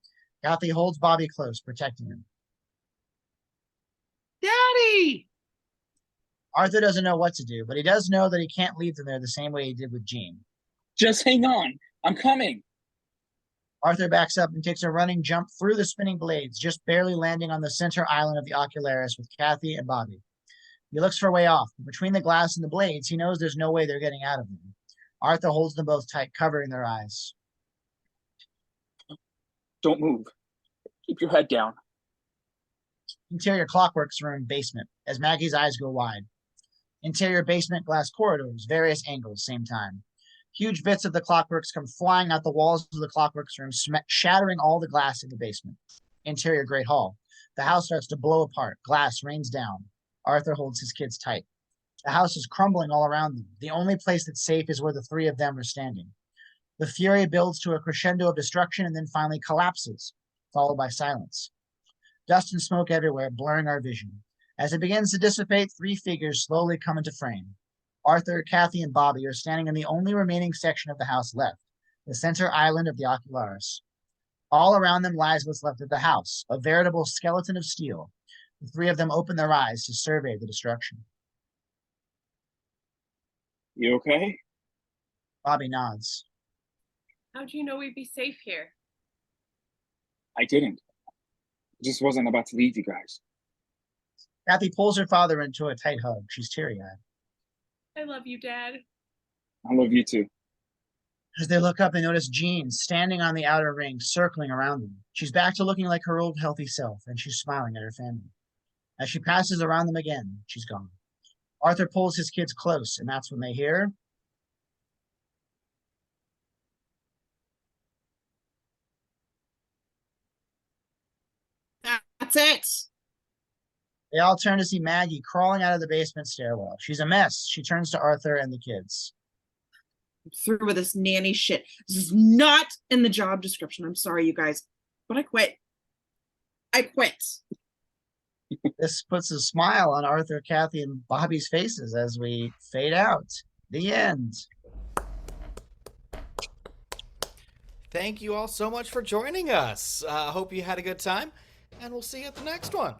Kathy holds Bobby close, protecting him. Daddy! Arthur doesn't know what to do, but he does know that he can't leave them there the same way he did with Jean. Just hang on. I'm coming. Arthur backs up and takes a running jump through the spinning blades, just barely landing on the center island of the ocularis with Kathy and Bobby. He looks for a way off, but between the glass and the blades, he knows there's no way they're getting out of them. Arthur holds them both tight, covering their eyes. Don't move. Keep your head down. Interior clockworks room basement, as Maggie's eyes go wide. Interior basement glass corridors, various angles, same time. Huge bits of the clockworks come flying out the walls of the clockworks room, shattering all the glass in the basement. Interior Great Hall. The house starts to blow apart. Glass rains down. Arthur holds his kids tight. The house is crumbling all around them. The only place that's safe is where the 3 of them are standing. The fury builds to a crescendo of destruction and then finally collapses, followed by silence. Dust and smoke everywhere, blurring our vision. As it begins to dissipate, 3 figures slowly come into frame. Arthur, Kathy, and Bobby are standing in the only remaining section of the house left, the center island of the ocularis. All around them lies what's left of the house, a veritable skeleton of steel. The 3 of them open their eyes to survey the destruction. You okay? Bobby nods. How'd you know we'd be safe here? I didn't. I just wasn't about to leave you guys. Kathy pulls her father into a tight hug. She's teary-eyed. I love you, Dad. I love you too. As they look up, they notice Jean standing on the outer ring, circling around them. She's back to looking like her old healthy self, and she's smiling at her family. As she passes around them again, she's gone. Arthur pulls his kids close, and that's when they hear... That's it. They all turn to see Maggie crawling out of the basement stairwell. She's a mess. She turns to Arthur and the kids. I'm through with this nanny shit. This is not in the job description. I'm sorry, you guys, but I quit. I quit. This puts a smile on Arthur, Kathy, and Bobby's faces as we fade out. The end. Thank you all so much for joining us. Hope you had a good time, and we'll see you at the next one.